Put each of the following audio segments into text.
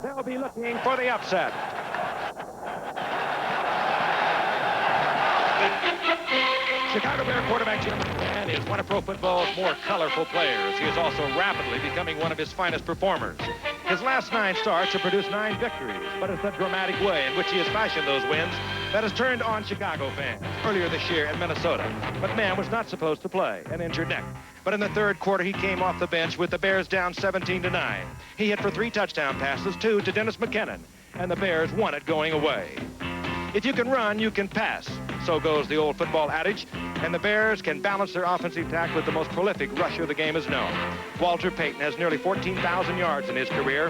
They'll be looking for the upset. Chicago Bear quarterback Jim McMahon is one of pro football's more colorful players. He is also rapidly becoming one of his finest performers. His last 9 starts have produced 9 victories, but it's the dramatic way in which he has fashioned those wins that has turned on Chicago fans. Earlier this year in Minnesota, McMahon was not supposed to play, an injured neck. But in the third quarter, he came off the bench with the Bears down 17-9. He hit for 3 touchdown passes, 2 to Dennis McKinnon, and the Bears won it going away. If you can run, you can pass. So goes the old football adage, and the Bears can balance their offensive attack with the most prolific rusher the game has known. Walter Payton has nearly 14,000 yards in his career.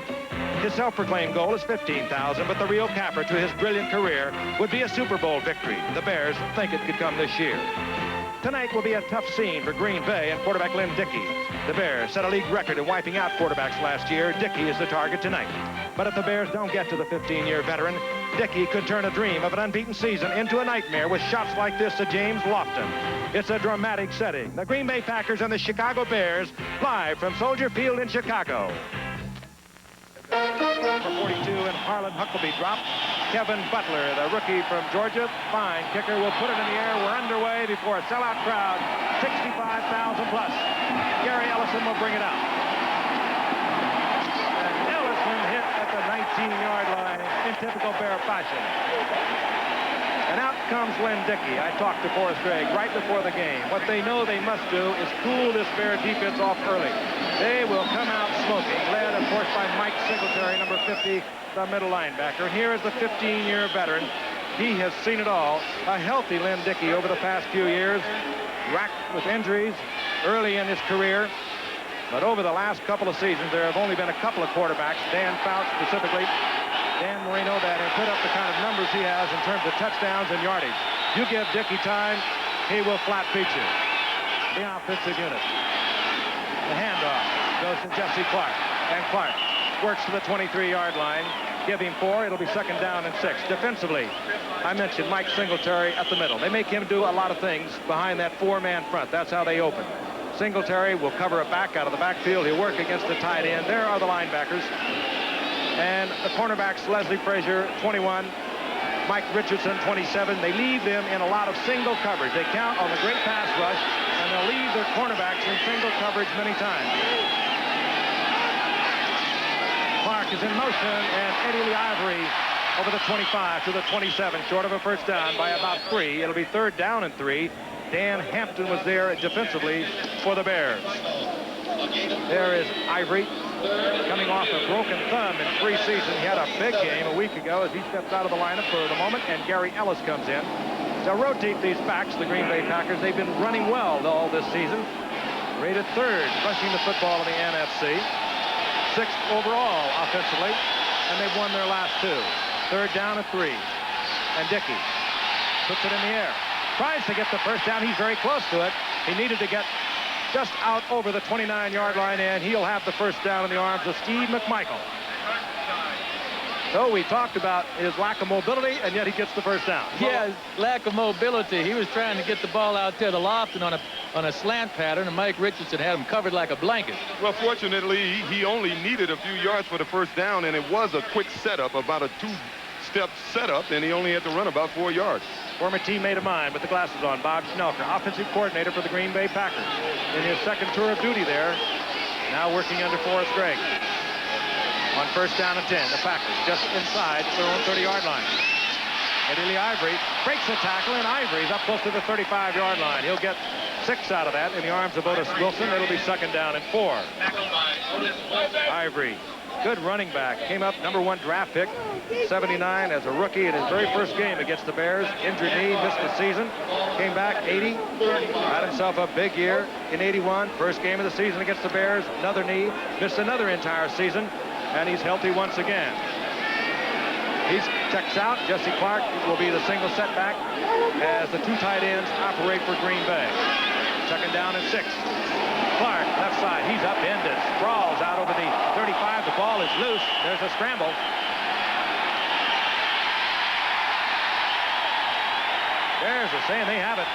His self-proclaimed goal is 15,000, but the real capper to his brilliant career would be a Super Bowl victory. The Bears think it could come this year. Tonight will be a tough scene for Green Bay and quarterback Lynn Dickey. The Bears set a league record in wiping out quarterbacks last year. Dickey is the target tonight. But if the Bears don't get to the 15-year veteran, Dickey could turn a dream of an unbeaten season into a nightmare with shots like this to James Lofton. It's a dramatic setting. The Green Bay Packers and the Chicago Bears live from Soldier Field in Chicago. Number 42 and Harlan Huckabee drop. Kevin Butler, the rookie from Georgia, fine kicker, will put it in the air. We're underway before a sellout crowd, 65,000 plus. Gary Ellison will bring it out. And Ellison hit at the 19-yard line in typical Bear fashion. And out comes Lynn Dickey. I talked to Forrest Gregg right before the game. What they know they must do is cool this Bear defense off early. They will come out smoking, led, of course, by Mike Singletary, number 50, the middle linebacker. And here is the 15-year veteran. He has seen it all. A healthy Lynn Dickey over the past few years, racked with injuries early in his career. But over the last couple of seasons, there have only been a couple of quarterbacks, Dan Fouts specifically, Dan Marino, that have put up the kind of numbers he has in terms of touchdowns and yardage. You give Dickey time, he will flat beat you. The offensive unit. The handoff goes to Jesse Clark. And Clark works to the 23-yard line. Give him 4. It'll be second down and 6. Defensively, I mentioned Mike Singletary at the middle. They make him do a lot of things behind that 4-man front. That's how they open. Singletary will cover a back out of the backfield. He'll work against the tight end. There are the linebackers. And the cornerbacks, Leslie Frazier, 21. Mike Richardson, 27. They leave them in a lot of single coverage. They count on the great pass rush, and they'll leave their cornerbacks in single coverage many times. Clark is in motion, and Eddie Lee Ivory over the 25 to the 27, short of a first down by about 3. It'll be third down and 3. Dan Hampton was there defensively for the Bears. There is Ivory coming off a broken thumb in preseason. He had a big game a week ago as he steps out of the lineup for the moment, and Gary Ellis comes in. They'll rotate these backs, the Green Bay Packers. They've been running well all this season. Rated 3rd rushing the football in the NFC. 6th overall offensively, and they've won their last 2. Third down and 3. And Dickey puts it in the air. Tries to get the first down. He's very close to it. He needed to get just out over the 29-yard line, and he'll have the first down in the arms of Steve McMichael. So we talked about his lack of mobility, and yet he gets the first down. Yeah, his lack of mobility. He was trying to get the ball out there to Lofton on a slant pattern, and Mike Richardson had him covered like a blanket. Well, fortunately, he only needed a few yards for the first down, and it was a quick setup, about a 2-step setup, and he only had to run about 4 yards. Former teammate of mine with the glasses on, Bob Schnelker, offensive coordinator for the Green Bay Packers. In his second tour of duty there, now working under Forrest Gregg. On first down and 10, the Packers just inside their own 30-yard line. Eddie Lee Ivory breaks the tackle, and Ivory's up close to the 35-yard line. He'll get 6 out of that in the arms of Otis Wilson. It'll be second down and 4. Ivory, good running back. Came up number 1 draft pick, 79 as a rookie in his very first game against the Bears. Injured knee, missed the season. Came back 80, had himself a big year in 81. First game of the season against the Bears, another knee, missed another entire season, and he's healthy once again. He checks out. Jesse Clark will be the single setback as the 2 tight ends operate for Green Bay. Second down and 6. Clark, left side, he's upended, sprawls out over the 35. The ball is loose. There's a scramble. There's a saying, they have it.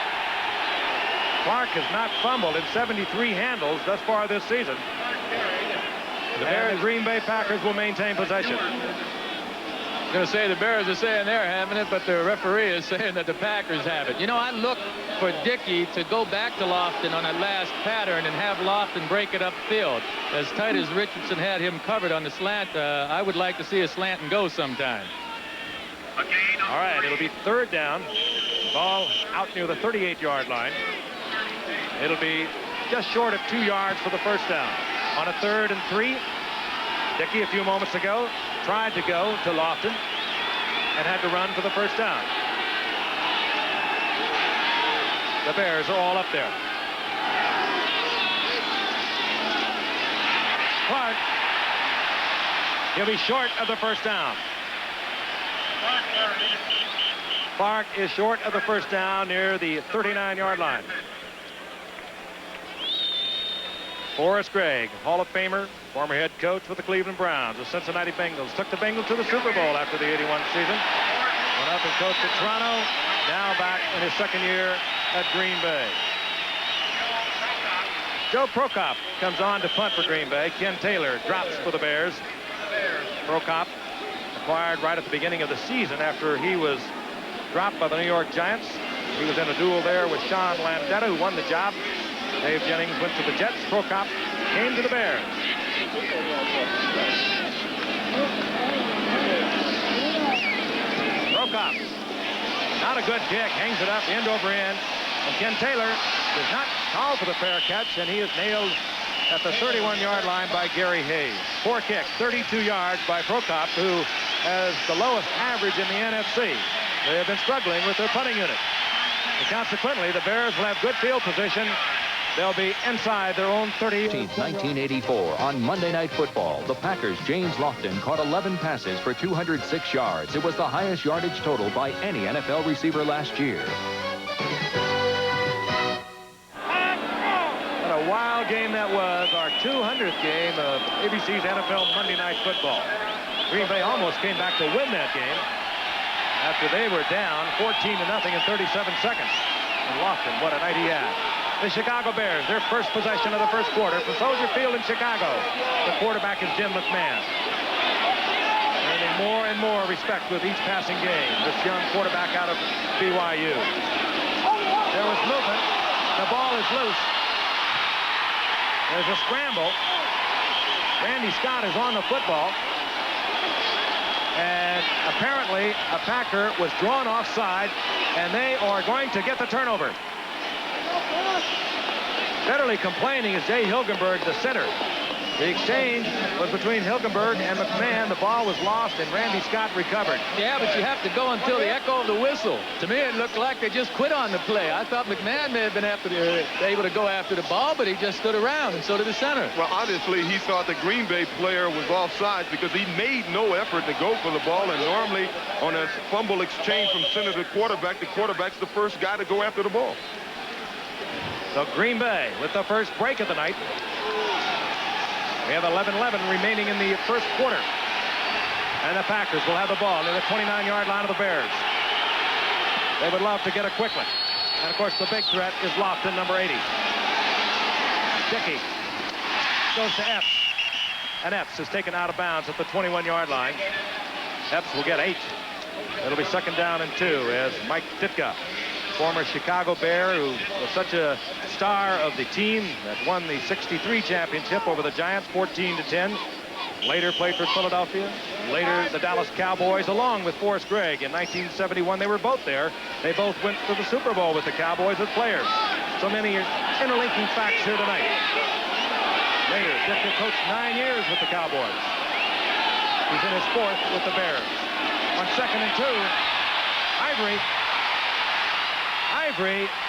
Clark has not fumbled in 73 handles thus far this season. The Green Bay Packers will maintain possession. I'm going to say the Bears are saying they're having it, but the referee is saying that the Packers have it. You know, I look for Dickey to go back to Lofton on that last pattern and have Lofton break it upfield. As tight as Richardson had him covered on the slant, I would like to see a slant and go sometime. All right, it'll be third down. Ball out near the 38-yard line. It'll be just short of 2 yards for the first down. On a 3rd and 3, Dickey a few moments ago tried to go to Lofton and had to run for the first down. The Bears are all up there. Clark. He'll be short of the first down. Clark is short of the first down near the 39-yard line. Forrest Gregg, Hall of Famer, former head coach with the Cleveland Browns. The Cincinnati Bengals took the Bengals to the Super Bowl after the '81 season. Went up and coached at Toronto. Now back in his second year at Green Bay. Joe Prokop comes on to punt for Green Bay. Ken Taylor drops for the Bears. Prokop acquired right at the beginning of the season after he was dropped by the New York Giants. He was in a duel there with Sean Landetta, who won the job. Dave Jennings went to the Jets. Prokop came to the Bears. Prokop, not a good kick, hangs it up end over end. And Ken Taylor does not call for the fair catch, and he is nailed at the 31-yard line by Gary Hayes. 4 kicks, 32 yards by Prokop, who has the lowest average in the NFC. They have been struggling with their punting unit. And consequently, the Bears will have good field position. They'll be inside their own 30. 1984, on Monday Night Football, the Packers' James Lofton caught 11 passes for 206 yards. It was the highest yardage total by any NFL receiver last year. What a wild game that was. Our 200th game of ABC's NFL Monday Night Football. Green Bay almost came back to win that game after they were down 14-0 in 37 seconds. And Lofton, what a night he had. The Chicago Bears, their first possession of the first quarter from Soldier Field in Chicago. The quarterback is Jim McMahon. Earning more and more respect with each passing game. This young quarterback out of BYU. There was movement. The ball is loose. There's a scramble. Randy Scott is on the football. And apparently a Packer was drawn offside, and they are going to get the turnover. Bitterly complaining is Jay Hilgenberg, the center. The exchange was between Hilgenberg and McMahon. The ball was lost, and Randy Scott recovered. Yeah, but you have to go until the echo of the whistle. To me, it looked like they just quit on the play. I thought McMahon may have been able to go after the ball, but he just stood around, and so did the center. Well, honestly, he thought the Green Bay player was offside because he made no effort to go for the ball, and normally on a fumble exchange from center to quarterback, the quarterback's the first guy to go after the ball. So Green Bay with the first break of the night. We have 11-11 remaining in the first quarter. And the Packers will have the ball near the 29-yard line of the Bears. They would love to get it quickly. And, of course, the big threat is Lofton, number 80. Dickey goes to Epps. And Epps is taken out of bounds at the 21-yard line. Epps will get 8. It'll be 2nd down and 2 as Mike Ditka, former Chicago Bear, who was such a star of the team that won the '63 championship over the Giants 14-10. Later played for Philadelphia. Later the Dallas Cowboys, along with Forrest Gregg in 1971. They were both there. They both went to the Super Bowl with the Cowboys as players. So many interlinking facts here tonight. Later, Ditka coached 9 years with the Cowboys. He's in his 4th with the Bears. On 2nd and 2, Ivory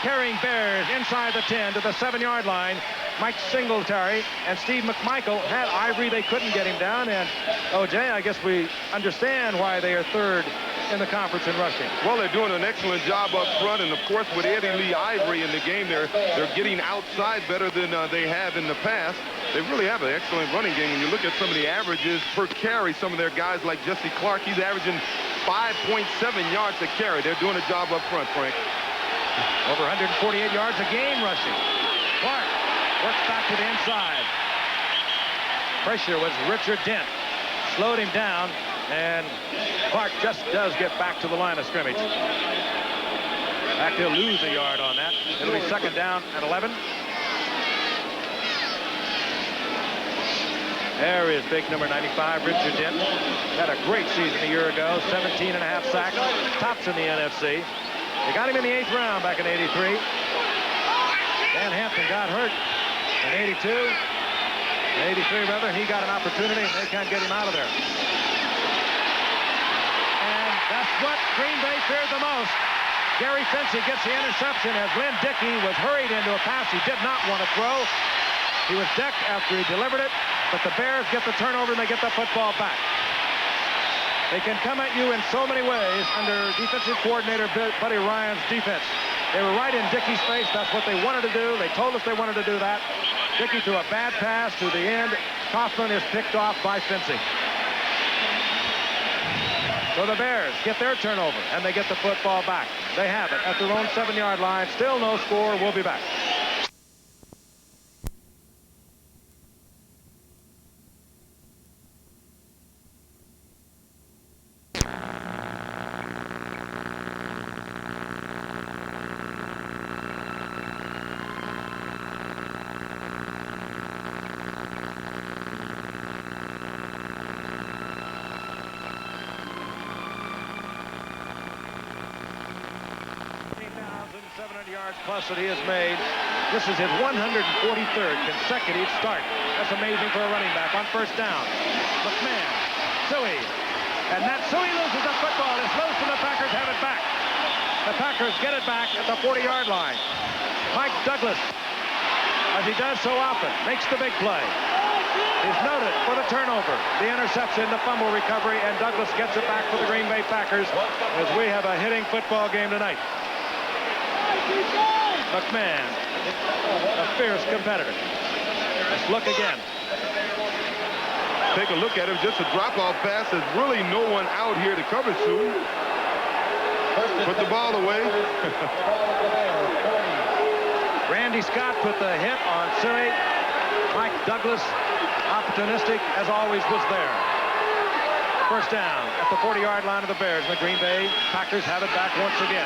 carrying Bears inside the 10 to the 7-yard line. Mike Singletary and Steve McMichael had Ivory. They couldn't get him down. And, O.J., I guess we understand why they are 3rd in the conference in rushing. Well, they're doing an excellent job up front. And, of course, with Eddie Lee Ivory in the game, they're getting outside better than they have in the past. They really have an excellent running game. When you look at some of the averages per carry, some of their guys like Jesse Clark, he's averaging 5.7 yards a carry. They're doing a job up front, Frank. Over 148 yards a game rushing. Clark works back to the inside. Pressure was Richard Dent. Slowed him down, and Clark just does get back to the line of scrimmage. In fact, he'll lose a yard on that. It'll be second down and 11. There is big number 95, Richard Dent. Had a great season a year ago, 17 and a half sacks, tops in the NFC. They got him in the 8th round back in '83. Dan Hampton got hurt in '82. In '83, rather, he got an opportunity, and they can't get him out of there. And that's what Green Bay feared the most. Gary Fincey gets the interception as Lynn Dickey was hurried into a pass he did not want to throw. He was decked after he delivered it, but the Bears get the turnover and they get the football back. They can come at you in so many ways under defensive coordinator Buddy Ryan's defense. They were right in Dickey's face. That's what they wanted to do. They told us they wanted to do that. Dickey threw a bad pass to the end. Kaufman is picked off by Fincey. So the Bears get their turnover, and they get the football back. They have it at their own 7-yard line. Still no score. We'll be back. Plus that he has made. This is his 143rd consecutive start. That's amazing for a running back on first down. McMahon, Suey, and that Suey loses the football. It's loose and the Packers have it back. The Packers get it back at the 40-yard line. Mike Douglas, as he does so often, makes the big play. He's noted for the turnover, the interception, the fumble recovery, and Douglas gets it back for the Green Bay Packers as we have a hitting football game tonight. McMahon, a fierce competitor. Let's look again. Take a look at him. Just a drop-off pass. There's really no one out here to cover Sue. Put the ball away. Randy Scott put the hit on Suey. Mike Douglas, opportunistic as always, was there. First down at the 40-yard line of the Bears. The Green Bay Packers have it back once again.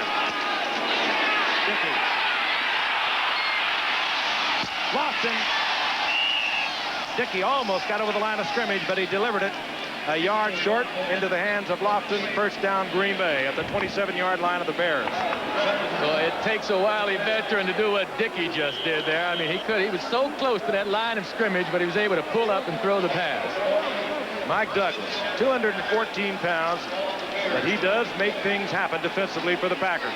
Dickey. Lofton. Dickey almost got over the line of scrimmage, but he delivered it a yard short into the hands of Lofton. First down, Green Bay at the 27-yard line of the Bears. Well, it takes a wily veteran to do what Dickey just did there. I mean, he was so close to that line of scrimmage, but he was able to pull up and throw the pass. Mike Douglas, 214 pounds, but he does make things happen defensively for the Packers.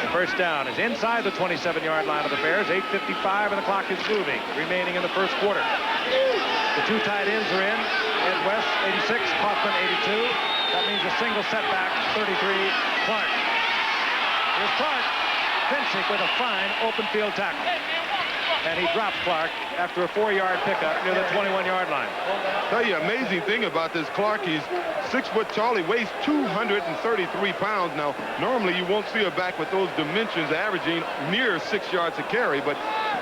The first down is inside the 27-yard line of the Bears. 8:55 and the clock is moving, remaining in the first quarter. The two tight ends are in. Ed West, 86, Kaufman, 82. That means a single setback, 33, Clark. Here's Clark. Finchik with a fine open field tackle. And he drops Clark after a 4-yard pickup near the 21-yard line. Tell you, amazing thing about this Clark, he's 6 foot tall. He weighs 233 pounds. Now, normally you won't see a back with those dimensions averaging near 6 yards a carry, but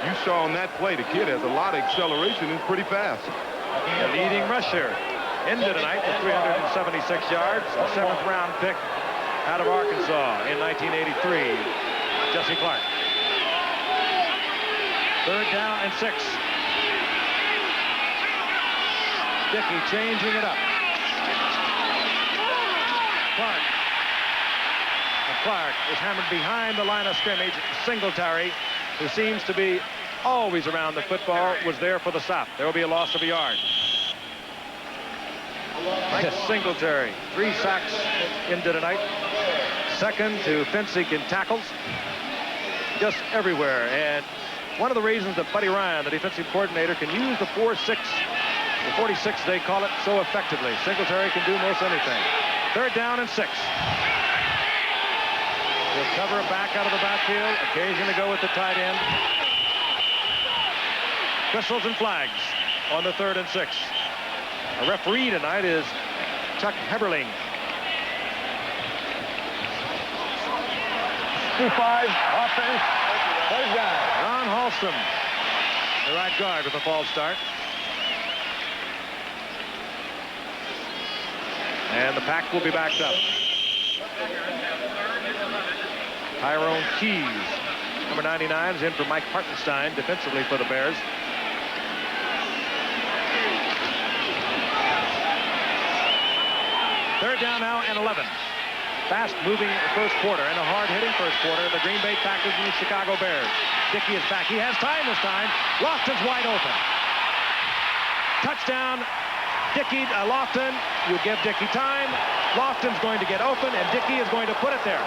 you saw on that play, the kid has a lot of acceleration and pretty fast. The leading rusher ended tonight with 376 yards, a 7th-round pick out of Arkansas in 1983, Jesse Clark. Third down and 6. Dickey changing it up. Clark. And Clark is hammered behind the line of scrimmage. Singletary, who seems to be always around the football, was there for the stop. There will be a loss of a yard. Mike Singletary, 3 sacks into tonight. Second to Finchik in tackles. Just everywhere. And one of the reasons that Buddy Ryan, the defensive coordinator, can use the 4-6, the 46 they call it, so effectively. Singletary can do most anything. Third down and 6. He'll cover a back out of the backfield, occasionally go with the tight end. Whistles and flags on the 3rd and 6. A referee tonight is Chuck Heberling. 2-5, offense. Third down. Ron Halston, the right guard with a false start. And the pack will be backed up. Tyrone Keys, number 99, is in for Mike Hartenstein defensively for the Bears. Third down now and 11. Fast-moving first quarter and a hard-hitting first quarter. The Green Bay Packers and the Chicago Bears. Dickey is back. He has time this time. Lofton's wide open. Touchdown. Dickey, Lofton. You give Dickey time. Lofton's going to get open, and Dickey is going to put it there.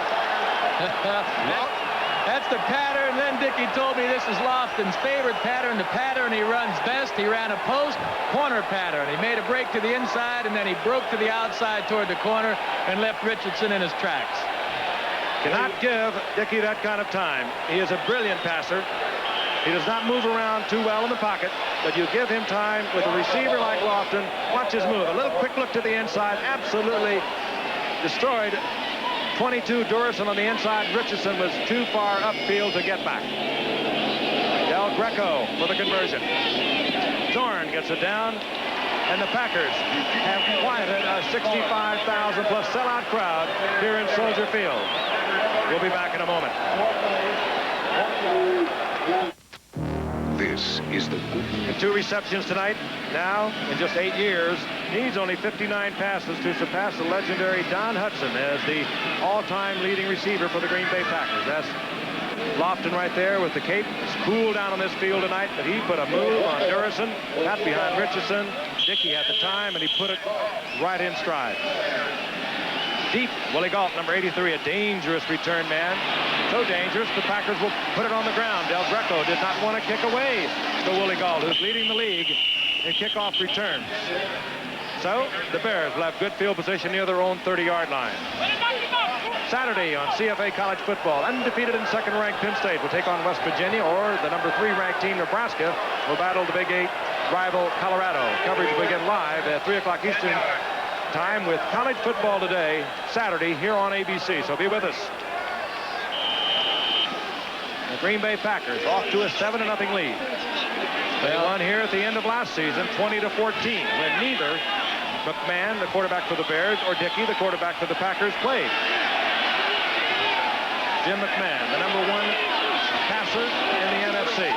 That's the pattern. Then Dickey told me this is Lofton's favorite pattern, the pattern he runs best. He ran a post corner pattern. He made a break to the inside, and then he broke to the outside toward the corner and left Richardson in his tracks. Cannot give Dickey that kind of time. He is a brilliant passer. He does not move around too well in the pocket, but you give him time with a receiver like Lofton. Watch his move. A little quick look to the inside. Absolutely destroyed 22 Durison on the inside. Richardson was too far upfield to get back. Del Greco for the conversion. Zorn gets it down, and the Packers have quieted a 65,000 plus sellout crowd here in Soldier Field. We'll be back in a moment. This is the And 2 receptions tonight. Now, in just 8 years, needs only 59 passes to surpass the legendary Don Hudson as the all-time leading receiver for the Green Bay Packers. That's Lofton right there with the cape. It's cool down on this field tonight, but he put a move on Durison, got behind Richardson. Dickey had the time, and he put it right in stride. Deep, Willie Gault, number 83, a dangerous return man. So dangerous, the Packers will put it on the ground. Del Greco did not want to kick away to Willie Gault, who's leading the league in kickoff returns. So the Bears will have good field position near their own 30-yard line. Saturday on CFA College Football, undefeated and second-ranked Penn State will take on West Virginia, or the number 3-ranked team Nebraska will battle the Big 8 rival Colorado. Coverage will begin live at 3 o'clock Eastern time with College Football Today, Saturday, here on ABC. So be with us. The Green Bay Packers off to a 7-0 lead. They won here at the end of last season, 20-14, when neither McMahon, the quarterback for the Bears, or Dickey, the quarterback for the Packers, played. Jim McMahon, the number 1 passer in the NFC.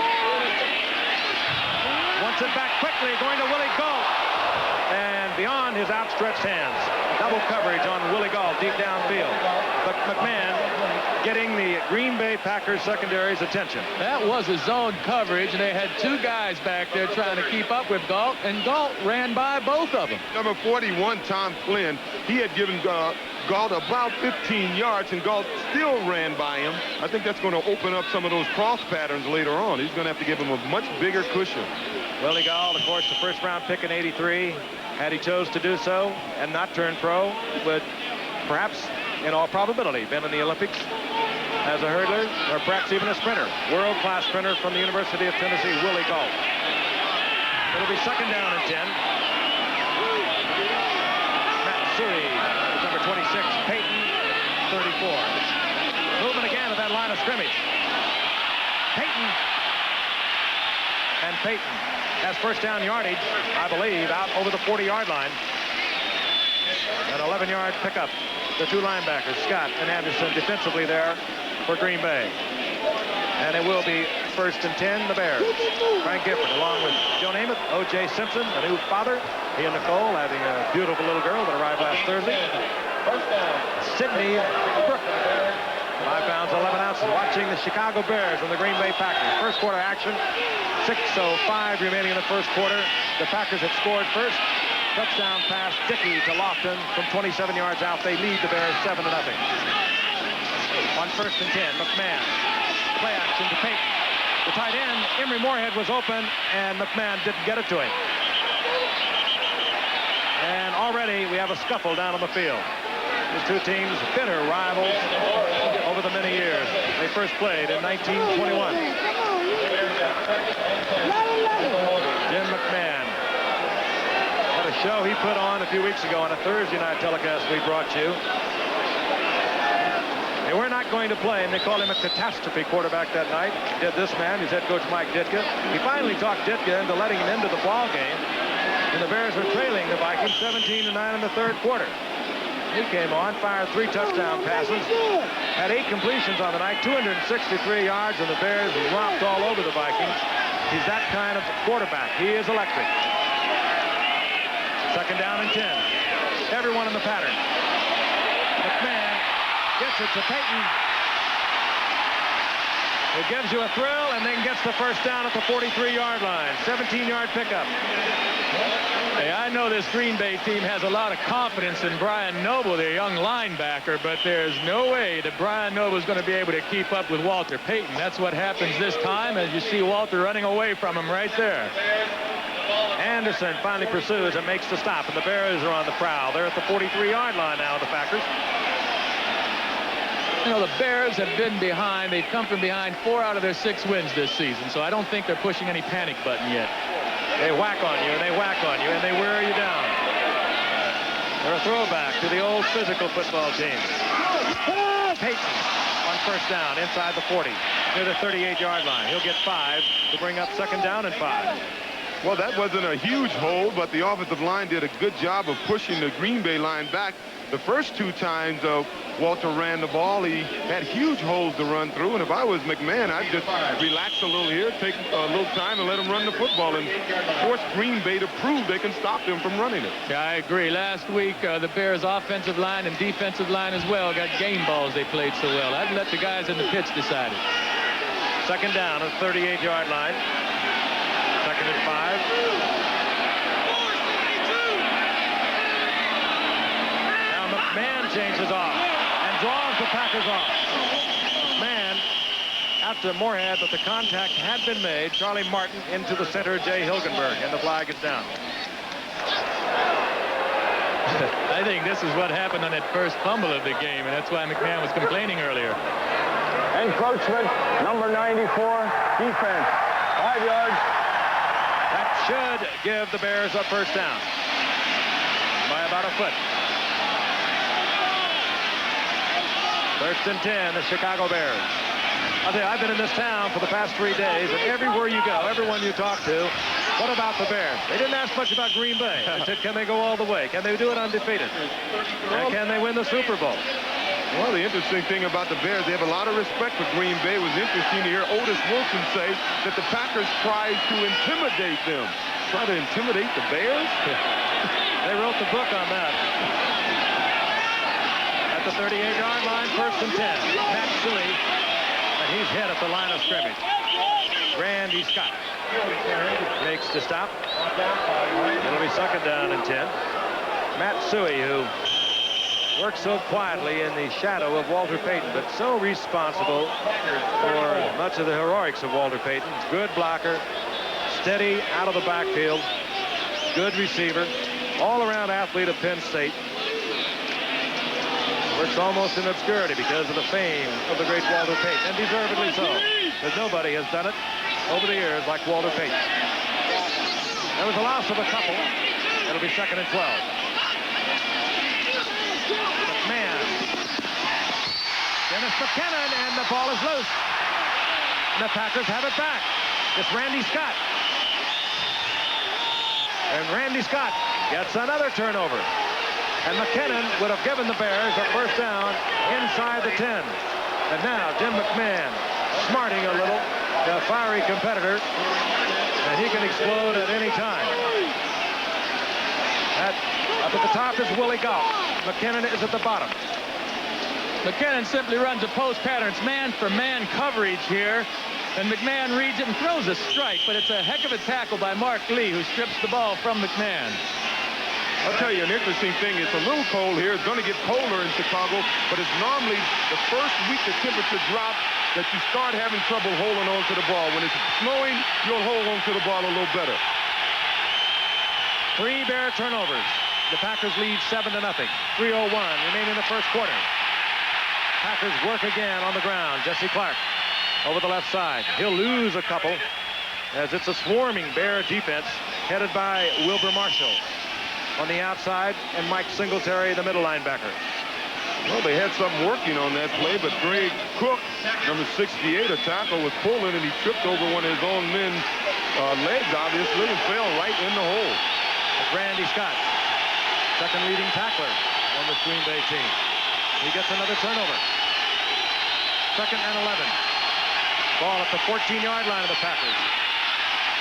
Wants it back quickly, going to Willie Gault. And beyond his outstretched hands. Double coverage on Willie Gault deep downfield. But McMahon getting the Green Bay Packers secondary's attention. That was a zone coverage, and they had 2 guys back there trying to keep up with Gault, and Gault ran by both of them. Number 41, Tom Flynn, he had given Gault about 15 yards, and Gault still ran by him. I think that's going to open up some of those cross patterns later on. He's going to have to give him a much bigger cushion. Willie Gault, of course, the first-round pick in '83. Had he chose to do so and not turn pro, would perhaps, in all probability, been in the Olympics as a hurdler, or perhaps even a sprinter. World-class sprinter from the University of Tennessee, Willie Gault. It'll be second down and 10. Matt Suey, number 26, Peyton, 34. Movement again at that line of scrimmage. Peyton. And Peyton has first down yardage, I believe, out over the 40-yard line. An 11-yard pickup. The 2 linebackers, Scott and Anderson, defensively there for Green Bay. And it will be first and 10, the Bears. Frank Gifford, along with Joe Namath, O.J. Simpson, the new father. He and Nicole having a beautiful little girl that arrived last Thursday. Sidney Brook, 5 pounds, 11 ounces, watching the Chicago Bears and the Green Bay Packers. First quarter action, 6:05 remaining in the first quarter. The Packers have scored first. Touchdown pass, Dickey to Lofton from 27 yards out. They lead the Bears 7-0. On first and 10, McMahon. Play action to Peyton. The tight end, Emory Moorhead, was open, and McMahon didn't get it to him. And already we have a scuffle down on the field. These 2 teams, bitter rivals over the many years. They first played in 1921. Jim McMahon. What a show he put on a few weeks ago on a Thursday night telecast we brought you. They were not going to play, and they called him a catastrophe quarterback that night. Did this man, his head coach Mike Ditka. He finally talked Ditka into letting him into the ball game, and the Bears were trailing the Vikings 17-9 in the third quarter. He came on, fired 3 touchdown passes, had 8 completions on the night, 263 yards, and the Bears romped all over the Vikings. He's that kind of quarterback. He is electric. Second down and 10. Everyone in the pattern. McMahon gets it to Payton. It gives you a thrill, and then gets the first down at the 43-yard line. 17-yard pickup. Hey, I know this Green Bay team has a lot of confidence in Brian Noble, their young linebacker, but there's no way that Brian Noble is going to be able to keep up with Walter Payton. That's what happens this time, as you see Walter running away from him right there. Anderson finally pursues and makes the stop, and the Bears are on the prowl. They're at the 43-yard line now, the Packers. You know, the Bears have been behind. They've come from behind 4 out of their 6 wins this season, so I don't think they're pushing any panic button yet. They whack on you, and they whack on you, and they wear you down. They're a throwback to the old physical football team. Payton on first down inside the 40, near the 38-yard line. He'll get 5 to bring up second down and 5. Well, that wasn't a huge hole, but the offensive line did a good job of pushing the Green Bay line back. The first 2 times Walter ran the ball, he had huge holes to run through, and if I was McMahon, I'd just relax a little here, take a little time, and let him run the football and force Green Bay to prove they can stop them from running it. Yeah, I agree. Last week, the Bears' offensive line and defensive line as well got game balls. They played so well. I'd let the guys in the pitch decide it. Second down at the 38-yard line. Second and 5. McMahon changes off and draws the Packers off. McMahon out to Moorhead, but the contact had been made. Charlie Martin into the center, Jay Hilgenberg, and the flag is down. I think this is what happened on that first fumble of the game, and that's why McMahon was complaining earlier. Encroachment, number 94, defense, 5 yards. That should give the Bears a first down by about a foot. First and 10, the Chicago Bears. I'll tell you, I've been in this town for the past 3 days, and everywhere you go, everyone you talk to, what about the Bears? They didn't ask much about Green Bay. They said, can they go all the way? Can they do it undefeated? And can they win the Super Bowl? Well, the interesting thing about the Bears, they have a lot of respect for Green Bay. It was interesting to hear Otis Wilson say that the Packers tried to intimidate them. Try to intimidate the Bears? They wrote the book on that. At the 38-yard line, first and 10. Matt Suey, and he's hit at the line of scrimmage. Randy Scott makes the stop. It'll be second down and 10. Matt Suey, who works so quietly in the shadow of Walter Payton, but so responsible for much of the heroics of Walter Payton. Good blocker, steady out of the backfield, good receiver, all-around athlete of Penn State. Works almost in obscurity because of the fame of the great Walter Payton, and deservedly so. But nobody has done it over the years like Walter Payton. There was a loss of a couple. It'll be second and 12. McMahon. Dennis McKinnon, and the ball is loose. And the Packers have it back. It's Randy Scott. And Randy Scott gets another turnover. And McKinnon would have given the Bears a first down inside the 10. And now Jim McMahon smarting a little, the fiery competitor, and he can explode at any time. Up at the top is Willie Goff. McKinnon is at the bottom. McKinnon simply runs a post pattern. It's man-for-man coverage here. And McMahon reads it and throws a strike, but it's a heck of a tackle by Mark Lee, who strips the ball from McMahon. I'll tell you an interesting thing. It's a little cold here. It's going to get colder in Chicago, but it's normally the first week the temperature drops that you start having trouble holding on to the ball. When it's snowing, you'll hold on to the ball a little better. 3 Bear turnovers. The Packers lead 7-0. 3:01 remaining in the first quarter. Packers work again on the ground. Jesse Clark over the left side. He'll lose a couple as it's a swarming Bear defense headed by Wilbur Marshall on the outside, and Mike Singletary, the middle linebacker. Well, they had something working on that play, but Greg Cook, number 68, a tackle, was pulling, and he tripped over one of his own men's legs, obviously, and fell right in the hole. It's Randy Scott, second leading tackler. on this Green Bay team. He gets another turnover. 2nd and 11. Ball at the 14-yard line of the Packers.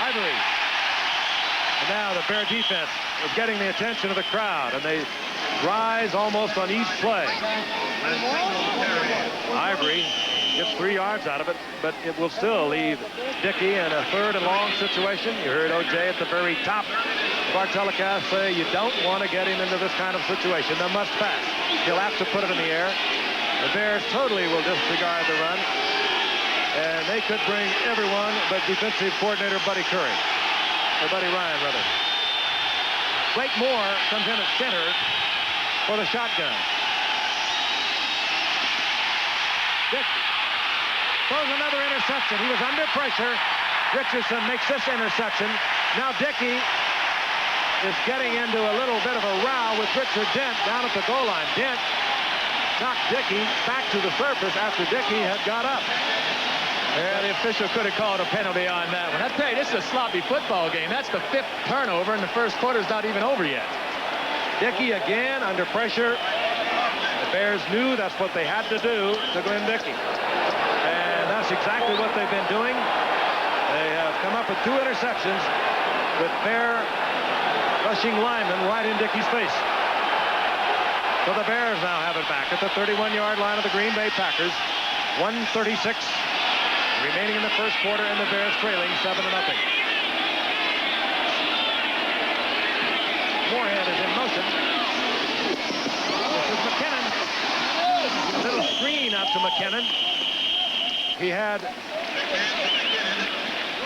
Ivory. And now the Bear defense is getting the attention of the crowd, and they rise almost on each play. Ivory gets 3 yards out of it, but it will still leave Dickey in a 3rd and long situation. You heard O.J. at the very top of our telecast say you don't want to get him into this kind of situation. The must pass. He'll have to put it in the air. The Bears totally will disregard the run, and they could bring everyone but defensive coordinator Buddy Curry. Or Buddy Ryan, rather. Blake Moore comes in at center for the shotgun. Dickey throws another interception. He was under pressure. Richardson makes this interception. Now Dickey is getting into a little bit of a row with Richard Dent down at the goal line. Dent knocked Dickey back to the surface after Dickey had got up. Yeah, the official could have called a penalty on that one. I tell you, this is a sloppy football game. That's the 5th turnover, and the first quarter's not even over yet. Dickey again under pressure. The Bears knew that's what they had to do to Glenn Dickey. And that's exactly what they've been doing. They have come up with 2 interceptions with Bear rushing linemen right in Dickey's face. So the Bears now have it back at the 31-yard line of the Green Bay Packers. 1:36 remaining in the first quarter, and the Bears trailing 7-0. Moorhead is in motion. This is McKinnon. A little screen out to McKinnon. He had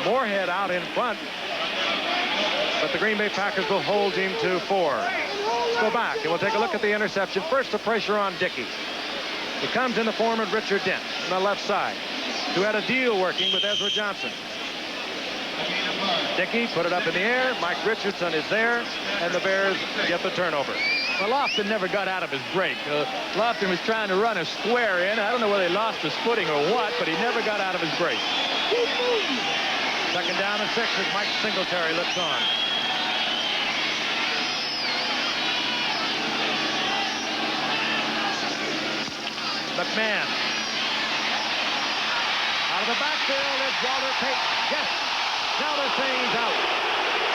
Moorhead out in front, but the Green Bay Packers will hold him to 4. Let's go back, and we'll take a look at the interception. First, the pressure on Dickey. It comes in the form of Richard Dent on the left side, who had a deal working with Ezra Johnson. Dickey put it up in the air. Mike Richardson is there, and the Bears get the turnover. Well, Lofton never got out of his break. Lofton was trying to run a square in. I don't know whether he lost his footing or what, but he never got out of his break. 2nd down and 6 as Mike Singletary looks on. McMahon. Out of the backfield is Walter Payton. Yes. Now they're saying he's out.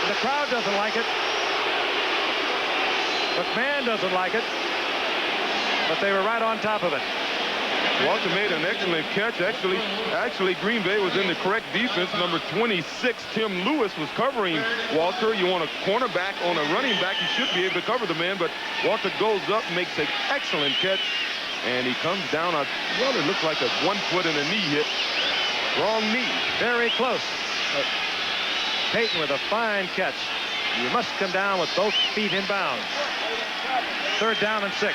And the crowd doesn't like it. McMahon doesn't like it. But they were right on top of it. Walter made an excellent catch. Actually, Green Bay was in the correct defense. Number 26, Tim Lewis, was covering Walter. You want a cornerback on a running back, you should be able to cover the man, but Walter goes up, makes an excellent catch, and he comes down on, well, it looks like a 1 foot and a knee hit. Wrong knee. Very close. Payton with a fine catch. You must come down with both feet in bounds. 3rd down and 6.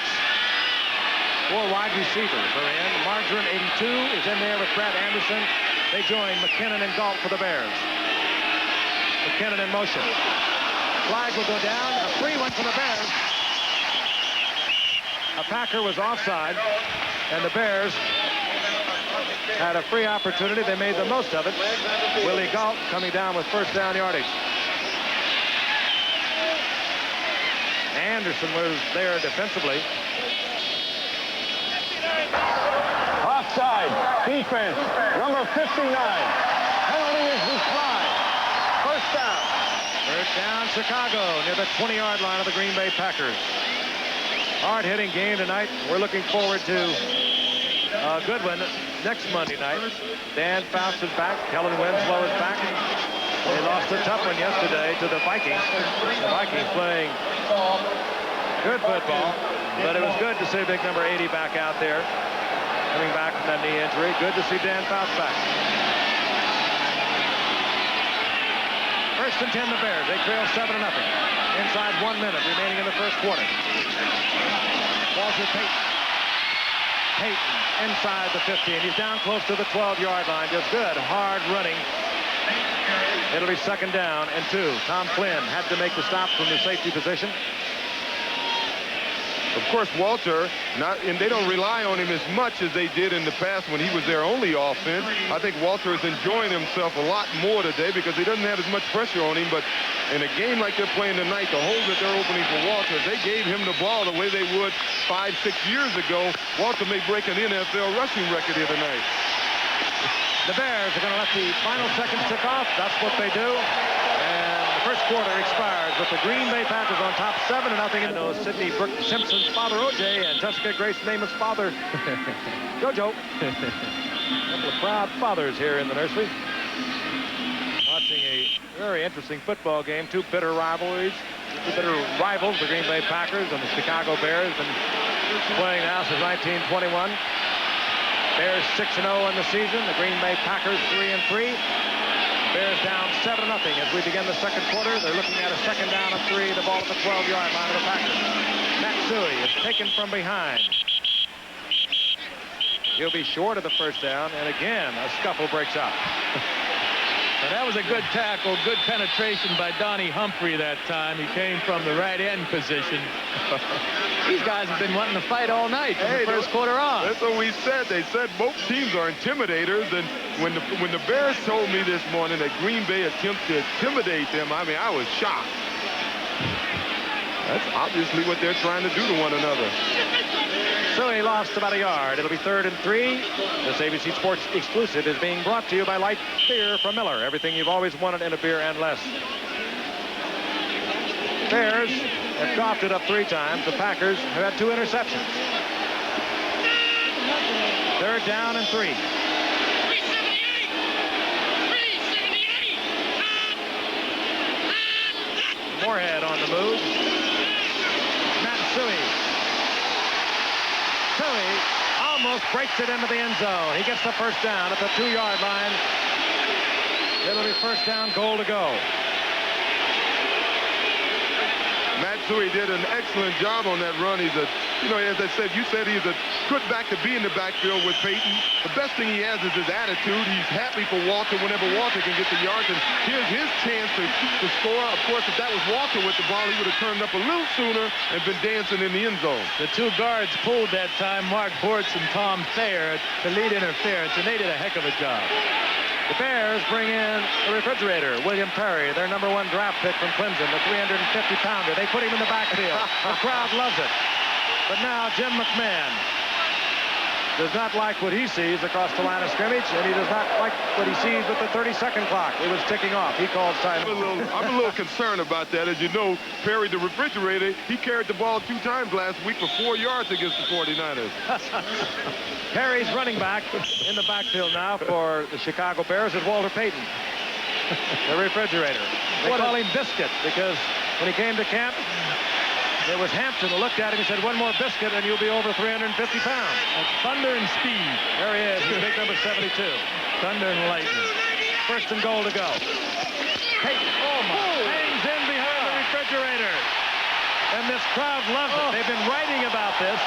4 wide receivers are in. Margarine, 82, is in there with Brad Anderson. They join McKinnon and Galt for the Bears. McKinnon in motion. Flag will go down. A free one for the Bears. A Packer was offside, and the Bears had a free opportunity. They made the most of it. Willie Galt coming down with 1st down yardage. Anderson was there defensively. Offside. Defense. Number 59. Penalty is declined. 1st down. 1st down, Chicago, near the 20-yard line of the Green Bay Packers. Hard-hitting game tonight. We're looking forward to a good one next Monday night. Dan Faust is back. Kellen Winslow is back. They lost a tough one yesterday to the Vikings. The Vikings playing good football, but it was good to see big number 80 back out there, coming back from that knee injury. Good to see Dan Faust back. 1st and 10, the Bears. They trail 7-0. Inside 1 minute remaining in the first quarter. Walter Payton. Payton inside the 15. He's down close to the 12-yard line. Just good, hard running. It'll be 2nd down and 2. Tom Flynn had to make the stop from the safety position. Of course, Walter, and they don't rely on him as much as they did in the past when he was their only offense. I think Walter is enjoying himself a lot more today because he doesn't have as much pressure on him, but In a game like they're playing tonight, the holes that they're opening for Walter, if they gave him the ball the way they would 5, 6 years ago, Walter may break an NFL rushing record here tonight. The Bears are going to let the final seconds tick off. That's what they do. And the first quarter expires with the Green Bay Packers on top 7-0. I know Sidney Brooke Simpson's father, O.J., and Jessica Grace Namath's father, JoJo. A couple of proud fathers here in the nursery. Watching a very interesting football game. Two bitter rivalries. Two bitter rivals, the Green Bay Packers and the Chicago Bears. Been playing now since 1921. Bears 6-0 in the season. The Green Bay Packers 3-3. Bears down 7-0 as we begin the second quarter. They're looking at a second down and 3. The ball at the 12-yard line of the Packers. Matsui is taken from behind. He'll be short of the first down, and again a scuffle breaks out. And that was a good tackle, good penetration by Donnie Humphrey that time. He came from the right end position. These guys have been wanting to fight all night from the first quarter on. That's what we said. They said both teams are intimidators. And when the Bears told me this morning that Green Bay attempts to intimidate them, I mean, I was shocked. That's obviously what they're trying to do to one another. So he lost about a yard. It'll be 3rd and 3. This ABC Sports exclusive is being brought to you by Light Beer from Miller. Everything you've always wanted in a beer and less. Bears have coughed it up 3 times. The Packers have had 2 interceptions. 3rd down and 3. Moorhead on the move. Matsui. Almost breaks it into the end zone. He gets the first down at the 2-yard line. It'll be first down, goal to go. Matsui did an excellent job on that run. He's as I said, you said he's a good back to be in the backfield with Peyton. The best thing he has is his attitude. He's happy for Walter whenever Walter can get the yards. And here's his chance to score. Of course, if that was Walter with the ball, he would have turned up a little sooner and been dancing in the end zone. The 2 guards pulled that time, Mark Bortz and Tom Thayer, to lead interference, and they did a heck of a job. The Bears bring in the refrigerator, William Perry, their #1 draft pick from Clemson, the 350-pounder. They put him in the backfield. The crowd loves it. But now Jim McMahon does not like what he sees across the line of scrimmage, and he does not like what he sees with the 30-second clock. It was ticking off. He calls time. I'm a little concerned about that. As you know, Perry, the refrigerator, he carried the ball 2 times last week for 4 yards against the 49ers. Perry's running back in the backfield now for the Chicago Bears is Walter Payton, the refrigerator. They call him Biscuit because when he came to camp, it was Hampton who looked at him and said, "1 more biscuit and you'll be over 350 pounds. That's thunder and speed. There he is, he's big number 72. Thunder and lightning. First and goal to go. Peyton, hangs in behind the refrigerator. And this crowd loves it. They've been writing about this.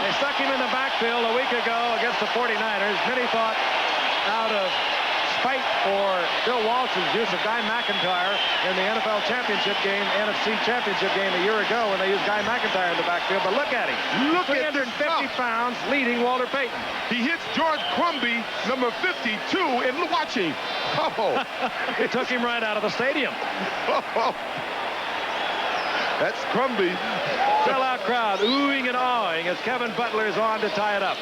They stuck him in the backfield a week ago against the 49ers. Many thought out of spite for Bill Walsh's use of Guy McIntyre in the NFL championship game, NFC championship game a year ago when they used Guy McIntyre in the backfield. But look at him. Look 350 pounds leading Walter Payton. He hits George Crumby, number 52, and watch him. Oh. It took him right out of the stadium. That's Crumby. Sellout crowd oohing and awing as Kevin Butler is on to tie it up.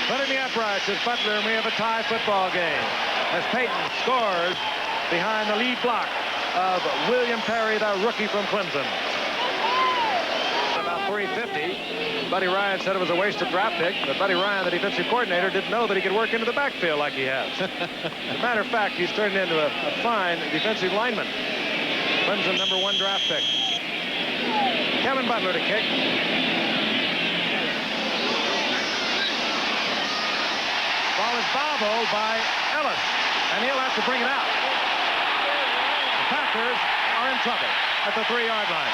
Putting the uprights as Butler, and we have a tie football game as Payton scores behind the lead block of William Perry, the rookie from Clemson. About 350. Buddy Ryan said it was a wasted draft pick, but Buddy Ryan, the defensive coordinator, didn't know that he could work into the backfield like he has. As a matter of fact, he's turned into a fine defensive lineman. Clemson #1 draft pick. Kevin Butler to kick. Ball is bobbled by Ellis, and he'll have to bring it out. The Packers are in trouble at the 3-yard line.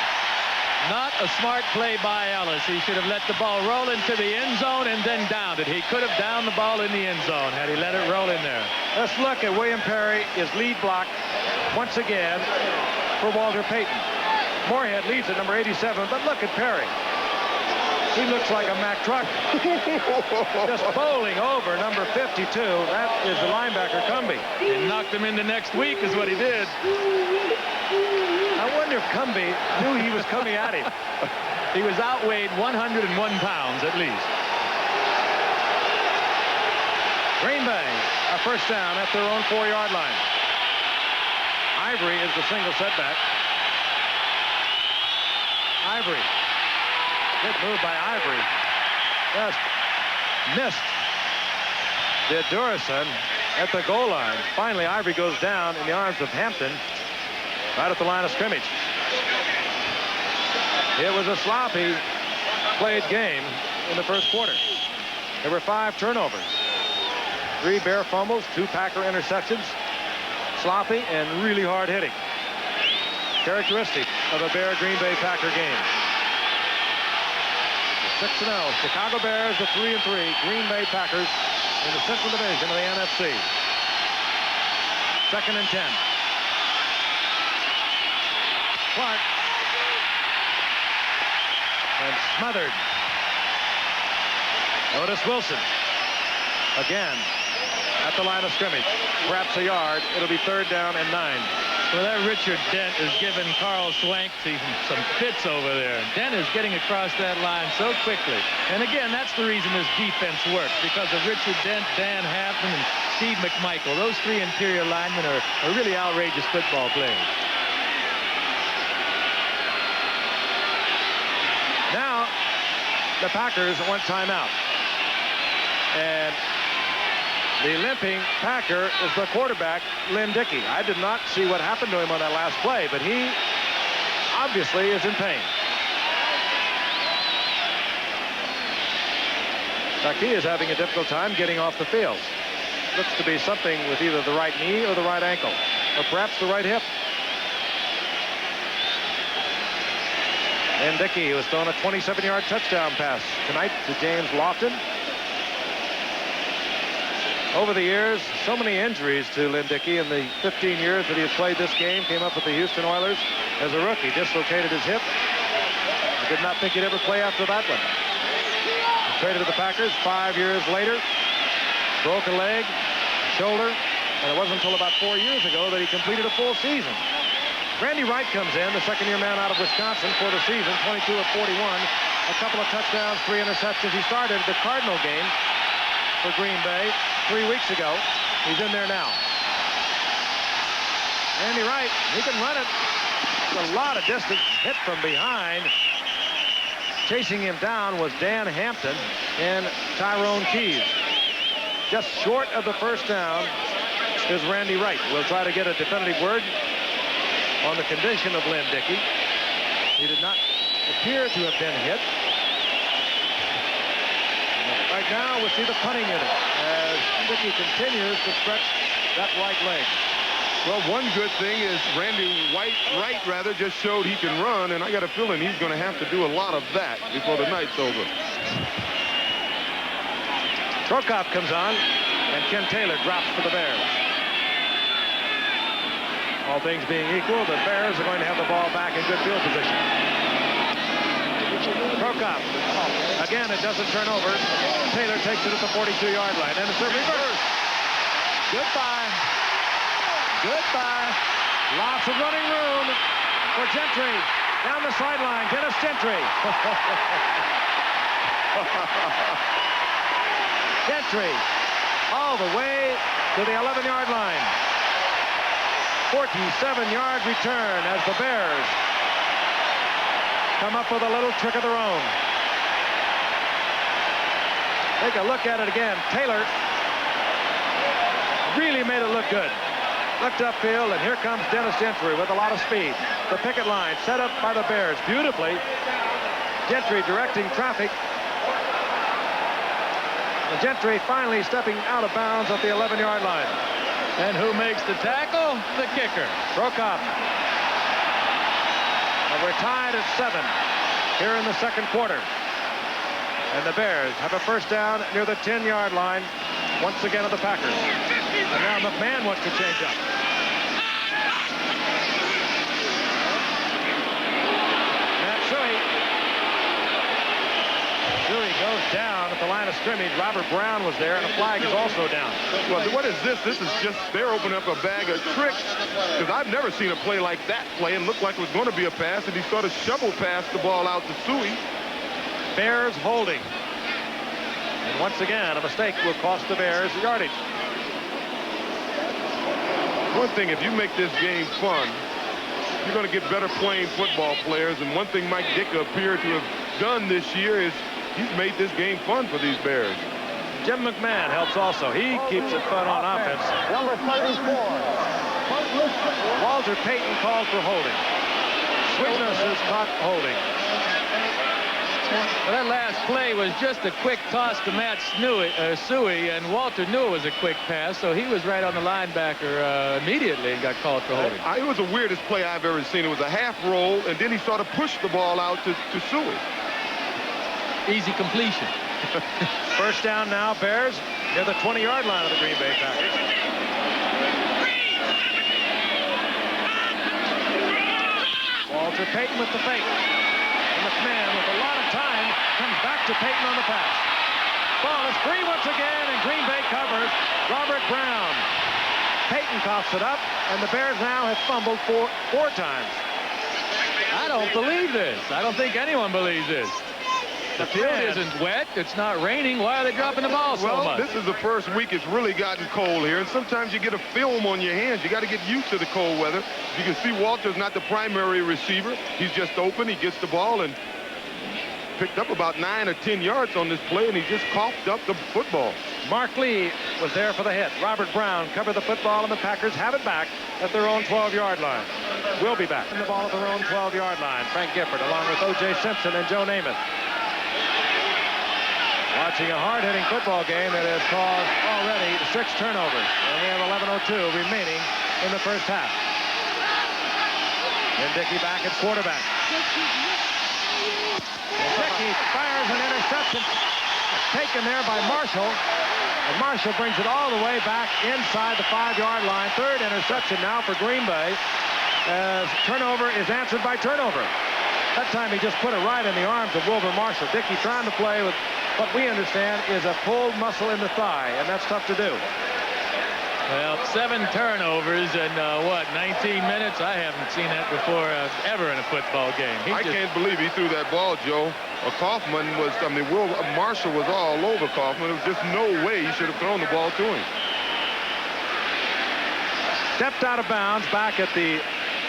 Not a smart play by Ellis. He should have let the ball roll into the end zone and then downed it. He could have downed the ball in the end zone had he let it roll in there. Let's look at William Perry, his lead block once again for Walter Payton. Moorhead leads at number 87, but look at Perry. He looks like a Mack truck. Just bowling over number 52. That is the linebacker, Cumbie. He knocked him into next week is what he did. I wonder if Cumbie knew he was coming at him. He was outweighed 101 pounds at least. Green Bay, a first down at their own 4-yard line. Ivory is the single setback. Ivory. Good move by Ivory. Just missed the Durison at the goal line. Finally, Ivory goes down in the arms of Hampton right at the line of scrimmage. It was a sloppy played game in the first quarter. There were 5 turnovers. 3 Bear fumbles, 2 Packer interceptions. Sloppy and really hard hitting. Characteristic of a Bear Green Bay Packer game. 6-0. Chicago Bears, the 3-3. Green Bay Packers in the Central Division of the NFC. 2nd and 10. Clark. And smothered. Otis Wilson. Again at the line of scrimmage. Perhaps a yard. It'll be 3rd down and 9. Well, that Richard Dent is giving Carl Swank some fits over there. Dent is getting across that line so quickly. And again, that's the reason this defense works, because of Richard Dent, Dan Hampton, and Steve McMichael. Those 3 interior linemen are really outrageous football players. Now, the Packers want timeout. And the limping Packer is the quarterback, Lynn Dickey. I did not see what happened to him on that last play, but he obviously is in pain. In fact, he is having a difficult time getting off the field. Looks to be something with either the right knee or the right ankle, or perhaps the right hip. Lynn Dickey was throwing a 27-yard touchdown pass tonight to James Lofton. Over the years, so many injuries to Lynn Dickey in the 15 years that he has played this game. Came up with the Houston Oilers as a rookie, dislocated his hip. I did not think he'd ever play after that one. He traded to the Packers 5 years later. Broke a leg, shoulder, and it wasn't until about 4 years ago that he completed a full season. Randy Wright comes in, the second-year man out of Wisconsin for the season, 22 of 41. A couple of touchdowns, 3 interceptions. He started the Cardinal game for Green Bay 3 weeks ago. He's in there now. Randy Wright, he can run it. It's a lot of distance, hit from behind. Chasing him down was Dan Hampton and Tyrone Keys. Just short of the first down is Randy Wright. We'll try to get a definitive word on the condition of Lynn Dickey. He did not appear to have been hit. Right now, we'll see the punting unit as Dickey continues to stretch that right leg. Well, one good thing is Randy Wright just showed he can run, and I got a feeling he's going to have to do a lot of that before the night's over. Prokop comes on, and Ken Taylor drops for the Bears. All things being equal, the Bears are going to have the ball back in good field position. Prokop. Again, it doesn't turn over. Taylor takes it at the 42-yard line. And it's a reverse. Goodbye. Goodbye. Lots of running room for Gentry. Down the sideline, Dennis Gentry. Gentry all the way to the 11-yard line. 47-yard return as the Bears come up with a little trick of their own. Take a look at it again. Taylor really made it look good. Looked upfield, and here comes Dennis Gentry with a lot of speed. The picket line set up by the Bears beautifully. Gentry directing traffic. And Gentry finally stepping out of bounds at the 11-yard line. And who makes the tackle? The kicker. Prokop. And we're tied at 7 here in the second quarter. And the Bears have a first down near the 10-yard line once again of the Packers. And now McMahon wants to change up. down at the line of scrimmage. Robert Brown was there, and a flag is also down. Well, what is this? This is just they're opening up a bag of tricks, because I've never seen a play like that play and looked like it was going to be a pass, and he sort of shovel passed the ball out to Suey. Bears holding. And once again, a mistake will cost the Bears yardage. One thing, if you make this game fun, you're going to get better playing football players. And one thing Mike Ditka appeared to have done this year is he's made this game fun for these Bears. Jim McMahon helps also. He keeps it fun on offense. Number 34. Walter Payton called for holding. Sweetness is caught holding. Well, that last play was just a quick toss to Matt Suey, and Walter knew it was a quick pass, so he was right on the linebacker immediately and got called for holding. It was the weirdest play I've ever seen. It was a half roll, and then he sort of pushed the ball out to Suey. Easy completion. First down now, Bears near the 20-yard line of the Green Bay Packers. Walter Payton with the fake. And McMahon with a lot of time comes back to Payton on the pass. Ball is free once again, and Green Bay covers. Robert Brown. Payton coughs it up, and the Bears now have fumbled four times. I don't believe this. I don't think anyone believes this. The field isn't wet. It's not raining. Why are they dropping the ball so much? Well, this is the first week it's really gotten cold here, and sometimes you get a film on your hands. You got to get used to the cold weather. You can see Walter's not the primary receiver. He's just open. He gets the ball and picked up about 9 or 10 yards on this play, and he just coughed up the football. Mark Lee was there for the hit. Robert Brown covered the football, and the Packers have it back at their own 12-yard line. We'll be back. The ball at their own 12-yard line. Frank Gifford along with O.J. Simpson and Joe Namath. Watching a hard-hitting football game that has caused already 6 turnovers. And we have 11:02 remaining in the first half. And Dickey back at quarterback. Dickey fires an interception. Taken there by Marshall. And Marshall brings it all the way back inside the 5-yard line. Third interception now for Green Bay. As turnover is answered by turnover. That time he just put it right in the arms of Wilbur Marshall. Dickey trying to play with what we understand is a pulled muscle in the thigh, and that's tough to do. Well, 7 turnovers in, 19 minutes? I haven't seen that before ever in a football game. I can't believe he threw that ball, Joe. Kaufman was, Marshall was all over Kaufman. There was just no way he should have thrown the ball to him. Stepped out of bounds back at the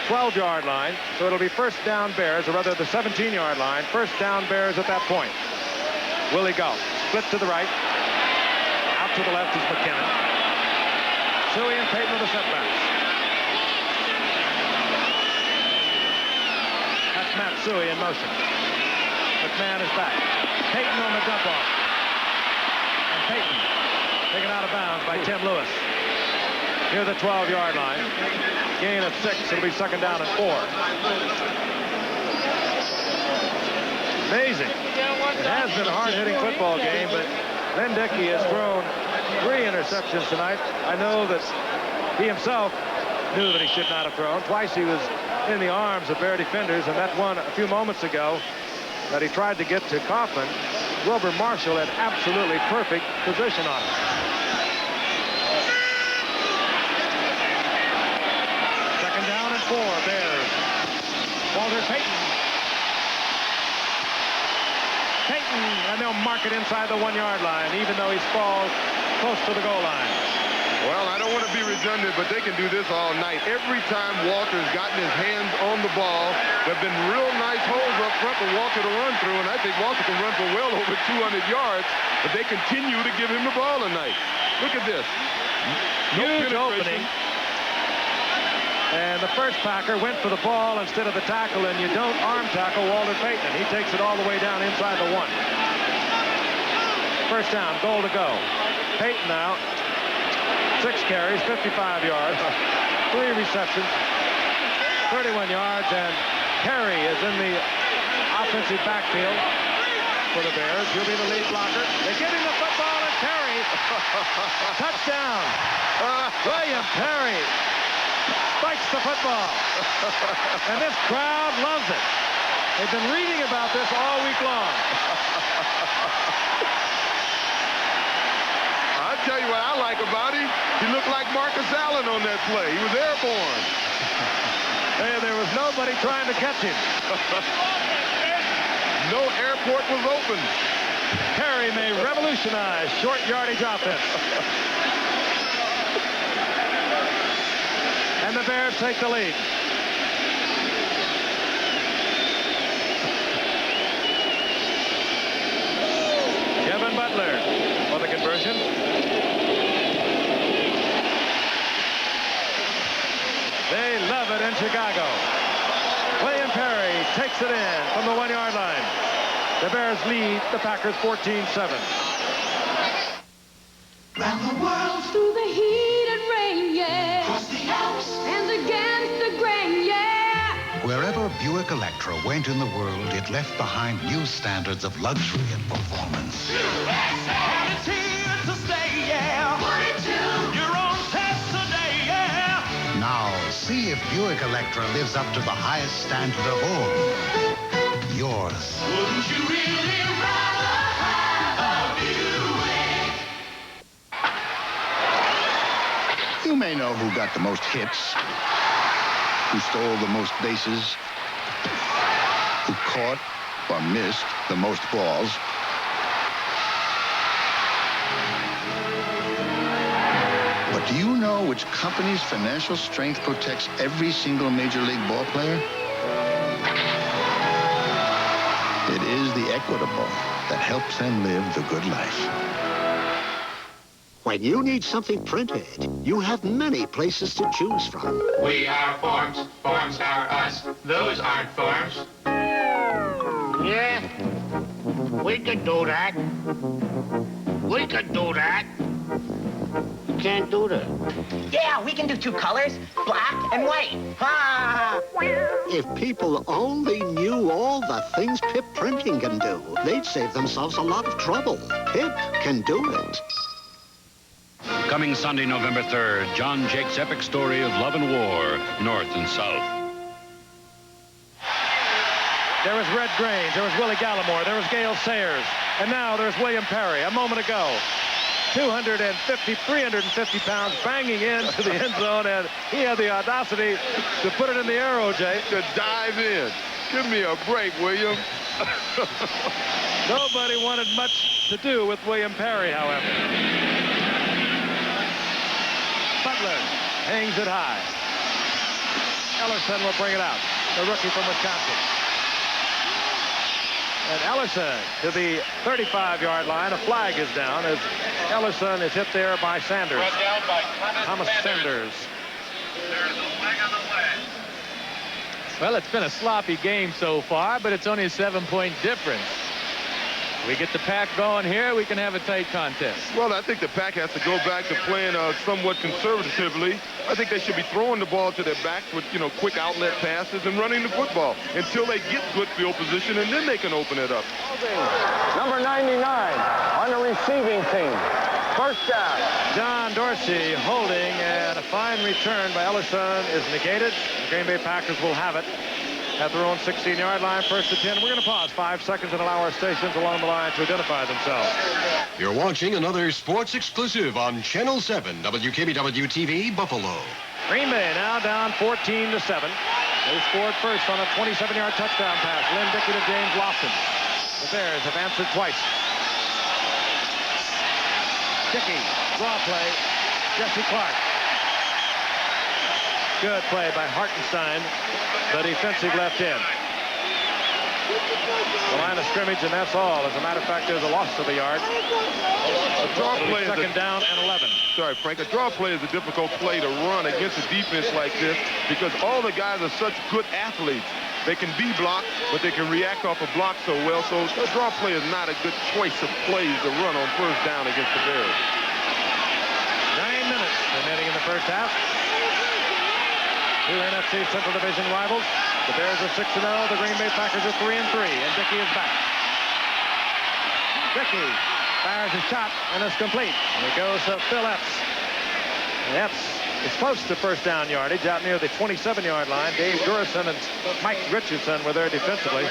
12-yard line, so it'll be first down Bears, or rather the 17-yard line. First down Bears at that point. Willie Galt, split to the right. Out to the left is McKinnon. Suey and Payton with the setbacks. That's Matt Suey in motion. McMahon is back. Payton on the dump off. And Payton taken out of bounds by Tim Lewis. Near the 12-yard line. Gain of 6. It'll be second down and 4. Amazing. It has been a hard-hitting football game, but Len Dickey has thrown 3 interceptions tonight. I know that he himself knew that he should not have thrown. Twice he was in the arms of Bear defenders, and that one a few moments ago that he tried to get to Kaufman, Wilbur Marshall had absolutely perfect position on it. Second down and 4, Bears. Walter Payton. Payton, and they'll mark it inside the 1-yard line, even though he falls close to the goal line. Well, I don't want to be redundant, but they can do this all night. Every time Walter's gotten his hands on the ball, there have been real nice holes up front for Walter to run through, and I think Walter can run for well over 200 yards, but they continue to give him the ball tonight. Look at this. Huge opening. And the first Packer went for the ball instead of the tackle, and you don't arm tackle Walter Payton. He takes it all the way down inside the 1. First down, goal to go. Payton now, 6 carries, 55 yards, 3 receptions, 31 yards, and Perry is in the offensive backfield for the Bears. He'll be the lead blocker. They give him the football, and Perry, touchdown. William Perry spikes the football. And this crowd loves it. They've been reading about this all week long. what I like about him? He looked like Marcus Allen on that play. He was airborne. Hey, there was nobody trying to catch him. No airport was open. Perry may revolutionize short yardage offense. And the Bears take the lead. Kevin Butler for the conversion. They love it in Chicago. William Perry takes it in from the 1-yard line. The Bears lead the Packers 14-7. Round the world through the heat and rain, yeah. Across the Alps and against the grain, yeah. Wherever Buick Electra went in the world, it left behind new standards of luxury and performance. It's here to stay, yeah. 42. Your own test today, yeah. Now, see if Buick Electra lives up to the highest standard of all. Yours. Wouldn't you really rather have a Buick? You may know who got the most hits, who stole the most bases, who caught or missed the most balls. But do you know which company's financial strength protects every single major league ball player? It is the Equitable that helps them live the good life. When you need something printed, you have many places to choose from. We are forms. Forms are us. Those aren't forms. Yeah, we could do that. We could do that. You can't do that. Yeah, we can do 2 colors, black and white. Ha! If people only knew all the things Pip Printing can do, they'd save themselves a lot of trouble. Pip can do it. Coming Sunday, November 3rd, John Jake's epic story of love and war, North and South. There was Red Grange, there was Willie Gallimore, there was Gale Sayers, and now there's William Perry a moment ago. 350 pounds banging into the end zone, and he had the audacity to put it in the air, O.J. To dive in. Give me a break, William. Nobody wanted much to do with William Perry, however. Butler hangs it high. Ellerson will bring it out, the rookie from Wisconsin. And Ellerson to the 35-yard line. A flag is down as Ellerson is hit there by Sanders. Thomas Sanders. There's a flag on the flag. Well, it's been a sloppy game so far, but it's only a 7-point difference. We get the Pack going here, we can have a tight contest. Well, I think the Pack has to go back to playing somewhat conservatively. I think they should be throwing the ball to their backs with, quick outlet passes and running the football until they get good field position, and then they can open it up. Number 99 on the receiving team. First down. John Dorsey holding, and a fine return by Ellerson is negated. The Green Bay Packers will have it at their own 16-yard line, 1st and 10. We're going to pause 5 seconds and allow our stations along the line to identify themselves. You're watching another sports exclusive on Channel 7, WKBW-TV, Buffalo. Green Bay now down 14-7. They scored first on a 27-yard touchdown pass. Lynn Dickey to James Lofton. The Bears have answered twice. Dickey, draw play, Jesse Clark. Good play by Hartenstein, the defensive left end. The line of scrimmage, and that's all. As a matter of fact, there's a loss of a yard. A draw play is second down and 11. Sorry, Frank. A draw play is a difficult play to run against a defense like this because all the guys are such good athletes. They can be blocked, but they can react off a block so well. So a draw play is not a good choice of plays to run on first down against the Bears. 9 minutes remaining in the first half. 2 NFC Central Division rivals. The Bears are 6-0. The Green Bay Packers are 3-3. And Dickey is back. Dickey fires a shot and it's complete. And it goes to Phil Epps. And Epps is close to first down yardage out near the 27-yard line. Dave Durison and Mike Richardson were there defensively.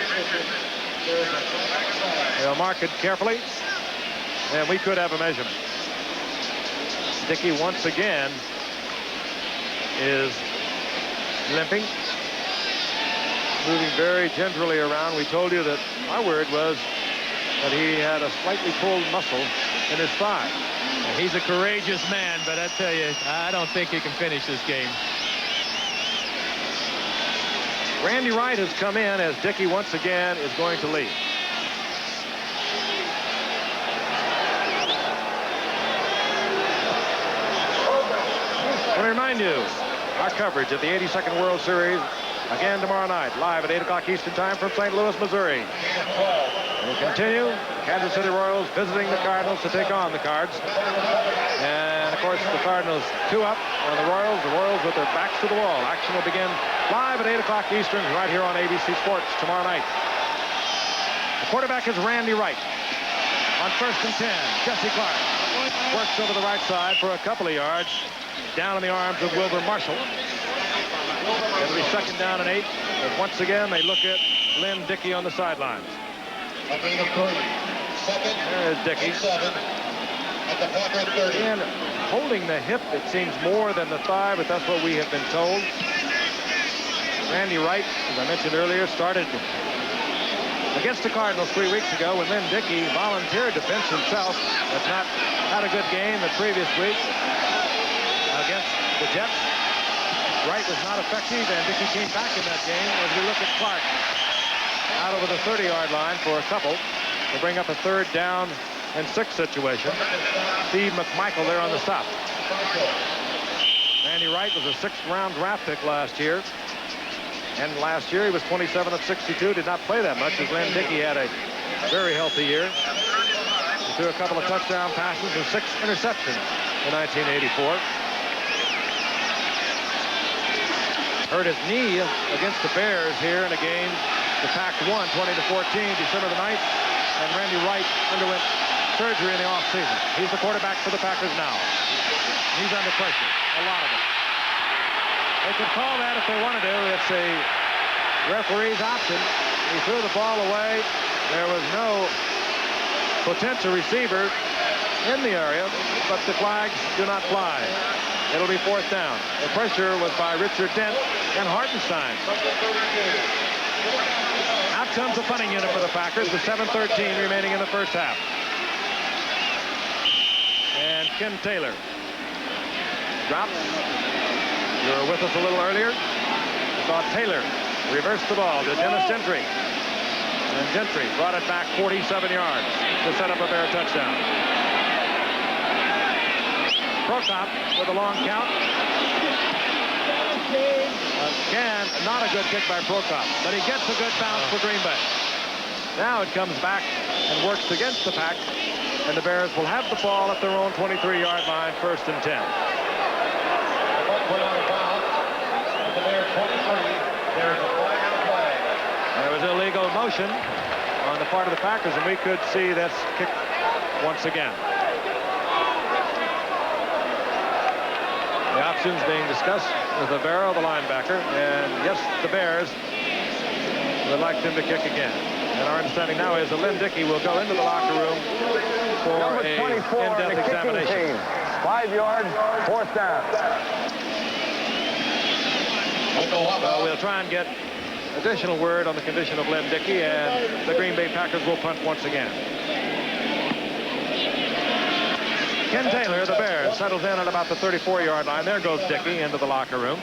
They'll mark it carefully. And we could have a measurement. Dickey once again is limping, moving very gingerly around. We told you that our word was that he had a slightly pulled muscle in his thigh. He's a courageous man, but I tell you, I don't think he can finish this game. Randy Wright has come in as Dickey once again is going to lead. I remind you, our coverage of the 82nd World Series again tomorrow night, live at 8 o'clock Eastern Time from St. Louis, Missouri. We'll continue. Kansas City Royals visiting the Cardinals to take on the Cards. And, of course, the Cardinals 2 up on the Royals with their backs to the wall. Action will begin live at 8 o'clock Eastern right here on ABC Sports tomorrow night. The quarterback is Randy Wright. On 1st and 10, Jesse Clark works over the right side for a couple of yards. Down in the arms of Wilbur Marshall. It'll be 2nd down and 8. But once again, they look at Lynn Dickey on the sidelines. There is Dickey. And holding the hip, it seems more than the thigh, but that's what we have been told. Randy Wright, as I mentioned earlier, started against the Cardinals 3 weeks ago when Lynn Dickey volunteered to bench himself, but not had a good game the previous week against the Jets. Wright was not effective, and Dickey came back in that game as we look at Clark out over the 30-yard line for a couple to bring up a 3rd down and 6 situation. Steve McMichael there on the stop. Randy Wright was a 6th-round draft pick last year. And last year he was 27 of 62, did not play that much as Lynn Dickey had a very healthy year. He threw a couple of touchdown passes and 6 interceptions in 1984. Hurt his knee against the Bears here in a game the Pack won 20-14 December the 9th, and Randy Wright underwent surgery in the offseason. He's the quarterback for the Packers now. He's under pressure, a lot of it. They could call that if they wanted to. It's a referee's option. He threw the ball away. There was no potential receiver in the area, but the flags do not fly. It'll be 4th down. The pressure was by Richard Dent and Hartenstein. Out comes the punting unit for the Packers with 7:13 remaining in the first half. And Ken Taylor drops. You were with us a little earlier. You saw Taylor reverse the ball to Dennis Gentry. And Gentry brought it back 47 yards to set up a Bear touchdown. Prokop with a long count. Again, not a good kick by Prokop, but he gets a good bounce for Green Bay. Now it comes back and works against the Pack, and the Bears will have the ball at their own 23-yard line, 1st and 10. There was illegal motion on the part of the Packers, and we could see this kick once again. The options being discussed with Rivera, the linebacker, and yes, the Bears would like them to kick again. And our understanding now is that Lynn Dickey will go into the locker room for Number 24 in-depth in the examination. kicking team. 5 yards, 4th down. We'll try and get additional word on the condition of Lynn Dickey, and the Green Bay Packers will punt once again. Ken Taylor, the Bears, settles in at about the 34-yard line. There goes Dickey into the locker room.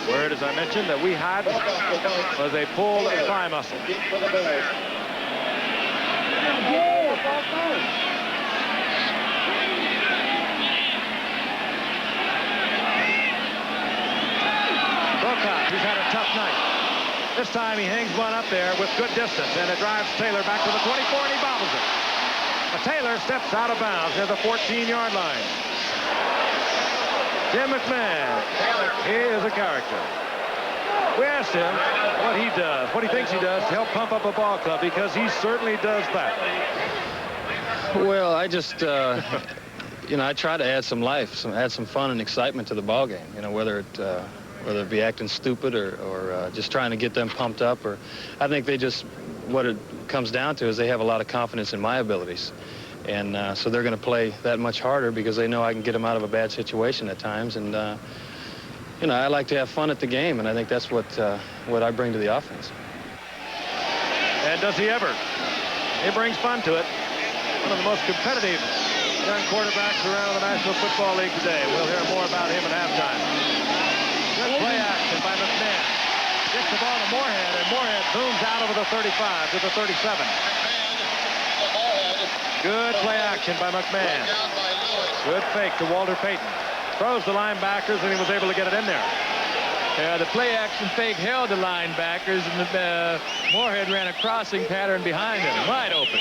Word, as I mentioned, that we had was a pulled thigh muscle. Prokop, he's had a tough night. This time he hangs one up there with good distance, and it drives Taylor back to the 24, and he bobbles it. But Taylor steps out of bounds near the 14-yard line. Jim McMahon, he is a character. We asked him what he does, what he thinks he does to help pump up a ball club, because he certainly does that. Well, I just, you know, I try to add some life, add some fun and excitement to the ball game. You know, whether it be acting stupid or just trying to get them pumped up, or I think they just, what it comes down to is they have a lot of confidence in my abilities. And so they're going to play that much harder because they know I can get them out of a bad situation at times. And, you know, I like to have fun at the game, and I think that's what I bring to the offense. And does he ever? He brings fun to it. One of the most competitive young quarterbacks around the National Football League today. We'll hear more about him at halftime. Good play action by McMahon. Gets the ball to Moorhead, and Moorhead zooms out over the 35 to the 37. Good play action by McMahon. Good fake to Walter Payton. Throws the linebackers, and he was able to get it in there. Yeah, the play action fake held the linebackers, and Moorhead ran a crossing pattern behind him, wide open.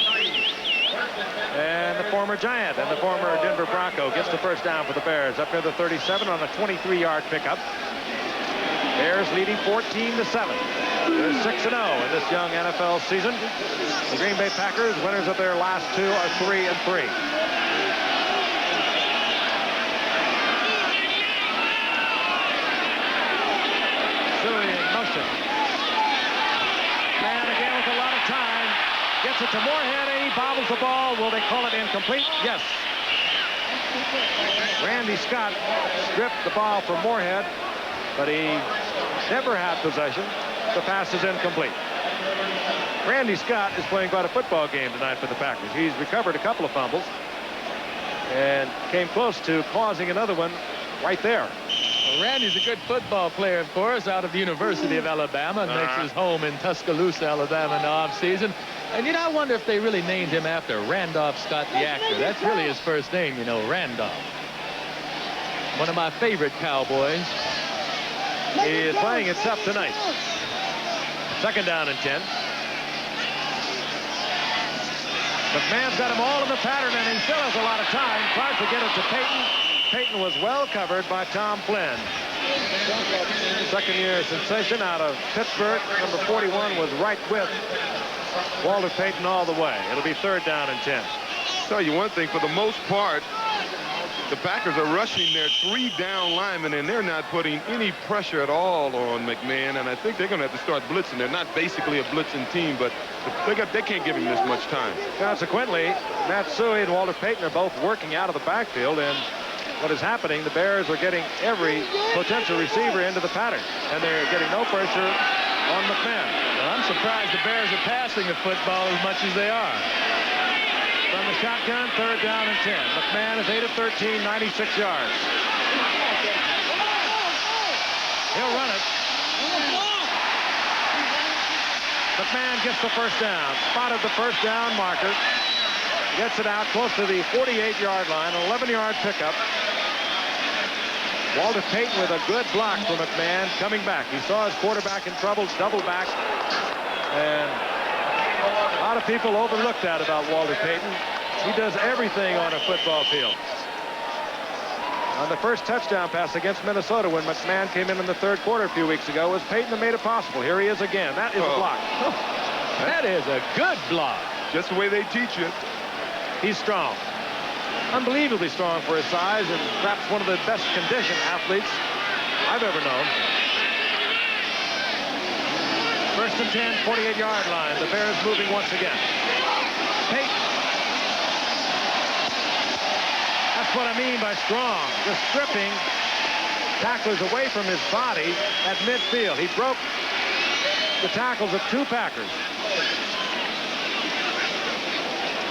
And the former Giant and the former Denver Bronco gets the first down for the Bears up near the 37 on a 23-yard pickup. Bears leading 14-7. They're 6-0 in this young NFL season. The Green Bay Packers, winners of their last two, are 3-3. Suey in motion. And again with a lot of time. Gets it to Moorhead, and he bobbles the ball. Will they call it incomplete? Yes. Randy Scott stripped the ball from Moorhead, but he never had possession. The pass is incomplete. Randy Scott is playing quite a football game tonight for the Packers. He's recovered a couple of fumbles and came close to causing another one right there. Well, Randy's a good football player, of course, out of the University of Alabama, and makes his home in Tuscaloosa, Alabama in the offseason. And, you know, I wonder if they really named him after Randolph Scott, the actor. That's really his first name, you know, Randolph. One of my favorite Cowboys. He is playing it tough tonight. Second down and 10. McMahon's got them all in the pattern, and he still has a lot of time. Tries to get it to Payton. Payton was well covered by Tom Flynn. Second-year sensation out of Pittsburgh. Number 41 was right with Walter Payton all the way. It'll be third down and 10. I'll tell you one thing, for the most part, the Packers are rushing their 3 down linemen, and they're not putting any pressure at all on McMahon, and I think they're going to have to start blitzing. They're not basically a blitzing team, but they can't give him this much time. Consequently, Matt Suey and Walter Payton are both working out of the backfield, and what is happening, the Bears are getting every potential receiver into the pattern, and they're getting no pressure on McMahon. Well, I'm surprised the Bears are passing the football as much as they are. From the shotgun, third down and 10. McMahon is 8 of 13, 96 yards. He'll run it. McMahon gets the first down. Spotted the first down marker. Gets it out close to the 48-yard line. An 11-yard pickup. Walter Payton with a good block for McMahon coming back. He saw his quarterback in trouble, double back. And a lot of people overlooked that about Walter Payton. He does everything on a football field. On the first touchdown pass against Minnesota when McMahon came in the third quarter a few weeks ago, it was Payton that made it possible. Here he is again. That is a block. That is a good block. Just the way they teach you. He's strong. Unbelievably strong for his size, and perhaps one of the best conditioned athletes I've ever known. First and 10, 48-yard line. The Bears moving once again. Payton. That's what I mean by strong. Just stripping tacklers away from his body at midfield. He broke the tackles of 2 Packers.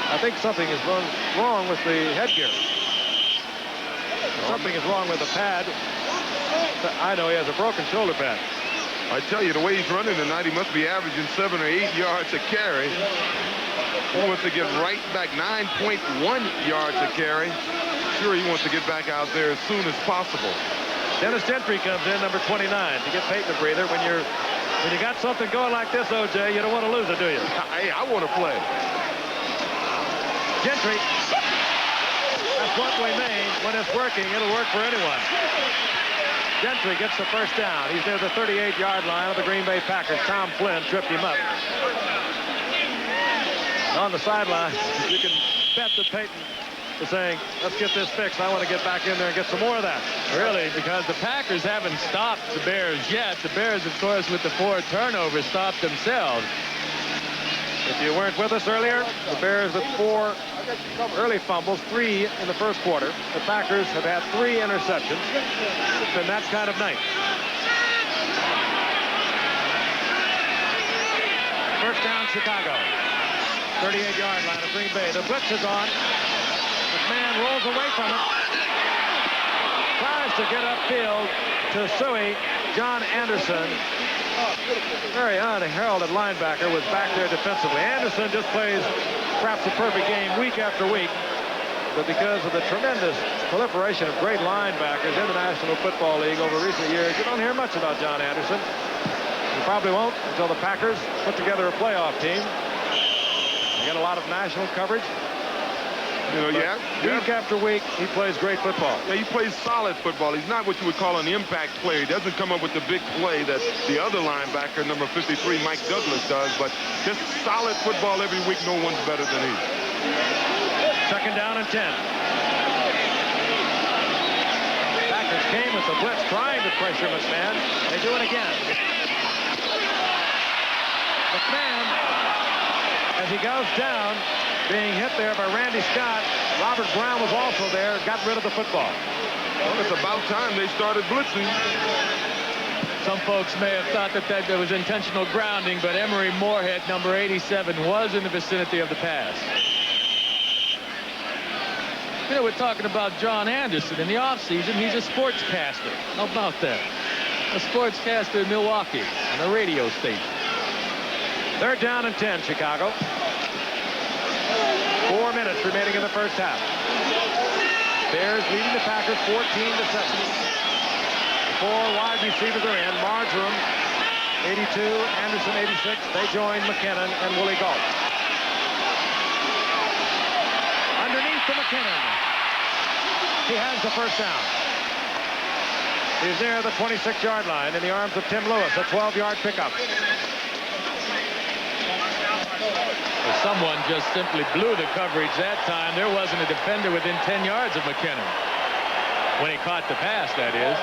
I think something is wrong with the headgear. Something is wrong with the pad. I know he has a broken shoulder pad. I tell you, the way he's running tonight, he must be averaging 7 or 8 yards a carry. He wants to get right back, 9.1 yards a carry. Sure, he wants to get back out there as soon as possible. Dennis Gentry comes in, number 29, to get Payton a breather. When you got something going like this, O.J., you don't want to lose it, do you? Hey, I want to play. Gentry. That's what we mean. When it's working, it'll work for anyone. Gentry gets the first down. He's near the 38-yard line of the Green Bay Packers. Tom Flynn tripped him up. On the sideline, you can bet that Payton is saying, let's get this fixed. I want to get back in there and get some more of that. Really, because the Packers haven't stopped the Bears yet. The Bears, of course, with the 4 turnovers, stopped themselves. If you weren't with us earlier, the Bears with 4 early fumbles, 3 in the first quarter. The Packers have had 3 interceptions. It's been that kind of night. First down, Chicago. 38-yard line of Green Bay. The blitz is on. McMahon rolls away from it. Tries to get upfield to Suey. John Anderson, very unheralded linebacker, was back there defensively. Anderson just plays perhaps a perfect game week after week. But because of the tremendous proliferation of great linebackers in the National Football League over recent years, you don't hear much about John Anderson. You probably won't until the Packers put together a playoff team. They get a lot of national coverage. You know, Week after week, he plays great football. Yeah, he plays solid football. He's not what you would call an impact player. He doesn't come up with the big play that the other linebacker, number 53, Mike Douglas, does. But just solid football every week. No one's better than he. Second down and 10. Packers came with the blitz, trying to pressure McMahon. They do it again. McMahon, as he goes down, being hit there by Randy Scott. Robert Brown was also there, got rid of the football. Well, it's about time they started blitzing. Some folks may have thought that there was intentional grounding, but Emery Moorhead, number 87, was in the vicinity of the pass. You know, we're talking about John Anderson in the offseason. He's a sportscaster. How about that? A sportscaster in Milwaukee on a radio station. Third down and 10, Chicago. 4 minutes remaining in the first half. Bears leading the Packers 14-7. The 4 wide receivers are in. Marjoram, 82, Anderson, 86. They join McKinnon and Willie Gault. Underneath to McKinnon. He has the first down. He's near the 26-yard line in the arms of Tim Lewis, a 12-yard pickup. Someone just simply blew the coverage that time. There wasn't a defender within 10 yards of McKinnon. When he caught the pass, that is.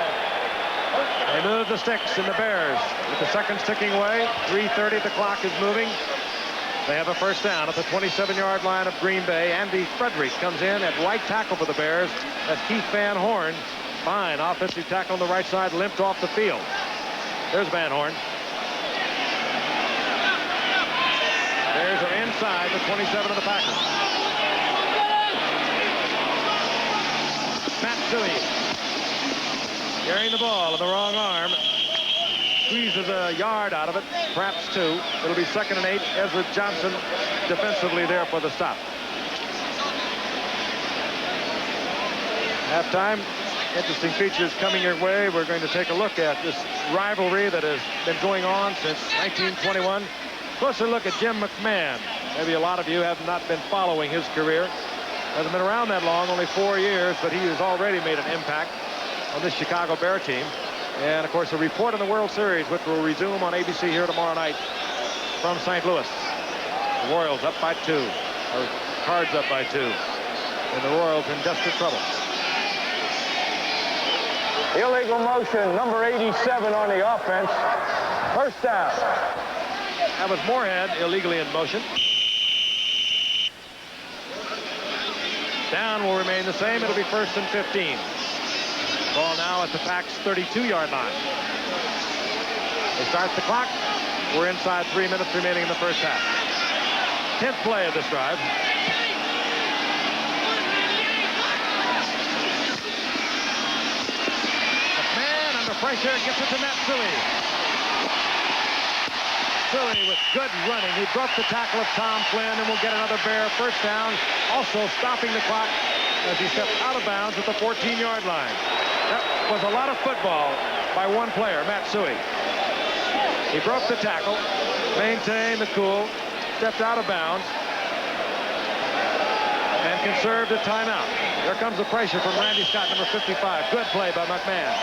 They move the sticks in the Bears with the seconds ticking away. 3:30, the clock is moving. They have a first down at the 27-yard line of Green Bay. Andy Frederick comes in at right tackle for the Bears. That's Keith Van Horn. Fine offensive tackle on the right side, limped off the field. There's Van Horn. Bears are inside the 27 of the Packers. Matt Suey carrying the ball in the wrong arm. Squeezes a yard out of it, perhaps 2. It'll be 2nd and 8. Ezra Johnson defensively there for the stop. Halftime. Interesting features coming your way. We're going to take a look at this rivalry that has been going on since 1921. Closer look at Jim McMahon. Maybe a lot of you have not been following his career. Hasn't been around that long, only 4 years, but he has already made an impact on this Chicago Bear team. And, of course, a report on the World Series, which will resume on ABC here tomorrow night from St. Louis. The Royals up by 2, or Cards up by 2. And the Royals in desperate trouble. Illegal motion, number 87 on the offense. First down. That was Moorhead illegally in motion. Down will remain the same. It'll be 1st and 15. Ball now at the Pack's 32-yard line. They start the clock. We're inside 3 minutes remaining in the first half. 10th play of this drive. McMahon under pressure gets it to Matt Suey. Suey with good running. He broke the tackle of Tom Flynn and will get another Bear first down. Also stopping the clock as he stepped out of bounds at the 14-yard line. That was a lot of football by one player, Matt Suey. He broke the tackle, maintained the cool, stepped out of bounds, and conserved a timeout. There comes the pressure from Randy Scott, number 55. Good play by McMahon.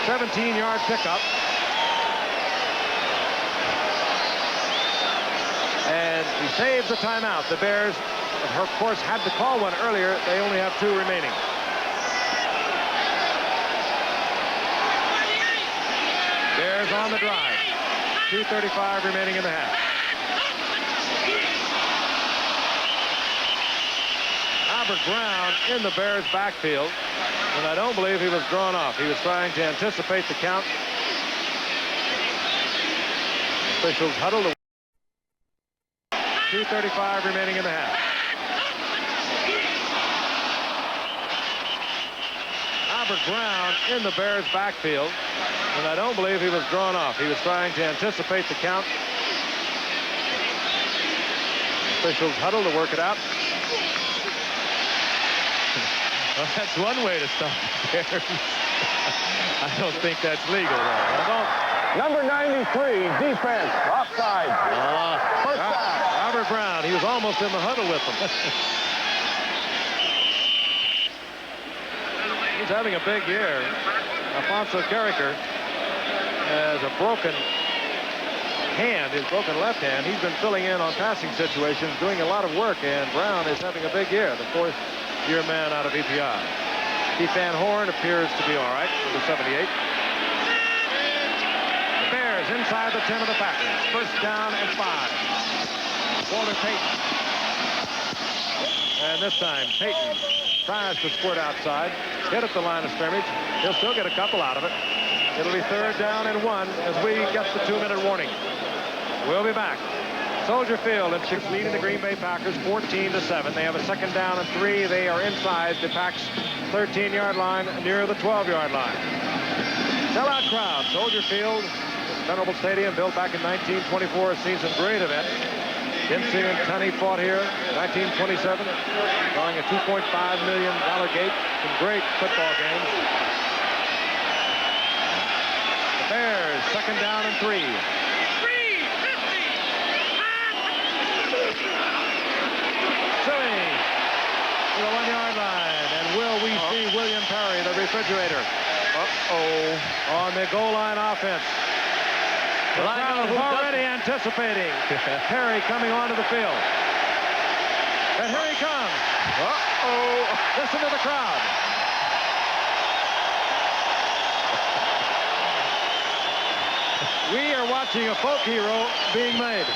17-yard pickup. And he saves the timeout. The Bears, of course, had to call one earlier. They only have 2 remaining. Bears on the drive. 2:35 remaining in the half. Robert Brown in the Bears backfield, and I don't believe he was drawn off. He was trying to anticipate the count. Officials huddle. 2:35 remaining in the half. Robert Brown in the Bears backfield, and I don't believe he was drawn off. He was trying to anticipate the count. Officials huddle to work it out. Well, that's one way to stop the Bears. I don't think that's legal, though. Number 93, defense, offside. First down. Robert Brown, he was almost in the huddle with them. He's having a big year. Alfonso Carricker has a broken hand, his broken left hand. He's been filling in on passing situations, doing a lot of work, and Brown is having a big year, the fourth-year man out of EPI. Keith Van Horn appears to be all right, number 78. The Bears inside the 10 of the Packers. First down and 5. Walter Payton. And this time, Payton tries to squirt outside, hit at the line of scrimmage. He'll still get a couple out of it. It'll be 3rd down and 1 as we get the 2-minute warning. We'll be back. Soldier Field and Chiefs leading the Green Bay Packers 14-7. They have a 2nd down and 3. They are inside the Pack's 13-yard line near the 12-yard line. Sellout crowd. Soldier Field, venerable stadium built back in 1924, has seen some great events. Dempsey and Tunney fought here in 1927, drawing a $2.5 million gate. Some great football games. The Bears, 2nd down and 3. Silly to the 1-yard line. And will we see William Perry, the refrigerator? On the goal line offense. The crowd is already anticipating Perry coming onto the field. And here he comes. Listen to the crowd. We are watching a folk hero being made.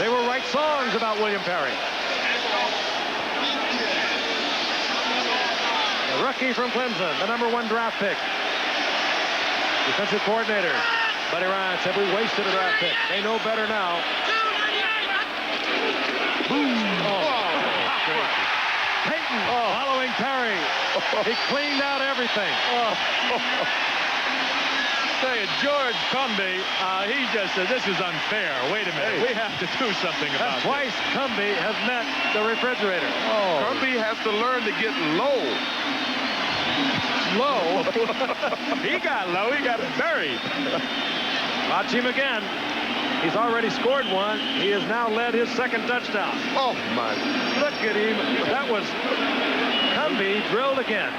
They will write songs about William Perry. The rookie from Clemson, the number 1 draft pick. Defensive coordinator Buddy Ryan said, we wasted a draft pick. They know better now. Boom. Payton following Perry. He cleaned out everything. Say, George Cumby, he just said, this is unfair. Wait a minute. We have to do something about this. Twice Cumby has met the refrigerator. Cumby has to learn to get low. Low? He got low. He got buried. Watch him again. He's already scored 1. He has now led his 2nd touchdown. Oh, my. Look at him. That was Cumby drilled again.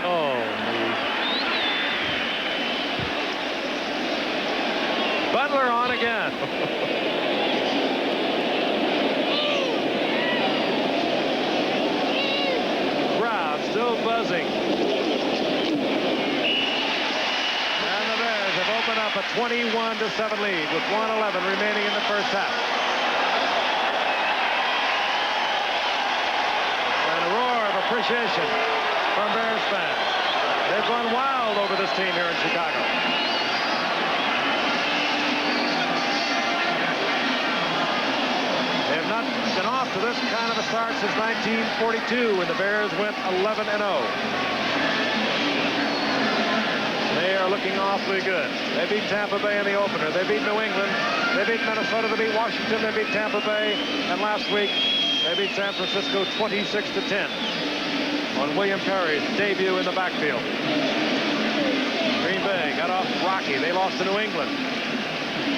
Butler on again. Crowd still buzzing. And the Bears have opened up a 21-7 lead with 1:11 remaining in the first half. And a roar of appreciation from Bears fans. They've gone wild over this team here in Chicago. Been off to this kind of a start since 1942 when the Bears went 11-0. They are looking awfully good. They beat Tampa Bay in the opener. They beat New England. They beat Minnesota. They beat Washington. They beat Tampa Bay. And last week, they beat San Francisco 26-10 on William Perry's debut in the backfield. Green Bay got off rocky. They lost to New England.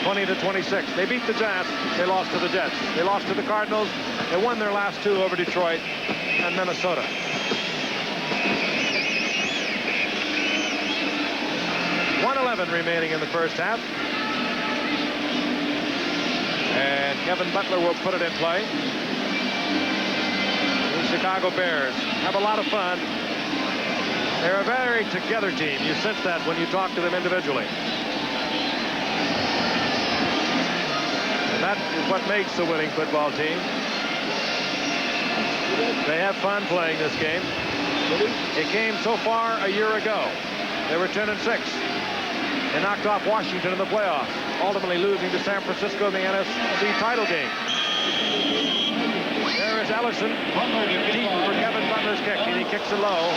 20-26. They beat the Giants. They lost to the Jets. They lost to the Cardinals. They won their last 2 over Detroit and Minnesota. .11 remaining in the first half. And Kevin Butler will put it in play. The Chicago Bears have a lot of fun. They're a very together team. You sense that when you talk to them individually. That is what makes the winning football team. They have fun playing this game. It came so far a year ago. They were 10-6. They knocked off Washington in the playoffs, ultimately losing to San Francisco in the NFC title game. There is Ellison deep for Kevin Butler's kick, and he kicks it low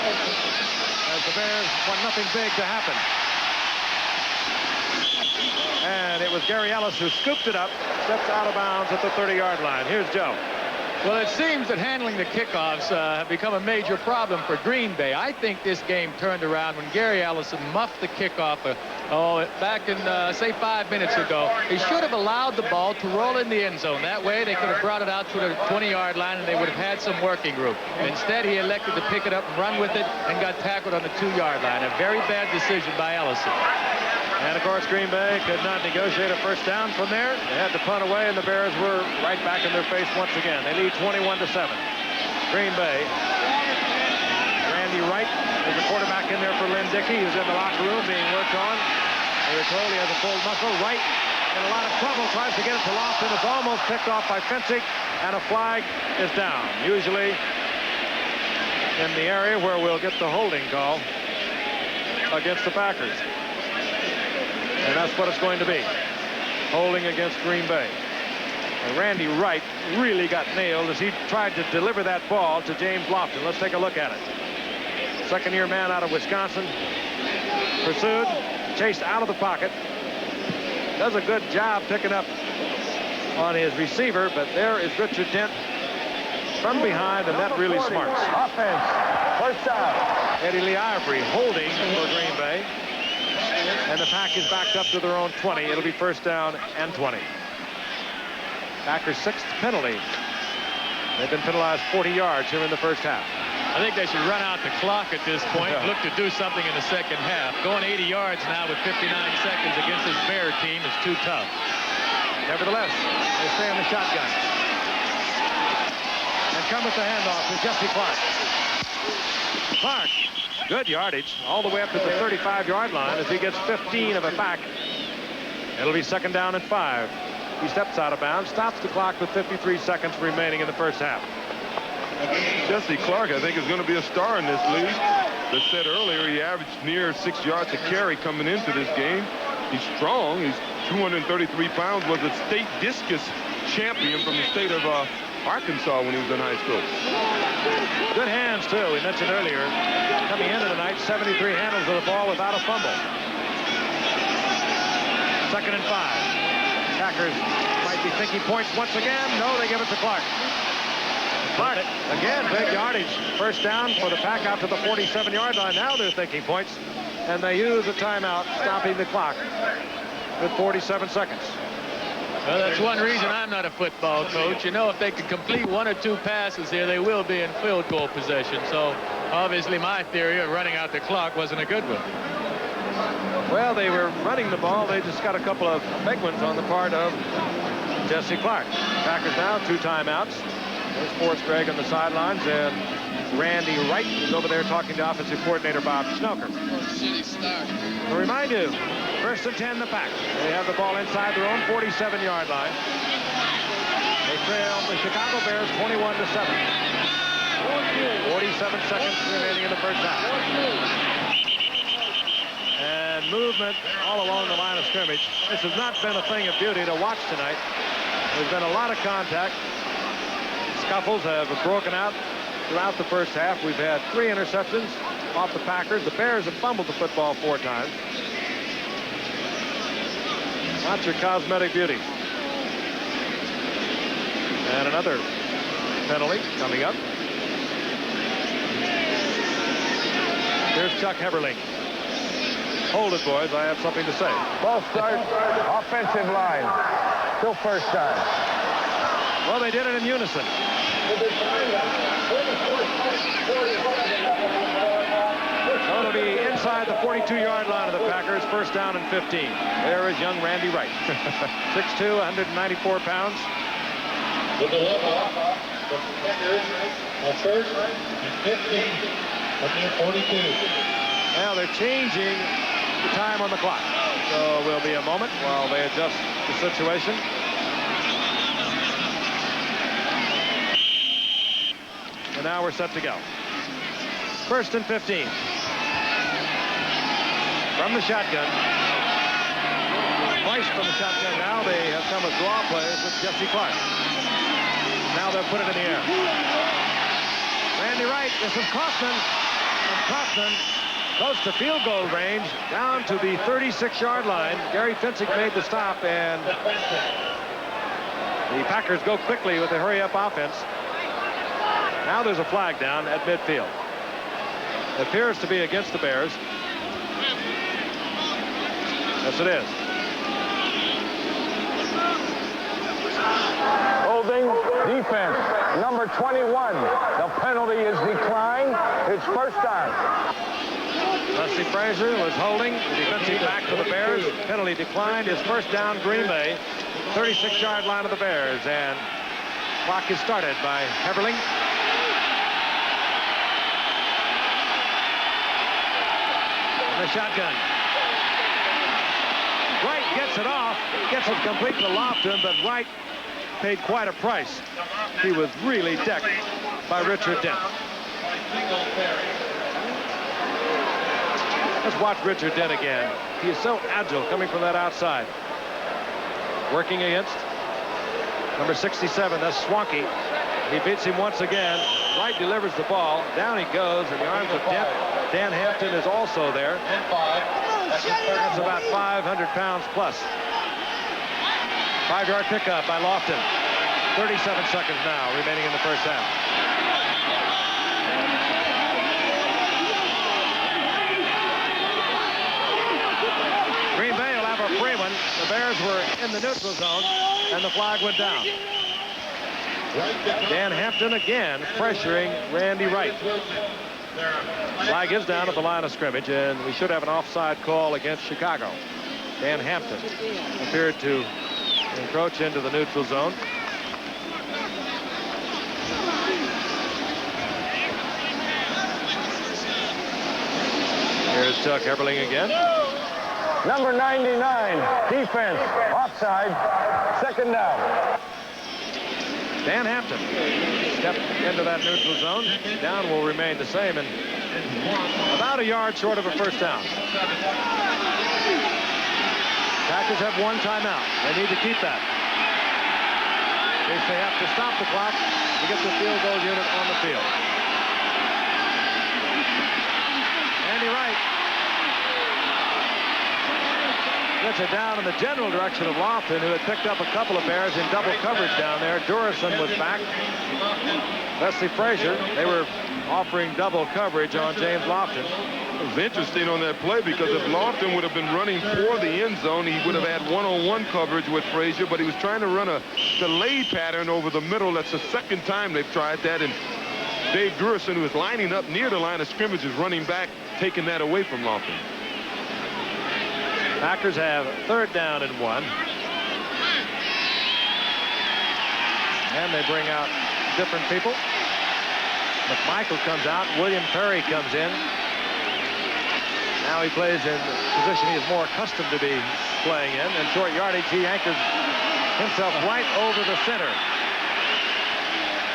as the Bears want nothing big to happen. And it was Gary Ellis who scooped it up, steps out of bounds at the 30-yard line. Here's Joe. Well, it seems that handling the kickoffs have become a major problem for Green Bay. I think this game turned around when Gary Allison muffed the kickoff back in, say, 5 minutes ago. He should have allowed the ball to roll in the end zone. That way, they could have brought it out to the 20-yard line, and they would have had some working room. Instead, he elected to pick it up and run with it and got tackled on the 2-yard line. A very bad decision by Allison. And, of course, Green Bay could not negotiate a first down from there. They had to punt away, and the Bears were right back in their face once again. They lead 21-7. Green Bay. Randy Wright is the quarterback in there for Lynn Dickey, who's in the locker room being worked on. Eric Crowley has a pulled muscle. Wright in a lot of trouble, tries to get it to Lofton. It's almost picked off by Fensick, and a flag is down. Usually in the area where we'll get the holding call against the Packers. And that's what it's going to be. Holding against Green Bay. And Randy Wright really got nailed as he tried to deliver that ball to James Lofton. Let's take a look at it. Second-year man out of Wisconsin. Pursued, chased out of the pocket. Does a good job picking up on his receiver, but there is Richard Dent from behind, and that really smarts. Offense. First down. Eddie Lee Ivory holding for Green Bay. And the Pack is backed up to their own 20. It'll be first down and 20. Packers' 6th penalty. They've been penalized 40 yards here in the first half. I think they should run out the clock at this point. Look to do something in the second half. Going 80 yards now with 59 seconds against this Bear team is too tough. Nevertheless, they stay on the shotgun. And come with the handoff to Jesse Clark. Clark. Good yardage all the way up to the 35-yard line as he gets 15 of it back. It'll be second down and 5. He steps out of bounds, stops the clock with 53 seconds remaining in the first half. Jesse Clark, I think, is going to be a star in this league. As I said earlier, he averaged near 6 yards a carry coming into this game. He's strong. He's 233 pounds, was a state discus champion from the state of Arkansas when he was in high school. Good hands, too. We mentioned earlier, coming into the night, 73 handles of the ball without a fumble. Second and 5. Packers might be thinking points once again. No, they give it to Clark. Clark, again, big yardage. First down for the Pack out to the 47-yard line. Now they're thinking points, and they use a timeout, stopping the clock with 47 seconds. Well, that's one reason I'm not a football coach. You know, if they could complete 1 or 2 passes here, they will be in field goal possession. So, obviously, my theory of running out the clock wasn't a good one. Well, they were running the ball. They just got a couple of big ones on the part of Jesse Clark. Packers now 2 timeouts. There's Forrest Gregg on the sidelines, and Randy Wright is over there talking to offensive coordinator Bob Schnelker. To remind you, first and 10, the Pack. They have the ball inside their own 47-yard line. They trail the Chicago Bears 21-7. 47 seconds remaining in the first half. And movement all along the line of scrimmage. This has not been a thing of beauty to watch tonight. There's been a lot of contact. Scuffles have broken out throughout the first half. We've had 3 interceptions off the Packers. The Bears have fumbled the football 4 times. Not your cosmetic beauty. And another penalty coming up. Here's Chuck Heberling. Hold it, boys. I have something to say. Ball start. Offensive line. Still first down. Well, they did it in unison. So it'll be inside the 42-yard line of the Packers. First down and 15. There is young Randy Wright. 6'2", 194 pounds. With the left off, the Packers are first and 15 from their 42. Now they're changing the time on the clock. So will be a moment while they adjust the situation. And now we're set to go. 1st and 15. From the shotgun. Twice from the shotgun. Now they have come as draw players with Jesse Clark. Now they'll put it in the air. Randy Wright. This is Kaufman. And Kaufman close to field goal range, down to the 36-yard line. Gary Finsick made the stop, and the Packers go quickly with a hurry-up offense. Now there's a flag down at midfield. It appears to be against the Bears. Yes, it is. Holding defense, number 21. The penalty is declined. It's first down. Leslie Frazier was holding. The defensive back for the Bears. Penalty declined. His first down, Green Bay. 36-yard line of the Bears. And clock is started by Heberling. And the shotgun. Wright gets it off. Gets it complete to Lofton, but Wright paid quite a price. He was really decked by Richard Dent. Let's watch Richard Dent again. He is so agile coming from that outside. Working against number 67, that's Swanky. He beats him once again. Wright delivers the ball. Down he goes in the arms of Dent. Dan Hampton is also there. That's about 500 pounds plus. 5-yard pickup by Lofton. 37 seconds now remaining in the first half. Green Bay will have a free one. The Bears were in the neutral zone, and the flag went down. Dan Hampton again pressuring Randy Wright. Flag is down at the line of scrimmage, and we should have an offside call against Chicago. Dan Hampton appeared to encroach into the neutral zone. Here's Chuck Heberling again. Number 99, defense, offside, second down. Dan Hampton stepped into that neutral zone. Down will remain the same, and about a yard short of a first down. Packers have one timeout. They need to keep that. In case they have to stop the clock to get the field goal unit on the field. Andy Wright gets it down in the general direction of Lofton, who had picked up a couple of Bears in double coverage down there. Durison was back. Leslie Frazier. They were offering double coverage on James Lofton. It was interesting on that play because if Lofton would have been running for the end zone, he would have had one-on-one coverage with Frazier, but he was trying to run a delay pattern over the middle. That's the second time they've tried that, and Dave Durison, who is lining up near the line of scrimmage, is running back, taking that away from Lofton. Packers have third down and 1. And they bring out different people. McMichael comes out. William Perry comes in. Now he plays in the position he is more accustomed to be playing in. And short yardage, he anchors himself right over the center.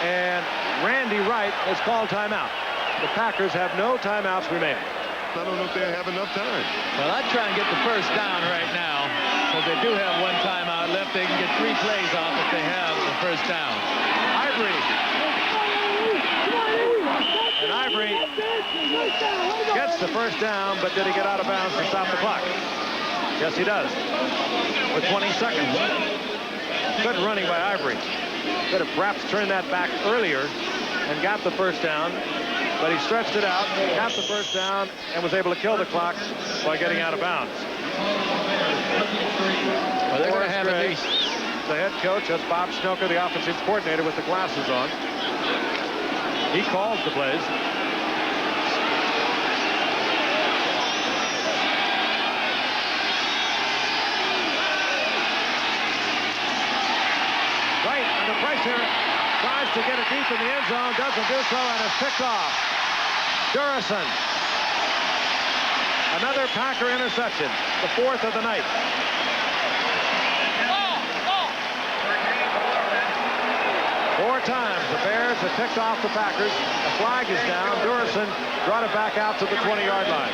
And Randy Wright has called timeout. The Packers have no timeouts remaining. I don't know if they have enough time. Well, I'd try and get the first down right now, because they do have one timeout left. They can get 3 plays off if they have the first down. Ivory. And Ivory gets the first down, but did he get out of bounds to stop the clock? Yes, he does. With 20 seconds. Good running by Ivory. Could have perhaps turned that back earlier and got the first down. But he stretched it out, got the first down, and was able to kill the clock by getting out of bounds. Well, they're going to have at least. The head coach, that's Bob Schnoker, the offensive coordinator with the glasses on. He calls the plays. Right under pressure. Tries to get it deep in the end zone, doesn't do so, and is picked off. Durison. Another Packer interception, the 4th of the night. 4 times the Bears have picked off the Packers. The flag is down. Durison brought it back out to the 20-yard line.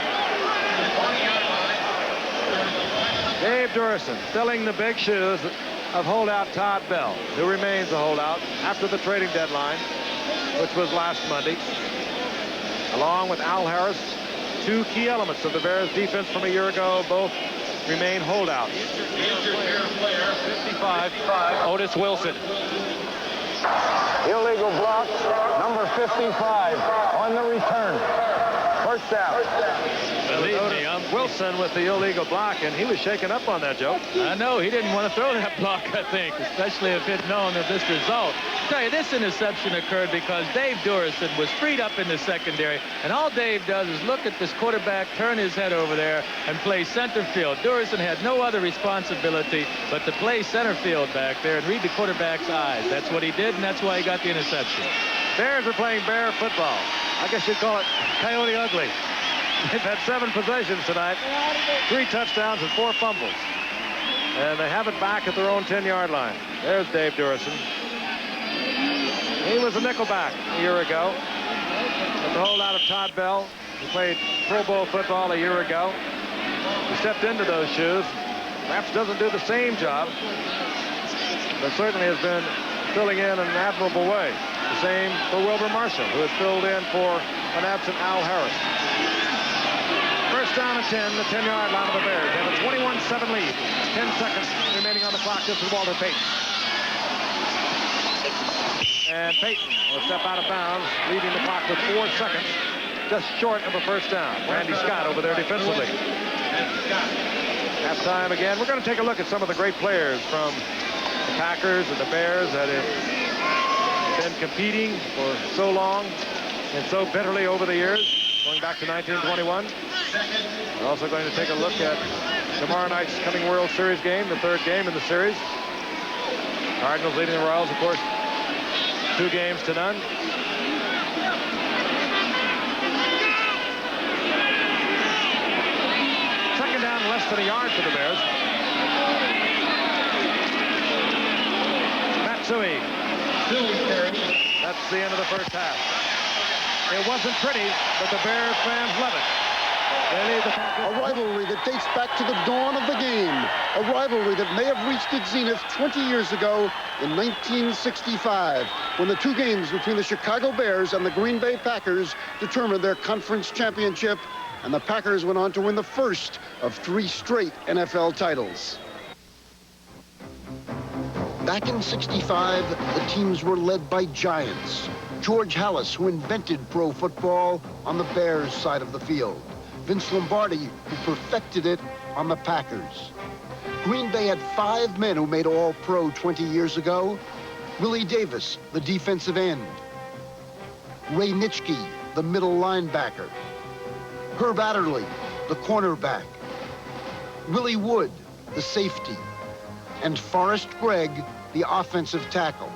Dave Durison filling the big shoes of holdout Todd Bell, who remains a holdout after the trading deadline, which was last Monday. Along with Al Harris, 2 key elements of the Bears defense from a year ago, both remain holdouts. 55, Otis Wilson. Illegal block, number 55 on the return. First down. Believe me, Wilson with the illegal block, and he was shaken up on that, Joe. I know. He didn't want to throw that block, I think, especially if he'd known of this result. I'll tell you, this interception occurred because Dave Durison was freed up in the secondary, and all Dave does is look at this quarterback, turn his head over there, and play center field. Durison had no other responsibility but to play center field back there and read the quarterback's eyes. That's what he did, and that's why he got the interception. Bears are playing Bear football. I guess you'd call it Coyote Ugly. They've had 7 possessions tonight, 3 touchdowns and 4 fumbles. And they have it back at their own 10-yard line. There's Dave Durison. He was a nickelback a year ago. With the holdout of Todd Bell, who played Pro Bowl football a year ago. He stepped into those shoes. Perhaps doesn't do the same job, but certainly has been filling in an admirable way. The same for Wilbur Marshall, who has filled in for an absent Al Harris. First down and 10, the 10-yard line of the Bears. They have a 21-7 lead. 10 seconds remaining on the clock. This is Walter Payton. And Payton will step out of bounds, leaving the clock with 4 seconds, just short of a first down. Randy Scott over there defensively. Halftime again. We're going to take a look at some of the great players from the Packers and the Bears that have been competing for so long and so bitterly over the years, going back to 1921. We're also going to take a look at tomorrow night's coming World Series game, the 3rd game in the series. Cardinals leading the Royals, of course, 2 games to none. Second down, less than a yard for the Bears. Matsui. That's the end of the first half. It wasn't pretty, but the Bears fans love it. A rivalry that dates back to the dawn of the game. A rivalry that may have reached its zenith 20 years ago in 1965, when the 2 games between the Chicago Bears and the Green Bay Packers determined their conference championship, and the Packers went on to win the first of 3 straight NFL titles. Back in '65, the teams were led by giants. George Halas, who invented pro football, on the Bears side of the field. Vince Lombardi, who perfected it on the Packers. Green Bay had 5 men who made All-Pro 20 years ago. Willie Davis, the defensive end. Ray Nitschke, the middle linebacker. Herb Adderley, the cornerback. Willie Wood, the safety. And Forrest Gregg, the offensive tackle.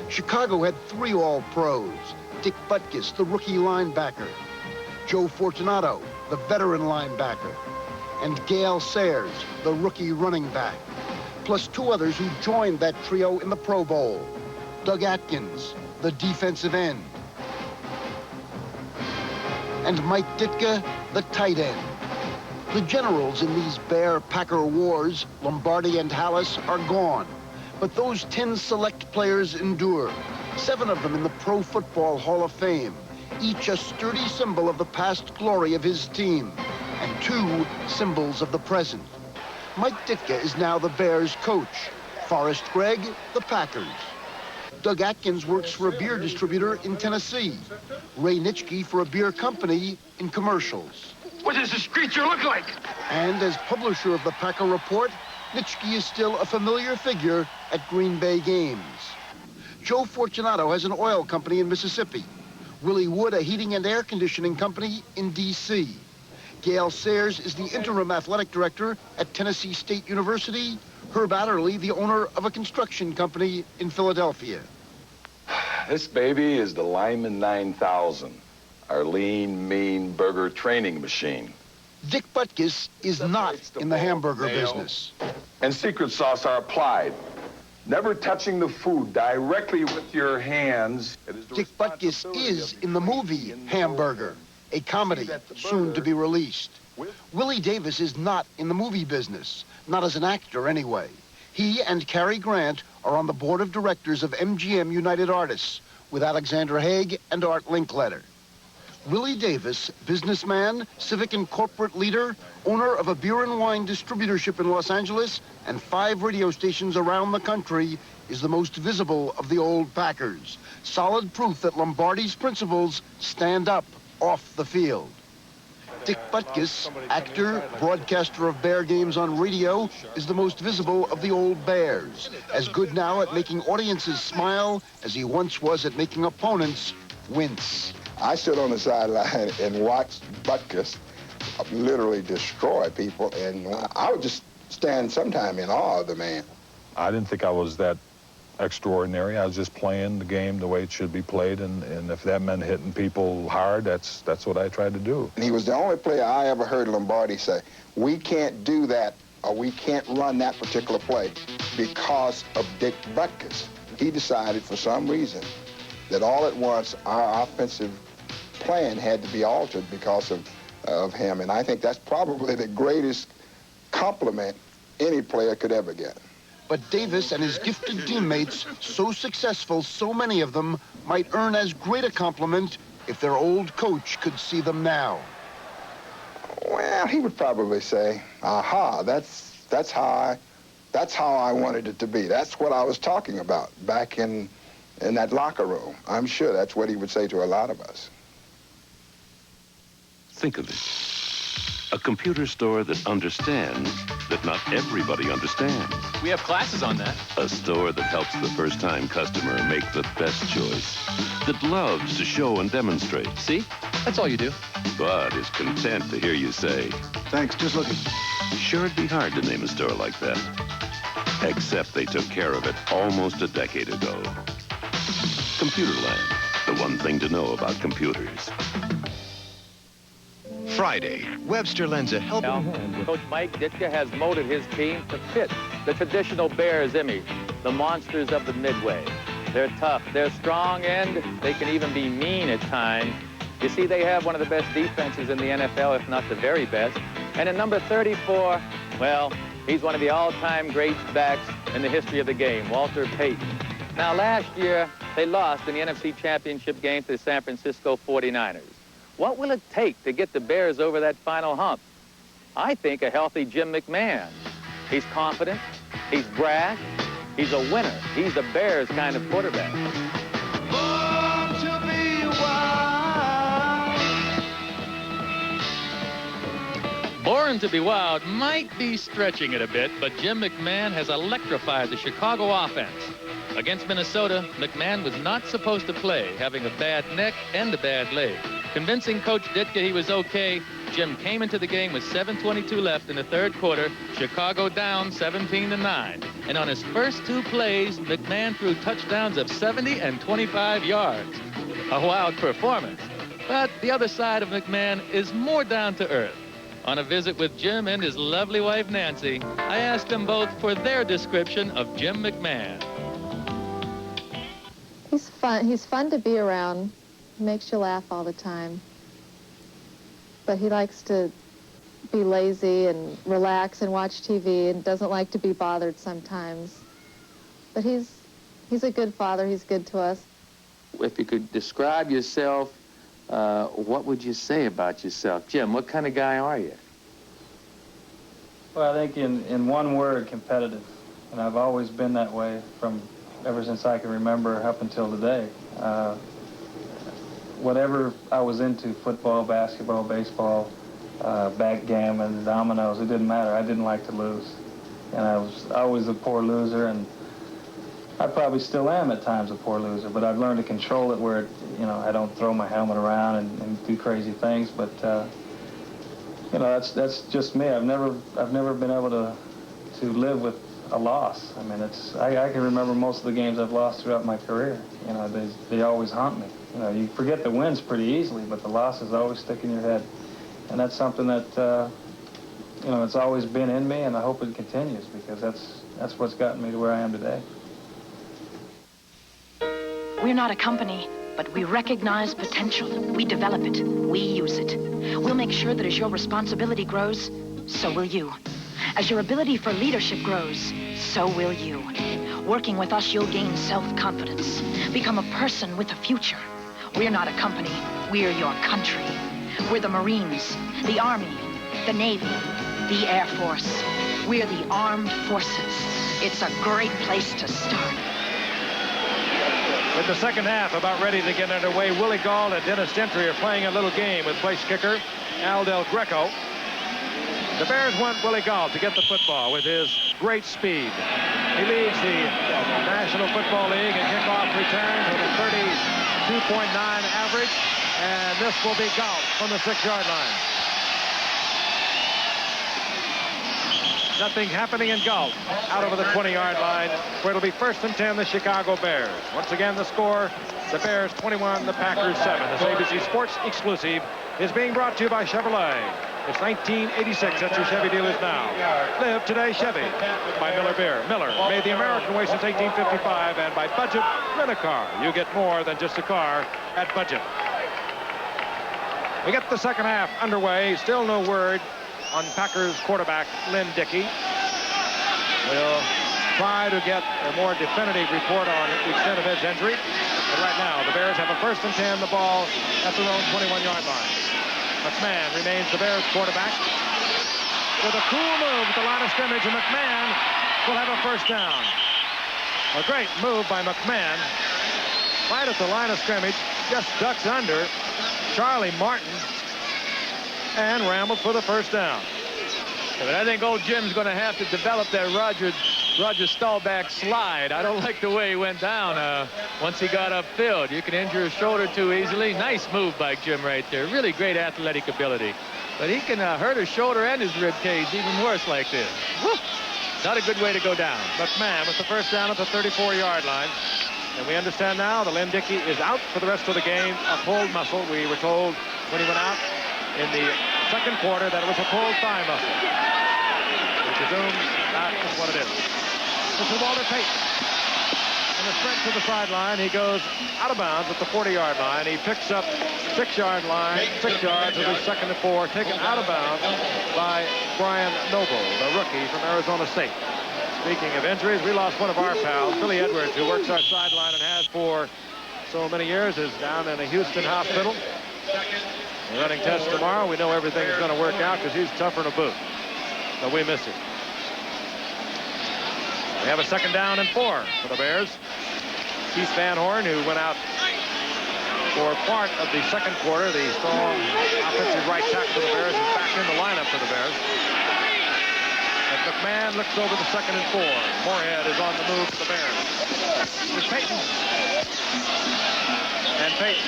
Chicago had 3 All-Pros. Dick Butkus, the rookie linebacker. Joe Fortunato, the veteran linebacker. And Gale Sayers, the rookie running back. Plus 2 others who joined that trio in the Pro Bowl. Doug Atkins, the defensive end. And Mike Ditka, the tight end. The generals in these Bear-Packer wars, Lombardi and Halas, are gone. But those 10 select players endure. 7 of them in the Pro Football Hall of Fame. Each a sturdy symbol of the past glory of his team. And 2 symbols of the present. Mike Ditka is now the Bears coach. Forrest Gregg, the Packers. Doug Atkins works for a beer distributor in Tennessee. Ray Nitschke for a beer company in commercials. What does this creature look like? And as publisher of the Packer Report, Nitschke is still a familiar figure at Green Bay games. Joe Fortunato has an oil company in Mississippi. Willie Wood, a heating and air conditioning company in D.C. Gale Sayers is the interim athletic director at Tennessee State University. Herb Adderley, the owner of a construction company in Philadelphia. This baby is the Lineman 9000, our lean, mean burger training machine. Dick Butkus is not in the hamburger business. And secret sauce are applied never touching the food directly with your hands. Dick Butkus is in the movie Hamburger, a comedy soon to be released. Willie Davis is not in the movie business, not as an actor anyway. He and Cary Grant are on the board of directors of MGM United Artists with Alexander Haig and Art Linkletter. Willie Davis, businessman, civic and corporate leader, owner of a beer and wine distributorship in Los Angeles and 5 radio stations around the country, is the most visible of the old Packers. Solid proof that Lombardi's principles stand up off the field. Dick Butkus, actor, broadcaster of Bear games on radio, is the most visible of the old Bears. As good now at making audiences smile as he once was at making opponents wince. I stood on the sideline and watched Butkus literally destroy people, and I would just stand sometime in awe of the man. I didn't think I was that extraordinary. I was just playing the game the way it should be played, and if that meant hitting people hard, that's what I tried to do. And he was the only player I ever heard Lombardi say, we can't do that, or we can't run that particular play because of Dick Butkus. He decided for some reason that all at once our offensive plan had to be altered because of him, and I think that's probably the greatest compliment any player could ever get. But Davis and his gifted teammates, so successful, so many of them, might earn as great a compliment if their old coach could see them now. Well, he would probably say, aha, that's how I wanted it to be. That's what I was talking about back in that locker room. I'm sure that's what he would say to a lot of us. Think of it. A computer store that understands that not everybody understands. We have classes on that. A store that helps the first-time customer make the best choice. That loves to show and demonstrate. See? That's all you do. But is content to hear you say, thanks, just looking. Sure, it'd be hard to name a store like that. Except they took care of it almost a decade ago. Computerland, the one thing to know about computers. Friday, Webster lends a helping hand. Coach Mike Ditka has molded his team to fit the traditional Bears image, the monsters of the Midway. They're tough, they're strong, and they can even be mean at times. You see, they have one of the best defenses in the NFL, if not the very best. And at number 34, well, he's one of the all-time great backs in the history of the game, Walter Payton. Now, last year, they lost in the NFC Championship game to the San Francisco 49ers. What will it take to get the Bears over that final hump? I think a healthy Jim McMahon. He's confident, he's brash, he's a winner. He's the Bears kind of quarterback. Born to be wild might be stretching it a bit, but Jim McMahon has electrified the Chicago offense. Against Minnesota, McMahon was not supposed to play, having a bad neck and a bad leg. Convincing Coach Ditka he was okay, Jim came into the game with 7:22 left in the third quarter, Chicago down 17-9. And on his first 2 plays, McMahon threw touchdowns of 70 and 25 yards. A wild performance. But the other side of McMahon is more down to earth. On a visit with Jim and his lovely wife, Nancy, I asked them both for their description of Jim McMahon. He's fun. He's fun to be around. He makes you laugh all the time. But he likes to be lazy and relax and watch TV and doesn't like to be bothered sometimes. But he's a good father. He's good to us. If you could describe yourself, what would you say about yourself? Jim, what kind of guy are you? Well, I think in one word, competitive. And I've always been that way from ever since I can remember up until today. Whatever I was into, football, basketball, baseball, backgammon, dominoes, it didn't matter. I didn't like to lose. And I was always a poor loser, and I probably still am at times a poor loser, but I've learned to control it where, I don't throw my helmet around and do crazy things, but, that's just me. I've never been able to live with a loss. I mean, I can remember most of the games I've lost throughout my career. They always haunt me. You forget the wins pretty easily, but the losses always stick in your head. And that's something that, it's always been in me, and I hope it continues, because that's what's gotten me to where I am today. We're not a company, but we recognize potential. We develop it. We use it. We'll make sure that as your responsibility grows, so will you. As your ability for leadership grows, so will you. Working with us, you'll gain self-confidence. Become a person with a future. We're not a company. We're your country. We're the Marines, the Army, the Navy, the Air Force. We're the armed forces. It's a great place to start. With the second half about ready to get underway, Willie Gauld and Dennis Gentry are playing a little game with place kicker Al Del Greco. The Bears want Willie Gauld to get the football with his great speed. He leads the National Football League in kickoff returns with a 32.9 average, and this will be Gauld from the 6-yard line. Nothing happening in Gauld out over the 20-yard line, where it'll be 1st and 10, the Chicago Bears. Once again, the score, the Bears 21, the Packers 7. This ABC Sports exclusive is being brought to you by Chevrolet. It's 1986 at your Chevy dealers now. Live today Chevy by Miller Beer. Miller made the American way since 1855, and by Budget, rent a car. You get more than just a car at Budget. We get the second half underway. Still no word on Packers quarterback Lynn Dickey. We'll try to get a more definitive report on the extent of his injury. But right now, the Bears have a 1st and 10, the ball at their own 21-yard line. McMahon remains the Bears quarterback. With a cool move at the line of scrimmage, and McMahon will have a 1st down. A great move by McMahon. Right at the line of scrimmage, just ducks under Charlie Martin and rambled for the 1st down. But I think old Jim's going to have to develop that Roger Staubach slide. I don't like the way he went down once he got upfield. You can injure his shoulder too easily. Nice move by Jim right there. Really great athletic ability. But he can hurt his shoulder and his rib cage even worse like this. Woo! Not a good way to go down. McMahon with the 1st down at the 34-yard line. And we understand now that Lynn Dickey is out for the rest of the game. A pulled muscle. We were told when he went out in the second quarter that it was a pulled thigh muscle. We presume that is what it is. This is Walter Payton. In the sprint to the sideline, he goes out of bounds at the 40-yard line. He picks up 6-yard line, 6 yards. It'll be 2nd and 4, taken out of bounds by Brian Noble, the rookie from Arizona State. Speaking of injuries, we lost one of our pals, Billy Edwards, who works our sideline and has for so many years, is down in a Houston hospital. We're running tests tomorrow. We know everything is going to work out because he's tougher than a boot. So we miss him. We have a 2nd down and 4 for the Bears. Keith Van Horn, who went out for part of the second quarter, the strong offensive right tackle for the Bears, is back in the lineup for the Bears. And McMahon looks over the 2nd and 4. Moorhead is on the move for the Bears. Here's Payton. And Payton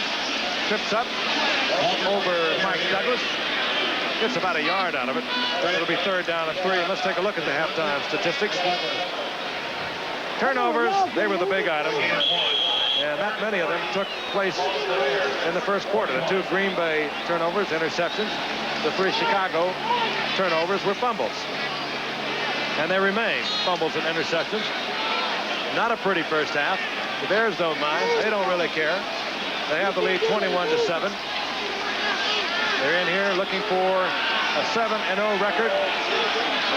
trips up over Mike Douglas. Gets about a yard out of it. It'll be 3rd down and 3. And let's take a look at the halftime statistics. Turnovers, they were the big item. And not many of them took place in the first quarter. The 2 Green Bay turnovers, interceptions. The 3 Chicago turnovers were fumbles. And they remain fumbles and interceptions. Not a pretty first half. The Bears don't mind. They don't really care. They have the lead 21-7. They're in here looking for a 7-0 record,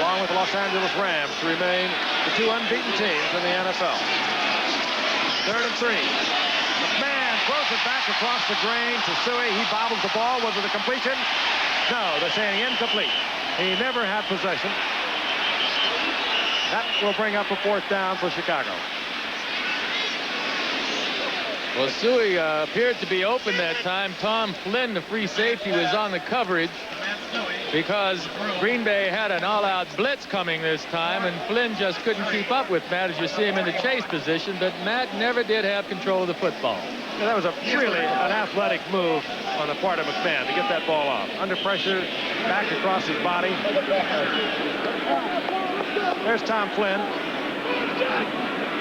along with the Los Angeles Rams, to remain the 2 unbeaten teams in the NFL. 3rd and 3. McMahon throws it back across the grain to Suey. He bobbles the ball. Was it a completion? No, they're saying incomplete. He never had possession. That will bring up a 4th down for Chicago. Well, Suey appeared to be open that time. Tom Flynn, the free safety, was on the coverage because Green Bay had an all-out blitz coming this time, and Flynn just couldn't keep up with Matt, as you see him in the chase position, but Matt never did have control of the football. Yeah, that was really an athletic move on the part of McMahon to get that ball off. Under pressure, back across his body. There's Tom Flynn.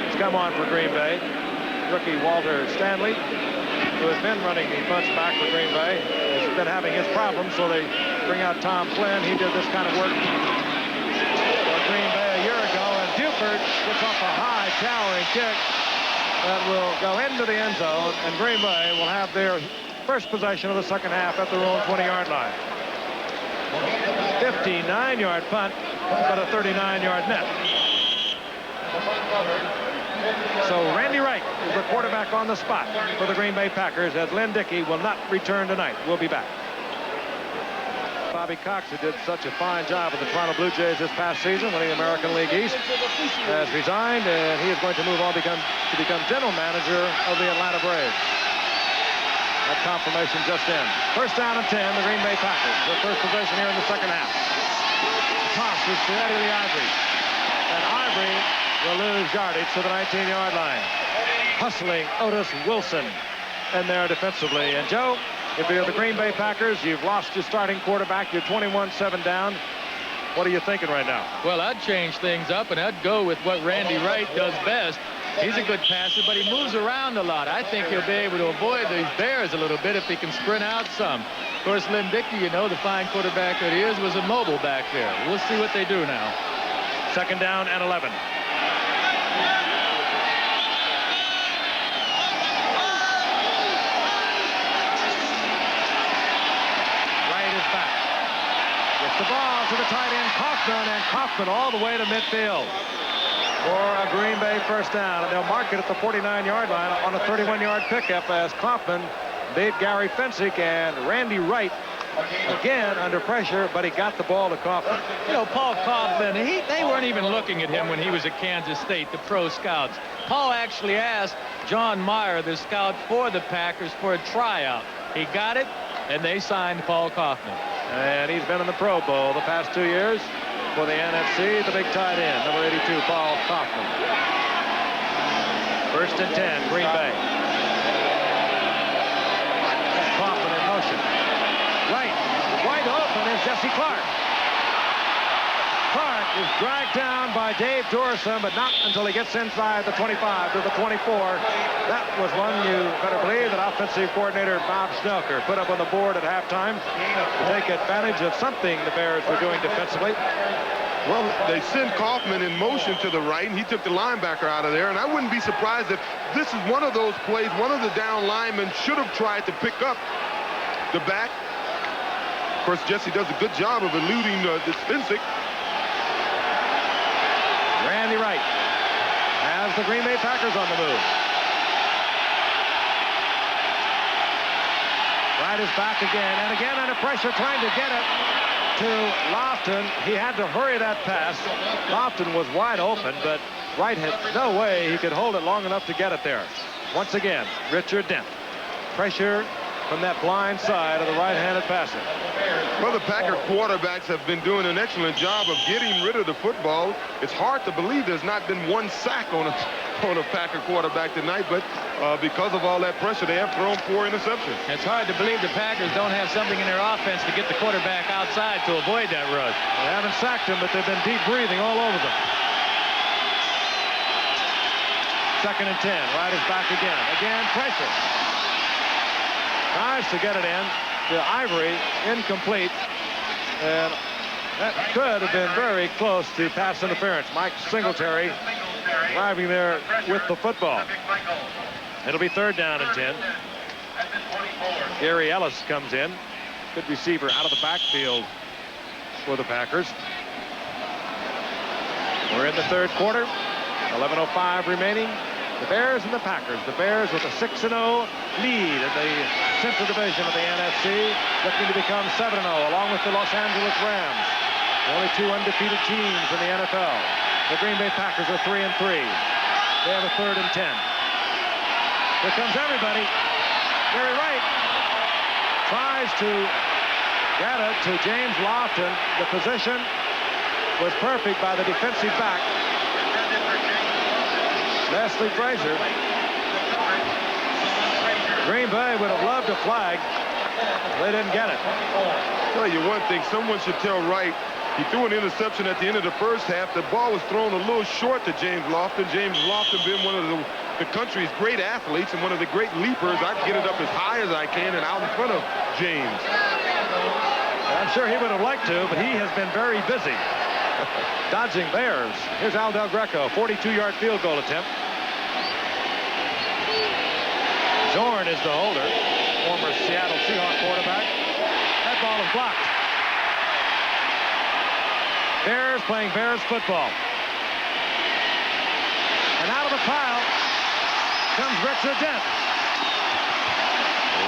He's come on for Green Bay. Rookie Walter Stanley, who has been running the punch back for Green Bay, has been having his problems, so they bring out Tom Flynn. He did this kind of work for Green Bay a year ago, and Buford gets off a high towering kick that will go into the end zone, and Green Bay will have their first possession of the second half at their own 20-yard line. 59-yard punt, but a 39-yard net. So Randy Wright is the quarterback on the spot for the Green Bay Packers, as Lynn Dickey will not return tonight. We'll be back. Bobby Cox, who did such a fine job with the Toronto Blue Jays this past season, winning the American League East, has resigned, and he is going to move on to become general manager of the Atlanta Braves. That confirmation just in. First down and 10, the Green Bay Packers. Their first possession here in the second half. Toss is to Eddie Ivory. And Ivory will lose yardage to the 19-yard line. Hustling Otis Wilson in there defensively. And Joe, if you're the Green Bay Packers, you've lost your starting quarterback. You're 21-7 down. What are you thinking right now? Well, I'd change things up, and I'd go with what Randy Wright does best. He's a good passer, but he moves around a lot. I think he'll be able to avoid these Bears a little bit if he can sprint out some. Of course, Lynn Dickey, you know, the fine quarterback that he is, was immobile back there. We'll see what they do now. Second down and 11. The ball to the tight end, Kaufman, and Kaufman all the way to midfield for a Green Bay first down. And they'll mark it at the 49-yard line on a 31-yard pickup as Kaufman beat Gary Fensick, and Randy Wright again under pressure, but he got the ball to Kaufman. You know, Paul Kaufman, they weren't even looking at him when he was at Kansas State, the pro scouts. Paul actually asked John Meyer, the scout for the Packers, for a tryout. He got it, and they signed Paul Kaufman. And he's been in the Pro Bowl the past 2 years for the NFC, the big tight end, number 82, Paul Kaufman. First and 10, Green Bay. Kaufman in motion. Right, wide open is Jesse Clark. Clark is dragged down by Dave Dorison, but not until he gets inside the 25 to the 24. That was one you better believe that offensive coordinator Bob Schnelker put up on the board at halftime to take advantage of something the Bears were doing defensively. Well, they sent Kaufman in motion to the right, and he took the linebacker out of there. And I wouldn't be surprised if this is one of those plays one of the down linemen should have tried to pick up the back. Of course, Jesse does a good job of eluding this Fensick. Randy Wright has the Green Bay Packers on the move. Wright is back again, and again under pressure, trying to get it to Lofton. He had to hurry that pass. Lofton was wide open, but Wright had no way he could hold it long enough to get it there. Once again, Richard Dent. Pressure from that blind side of the right-handed passer. Well, the Packer quarterbacks have been doing an excellent job of getting rid of the football. It's hard to believe there's not been one sack on a Packer quarterback tonight, but because of all that pressure, they have thrown 4 interceptions. It's hard to believe the Packers don't have something in their offense to get the quarterback outside to avoid that rush. They haven't sacked him, but they've been deep breathing all over them. Second and 10. Wright is back again. Again, pressure. Tries to get it in to Ivory, incomplete, and that could have been very close to pass interference. Mike Singletary arriving there with the football. It'll be third down and 10. Gary Ellis comes in, good receiver out of the backfield for the Packers. We're in the third quarter, 11:05 remaining. The Bears and the Packers. The Bears with a 6-0 lead in the Central Division of the NFC, looking to become 7-0, along with the Los Angeles Rams. The only 2 undefeated teams in the NFL. The Green Bay Packers are 3-3. They have a third and 10. Here comes everybody. Gary Wright tries to get it to James Lofton. The position was perfect by the defensive back, Leslie Frazier. Green Bay would have loved a flag. They didn't get it. Tell you one thing, someone should tell Wright. He threw an interception at the end of the first half. The ball was thrown a little short to James Lofton. James Lofton being one of the country's great athletes and one of the great leapers. I'd get it up as high as I can and out in front of James. I'm sure he would have liked to, but he has been very busy dodging Bears. Here's Al Del Greco, 42-yard field goal attempt. Dorn is the holder, former Seattle Seahawks quarterback. That ball is blocked. Bears playing Bears football. And out of the pile comes Richard Dent.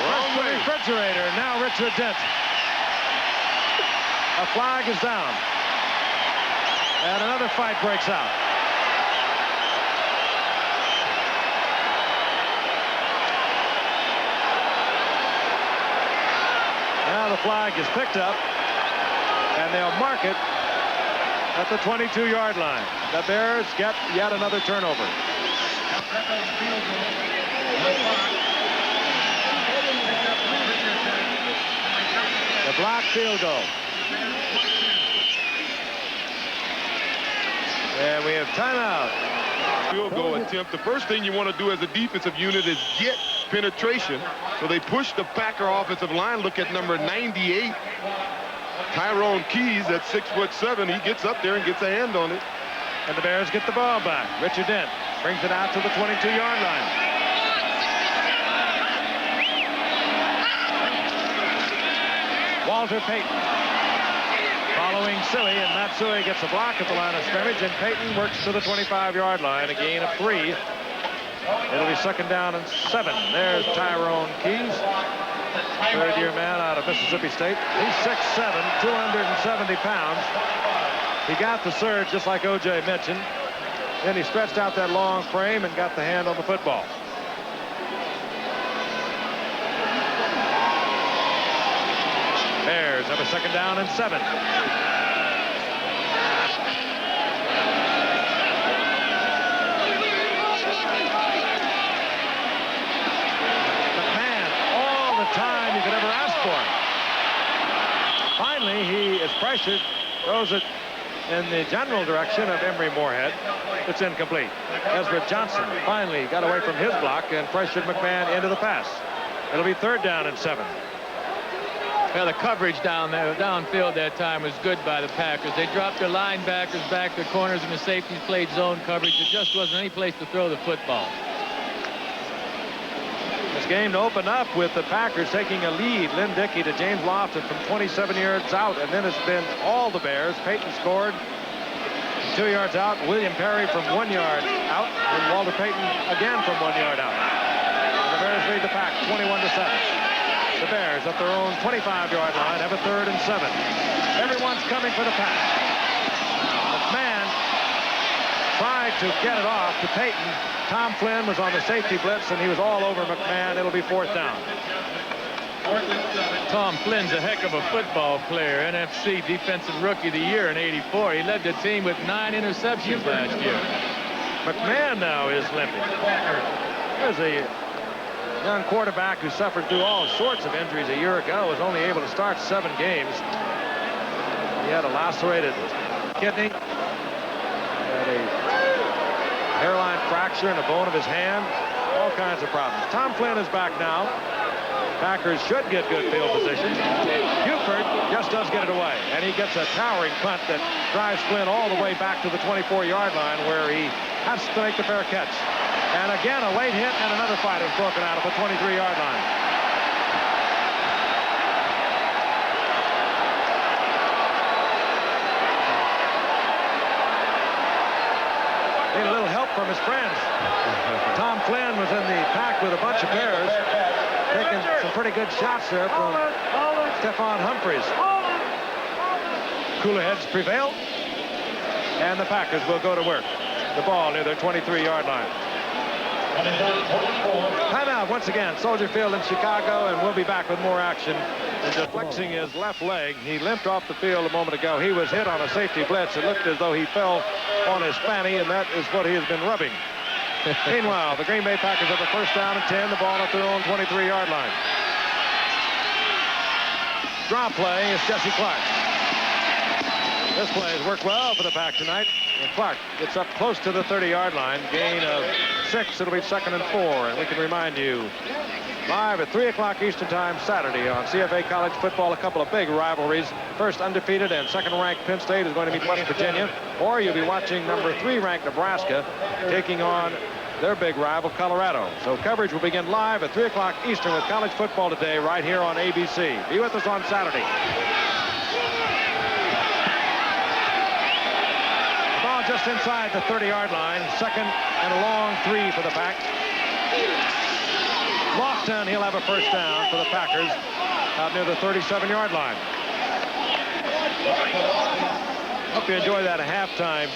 First the refrigerator, now Richard Dent. A flag is down. And another fight breaks out. Now the flag is picked up, and they'll mark it at the 22-yard line. The Bears get yet another turnover. The block field goal. And we have timeout. Field goal attempt. The first thing you want to do as a defensive unit is get penetration. So they push the Packer offensive line. Look at number 98. Tyrone Keys at 6'7". He gets up there and gets a hand on it. And the Bears get the ball back. Richard Dent brings it out to the 22-yard line. Walter Payton following Suey, and Matt Suey gets a block at the line of scrimmage, and Payton works to the 25-yard line, a gain of 3. It'll be 2nd down and 7. There's Tyrone Keys, third-year man out of Mississippi State. He's 6'7", 270 pounds. He got the surge just like O.J. mentioned. Then he stretched out that long frame and got the hand on the football. Bears have a 2nd down and 7. McMahon, all the time you could ever ask for. Finally, he is pressured, throws it in the general direction of Emory Moorhead. It's incomplete. Ezra Johnson finally got away from his block and pressured McMahon into the pass. It'll be 3rd down and 7. Well, the coverage down there, downfield that time was good by the Packers. They dropped their linebackers back, the corners and the safeties played zone coverage. There just wasn't any place to throw the football. This game to open up with the Packers taking a lead. Lynn Dickey to James Lofton from 27 yards out, and then it's been all the Bears. Payton scored 2 yards out. William Perry from 1 yard out, and Walter Payton again from 1 yard out. And the Bears lead the Pack 21-7. The Bears at their own 25-yard line have a 3rd and 7. Everyone's coming for the pass. McMahon tried to get it off to Payton. Tom Flynn was on the safety blitz, and he was all over McMahon. It'll be 4th down. Tom Flynn's a heck of a football player. NFC Defensive Rookie of the Year in '84. He led the team with 9 interceptions last year. McMahon now is limping. There's a young quarterback who suffered through all sorts of injuries a year ago, was only able to start 7 games. He had a lacerated kidney, had a hairline fracture in a bone of his hand, all kinds of problems. Tom Flynn is back now. Packers should get good field position. Buford just does get it away, and he gets a towering punt that drives Flynn all the way back to the 24-yard line, where he has to make the fair catch. And again, a late hit, and another fight is broken out at the 23-yard line. Need a little help from his friends. Tom Flynn was in the pack with a bunch of Bears, taking some pretty good shots there from Stephon Humphreys. Cooler heads prevail, and the Packers will go to work. The ball near their 23-yard line. Timeout once again, Soldier Field in Chicago, and we'll be back with more action. And just flexing his left leg, he limped off the field a moment ago. He was hit on a safety blitz. It looked as though he fell on his fanny, and that is what he has been rubbing. Meanwhile, the Green Bay Packers have a 1st down and 10, the ball at their own 23-yard line. Draw play is Jesse Clark. This play has worked well for the Pack tonight. And Clark gets up close to the 30-yard line. Gain of 6. It'll be 2nd and 4. And we can remind you, live at 3 o'clock Eastern Time Saturday on CFA College Football, a couple of big rivalries. First undefeated and 2nd-ranked Penn State is going to meet West Virginia. Or you'll be watching number 3-ranked Nebraska taking on their big rival, Colorado. So coverage will begin live at 3 o'clock Eastern with college football today right here on ABC. Be with us on Saturday. The ball just inside the 30-yard line. Second and a long 3 for the Pack. Lofton, he'll have a first down for the Packers out near the 37-yard line. Hope you enjoyed that halftime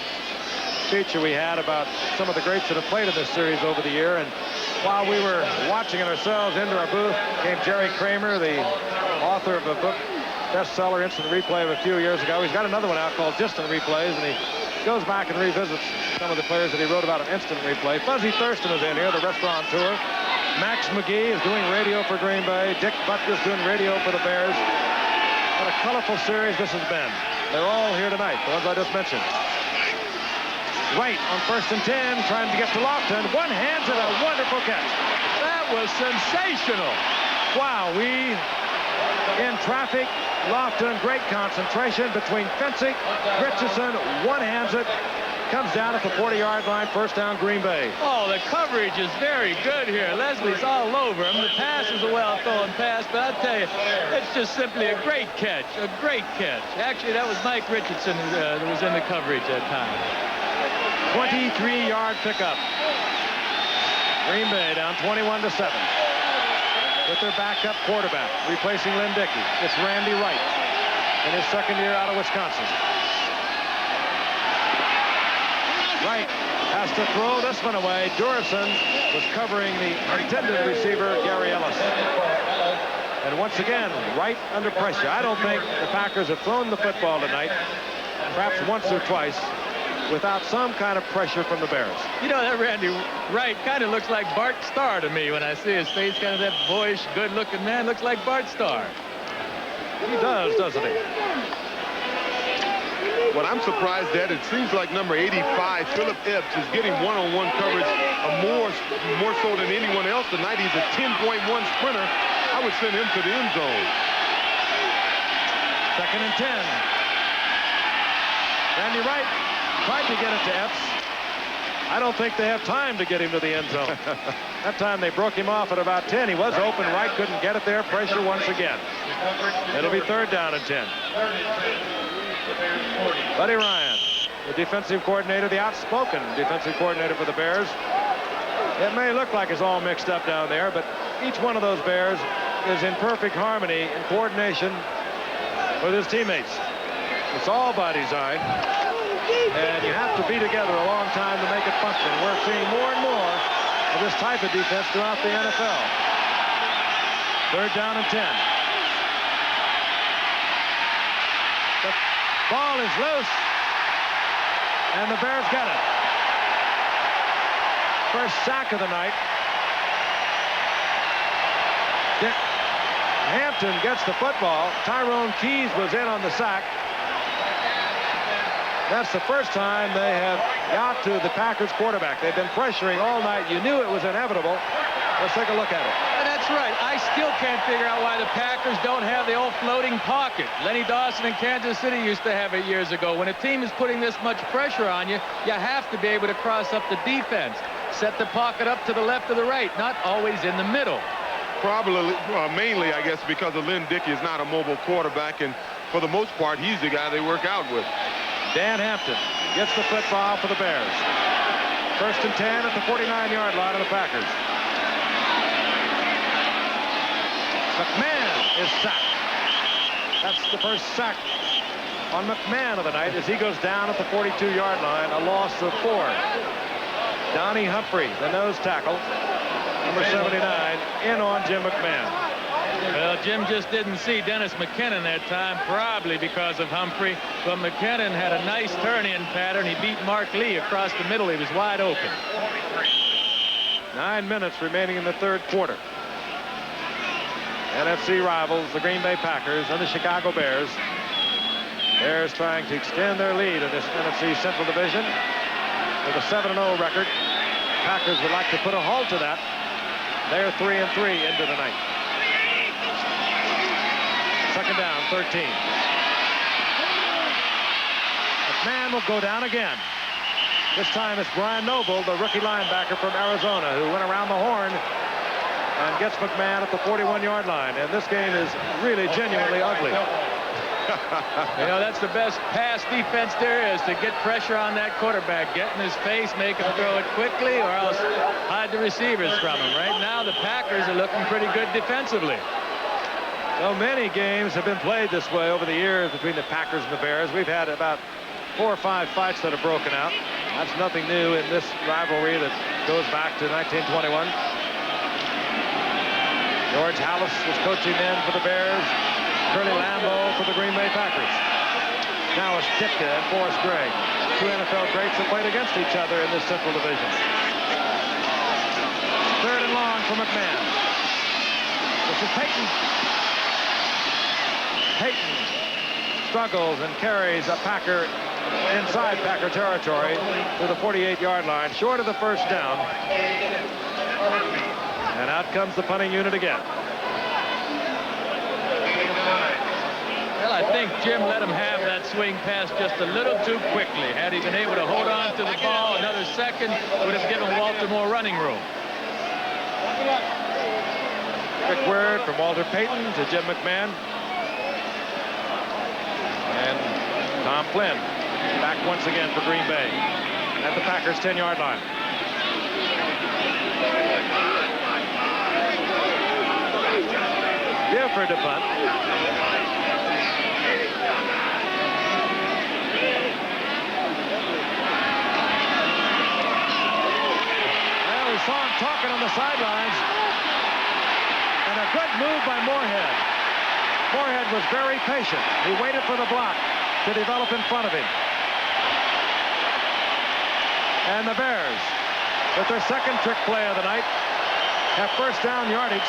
feature we had about some of the greats that have played in this series over the year. And while we were watching it ourselves into our booth came Jerry Kramer, the author of a book bestseller, Instant Replay, of a few years ago. He's got another one out called Distant Replays, and he goes back and revisits some of the players that he wrote about in Instant Replay. Fuzzy Thurston is in here, the restaurateur. Max McGee is doing radio for Green Bay. Dick Butkus doing radio for the Bears. What a colorful series this has been. They're all here tonight, the ones I just mentioned. Wright on 1st and 10, trying to get to Lofton. One hand to a wonderful catch. That was sensational. Wow, in traffic, Lofton, great concentration between Fensick, Richardson, one-hands it, comes down at the 40-yard line, first down, Green Bay. Oh, the coverage is very good here. Leslie's all over him. The pass is a well-thrown pass, but I'll tell you, it's just simply a great catch, a great catch. Actually, that was Mike Richardson that was in the coverage that time. 23-yard pickup. Green Bay down 21-7. With their backup quarterback, replacing Lynn Dickey. It's Randy Wright in his second year out of Wisconsin. Wright has to throw this one away. Durison was covering the intended receiver, Gary Ellis. And once again, Wright under pressure. I don't think the Packers have thrown the football tonight, perhaps once or twice, without some kind of pressure from the Bears. You know, that Randy Wright kind of looks like Bart Starr to me when I see his face, kind of that boyish, good-looking man. Looks like Bart Starr. He does, doesn't he? What I'm surprised at, it seems like number 85, Philip Epps, is getting one-on-one coverage more so than anyone else tonight. He's a 10.1 sprinter. I would send him to the end zone. 2nd and 10. Randy Wright tried to get it to Epps. I don't think they have time to get him to the end zone. That time they broke him off at about 10. He was open. Wright couldn't get it there. Pressure once again. It'll be 3rd down and 10. Buddy Ryan, the defensive coordinator, the outspoken defensive coordinator for the Bears. It may look like it's all mixed up down there, but each one of those Bears is in perfect harmony and coordination with his teammates. It's all by design. And you have to be together a long time to make it function. We're seeing more and more of this type of defense throughout the NFL. 3rd down and 10. The ball is loose. And the Bears get it. First sack of the night. Hampton gets the football. Tyrone Keys was in on the sack. That's the first time they have got to the Packers quarterback. They've been pressuring all night. You knew it was inevitable. Let's take a look at it. And that's right. I still can't figure out why the Packers don't have the old floating pocket. Lenny Dawson in Kansas City used to have it years ago. When a team is putting this much pressure on you, you have to be able to cross up the defense. Set the pocket up to the left or the right, not always in the middle. Probably, mainly, I guess, because of Lynn Dickey is not a mobile quarterback, and for the most part, he's the guy they work out with. Dan Hampton gets the football for the Bears. 1st and 10 at the 49-yard line of the Packers. McMahon is sacked. That's the first sack on McMahon of the night as he goes down at the 42-yard line, a loss of 4. Donnie Humphrey, the nose tackle, number 79, in on Jim McMahon. Well, Jim just didn't see Dennis McKinnon that time, probably because of Humphrey. But McKinnon had a nice turn-in pattern. He beat Mark Lee across the middle. He was wide open. 9 minutes remaining in the 3rd quarter. NFC rivals, the Green Bay Packers and the Chicago Bears. Bears trying to extend their lead in this NFC Central Division with a 7-0 record. Packers would like to put a halt to that. They're 3-3 into the night. 2nd down, 13. McMahon will go down again. This time it's Brian Noble, the rookie linebacker from Arizona, who went around the horn and gets McMahon at the 41-yard line. And this game is really genuinely ugly. You know, that's the best pass defense there is, to get pressure on that quarterback, get in his face, make him throw it quickly, or else hide the receivers from him. Right now, the Packers are looking pretty good defensively. So many games have been played this way over the years between the Packers and the Bears. We've had about 4 or 5 fights that have broken out. That's nothing new in this rivalry that goes back to 1921. George Halas was coaching then for the Bears. Curly Lambeau for the Green Bay Packers. Now it's Ditka and Forrest Gregg, 2 NFL greats that played against each other in this Central Division. 3rd and long for McMahon. This is Payton. Payton struggles and carries a Packer inside Packer territory to the 48-yard line, short of the first down. And out comes the punting unit again. Well, I think Jim let him have that swing pass just a little too quickly. Had he been able to hold on to the ball another second, would have given Walter more running room. Quick word from Walter Payton to Jim McMahon. And Tom Flynn back once again for Green Bay at the Packers' 10-yard line. Buford to punt. Well, we saw him talking on the sidelines. And a good move by Moorhead. Moorhead was very patient. He waited for the block to develop in front of him. And the Bears, with their second trick play of the night, have first down yardage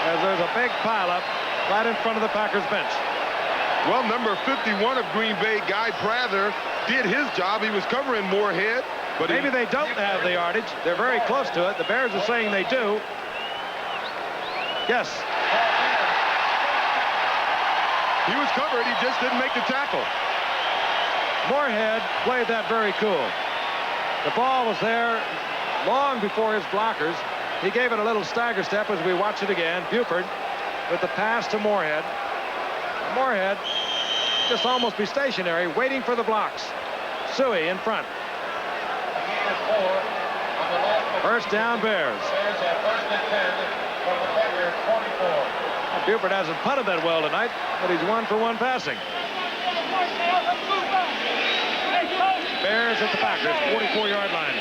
as there's a big pileup right in front of the Packers bench. Well, number 51 of Green Bay, Guy Prather, did his job. He was covering Moorhead. But maybe they don't have the yardage. They're very close to it. The Bears are saying they do. Yes. He was covered. He just didn't make the tackle. Moorhead played that very cool. The ball was there long before his blockers. He gave it a little stagger step as we watch it again. Buford with the pass to Moorhead. Moorhead just almost be stationary, waiting for the blocks. Suey in front. First down, Bears. Buford hasn't punted that well tonight, but he's 1 for 1 passing. Bears at the Packers, 44-yard line.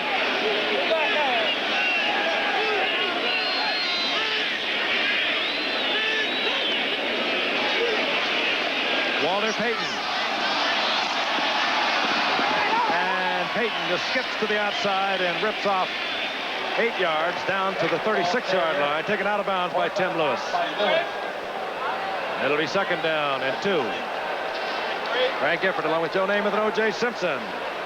Walter Payton. And Payton just skips to the outside and rips off 8 yards down to the 36-yard line, taken out of bounds by Tim Lewis. It'll be 2nd down and 2. Frank Gifford along with Joe Namath and O.J. Simpson.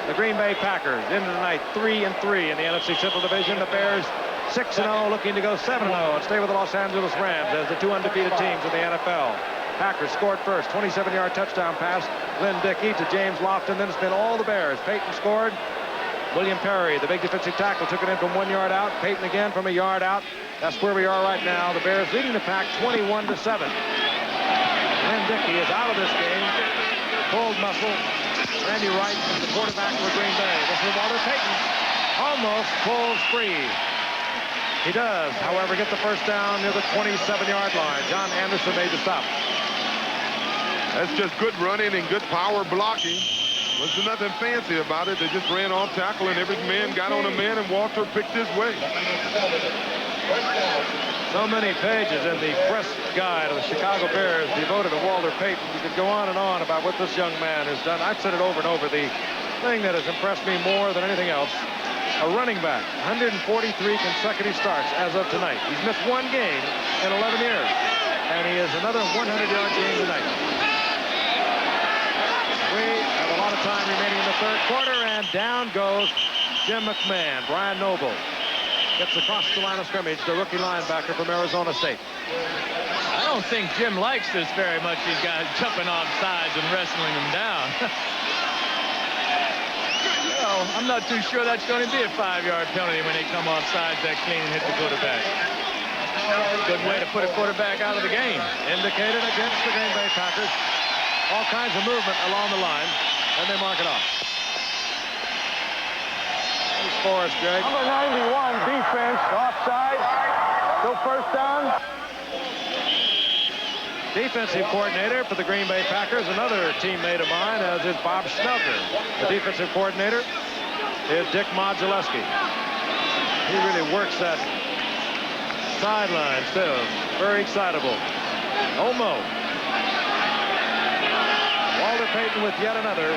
The Green Bay Packers into tonight 3-3 in the NFC Central Division. The Bears 6-0, looking to go 7-0 and stay with the Los Angeles Rams as the 2 undefeated teams in the NFL. Packers scored first, 27-yard touchdown pass, Lynn Dickey to James Lofton. Then it's been all the Bears. Payton scored. William Perry, the big defensive tackle, took it in from 1 yard out. Payton again from a yard out. That's where we are right now. The Bears leading the pack 21-7. Lynn Dickey is out of this game. Cold muscle. Randy Wright is the quarterback for Green Bay. This is Walter Payton. Almost pulls free. He does, however, get the first down near the 27-yard line. John Anderson made the stop. That's just good running and good power blocking. Wasn't nothing fancy about it. They just ran off tackle and every man got on a man and Walter picked his way. So many pages in the press guide of the Chicago Bears devoted to Walter Payton. You could go on and on about what this young man has done. I've said it over and over. The thing that has impressed me more than anything else, a running back, 143 consecutive starts as of tonight. He's missed 1 game in 11 years, and he is another 100-yard game tonight. We have a lot of time remaining in the 3rd quarter, and down goes Jim McMahon. Brian Noble gets across the line of scrimmage, the rookie linebacker from Arizona State. I don't think Jim likes this very much, these guys jumping off sides and wrestling them down. I'm not too sure that's going to be a 5-yard penalty when they come off sides that clean and hit the quarterback. Good way to put a quarterback out of the game. Indicated against the Green Bay Packers. All kinds of movement along the line, and they mark it off. Here's Forrest, Greg. Number 91, defense, offside. Still first down. Defensive coordinator for the Green Bay Packers, another teammate of mine, as is Bob Schnelker. The defensive coordinator is Dick Modzelewski. He really works that sideline still. Very excitable. Omo. Walter Payton with yet another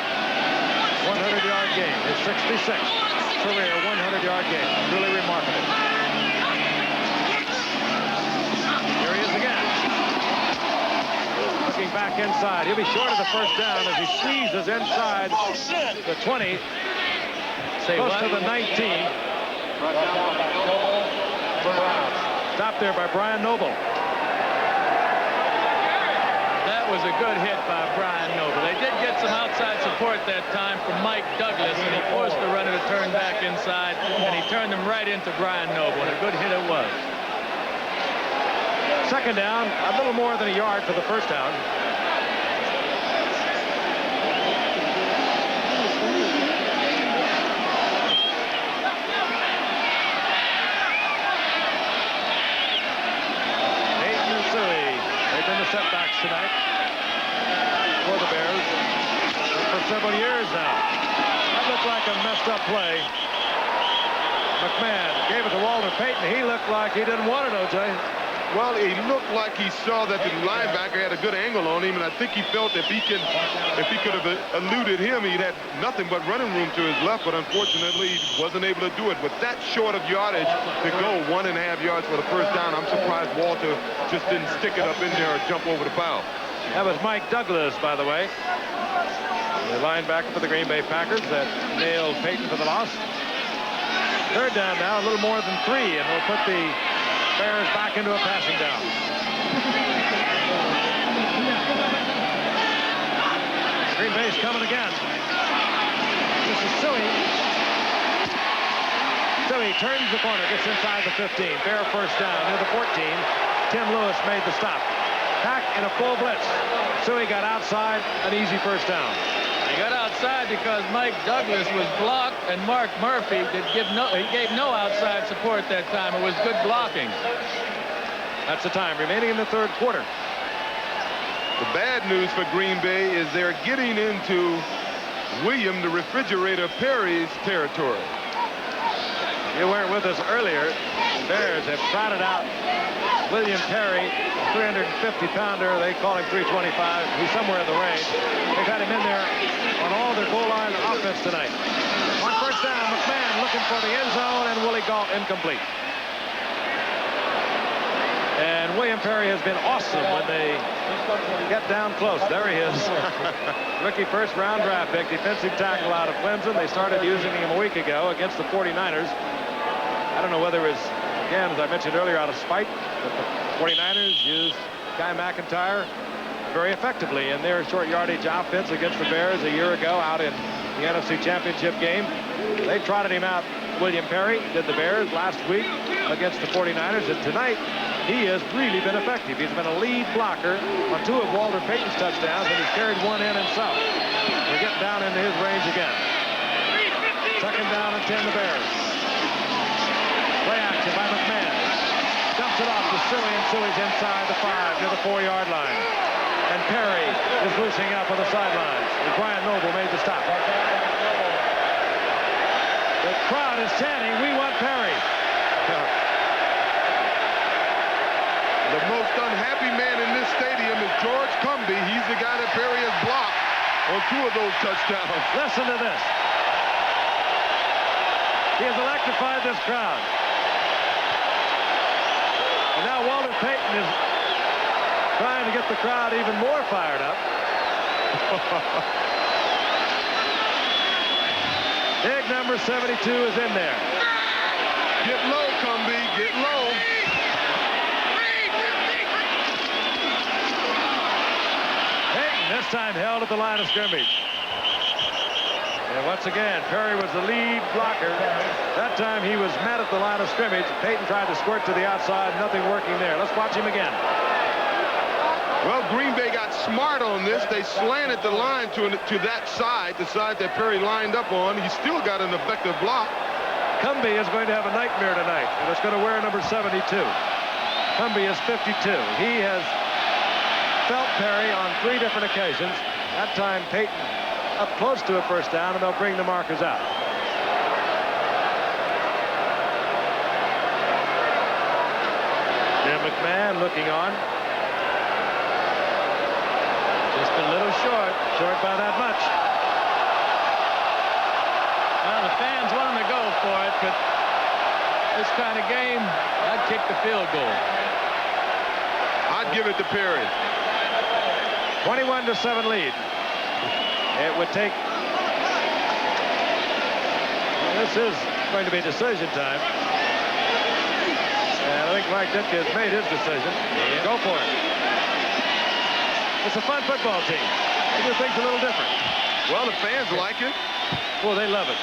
100-yard game. His 66th career 100-yard game. Really remarkable. Here he is again. Looking back inside. He'll be short of the first down as he squeezes inside the 20. Close to the 19. Stopped there by Brian Noble. That was a good hit by Brian Noble. They did get some outside support that time from Mike Douglas, and he forced the runner to turn back inside, and he turned him right into Brian Noble, and a good hit it was. Second down, a little more than a yard for the first down. Setbacks tonight for the Bears for several years now. That looked like a messed up play. McMahon gave it to Walter Payton. He looked like he didn't want it, O.J. Well, he looked like he saw that the linebacker had a good angle on him, and I think he felt if he could have eluded him, he'd had nothing but running room to his left, but unfortunately he wasn't able to do it. With that short of yardage to go 1.5 yards for the first down, I'm surprised Walter just didn't stick it up in there or jump over the pile. That was Mike Douglas, by the way, the linebacker for the Green Bay Packers that nailed Payton for the loss. Third down now, a little more than 3, and we'll put the Bears back into a passing down. Green Bay's coming again. This is Suey. Suey turns the corner, gets inside the 15. Bear first down near the 14. Tim Lewis made the stop. Pack in a full blitz. Suey got outside, an easy first down. He got outside because Mike Douglas was blocked, and Mark Murphy gave no outside support that time. It was good blocking. That's the time remaining in the third quarter. The bad news for Green Bay is they're getting into William the Refrigerator Perry's territory. You weren't with us earlier. The Bears have trotted out William Perry, 350-pounder. They call him 325. He's somewhere in the range. They've had him in there on all their goal line offense tonight. On first down, McMahon looking for the end zone, and Willie Gault incomplete. And William Perry has been awesome when they get down close. There he is. Rookie first-round draft pick, defensive tackle out of Clemson. They started using him a week ago against the 49ers. I don't know whether it was, again, as I mentioned earlier, out of spite, but the 49ers used Guy McIntyre very effectively in their short yardage offense against the Bears a year ago out in the NFC Championship game. They trotted him out, William Perry, did the Bears last week against the 49ers, and tonight he has really been effective. He's been a lead blocker on 2 of Walter Payton's touchdowns, and he's carried 1 in himself. We're getting down into his range again. Second down and 10, the Bears. Play action by McMahon. Dumps it off to Suey, and Suey's inside the 5 near the 4-yard line. And Perry is loosening up on the sidelines. And Brian Noble made the stop. The crowd is chanting, "We want Perry." The most unhappy man in this stadium is George Cumby. He's the guy that Perry has blocked on 2 of those touchdowns. Listen to this. He has electrified this crowd. And now Walter Payton is trying to get the crowd even more fired up. Big number 72 is in there. Get low, Cumby. Get low. Payton this time held at the line of scrimmage. And once again, Perry was the lead blocker. That time he was met at the line of scrimmage. Payton tried to squirt to the outside. Nothing working there. Let's watch him again. Well, Green Bay got smart on this. They slanted the line to that side, the side that Perry lined up on. He still got an effective block. Cumbie is going to have a nightmare tonight, and it's going to wear number 72. Cumbie is 52. He has felt Perry on 3 different occasions. That time, Payton up close to a first down, and they'll bring the markers out. Jim McMahon looking on. Just a little short by that much. Well, the fans want him to go for it, but this kind of game, I'd kick the field goal. I'd give it to Perry. 21-7 lead. It would take. This is going to be decision time. And I think Mike Ditka has made his decision. Yeah. Go for it. It's a fun football team. They do things a little different. Well, the fans like it. Well, they love it.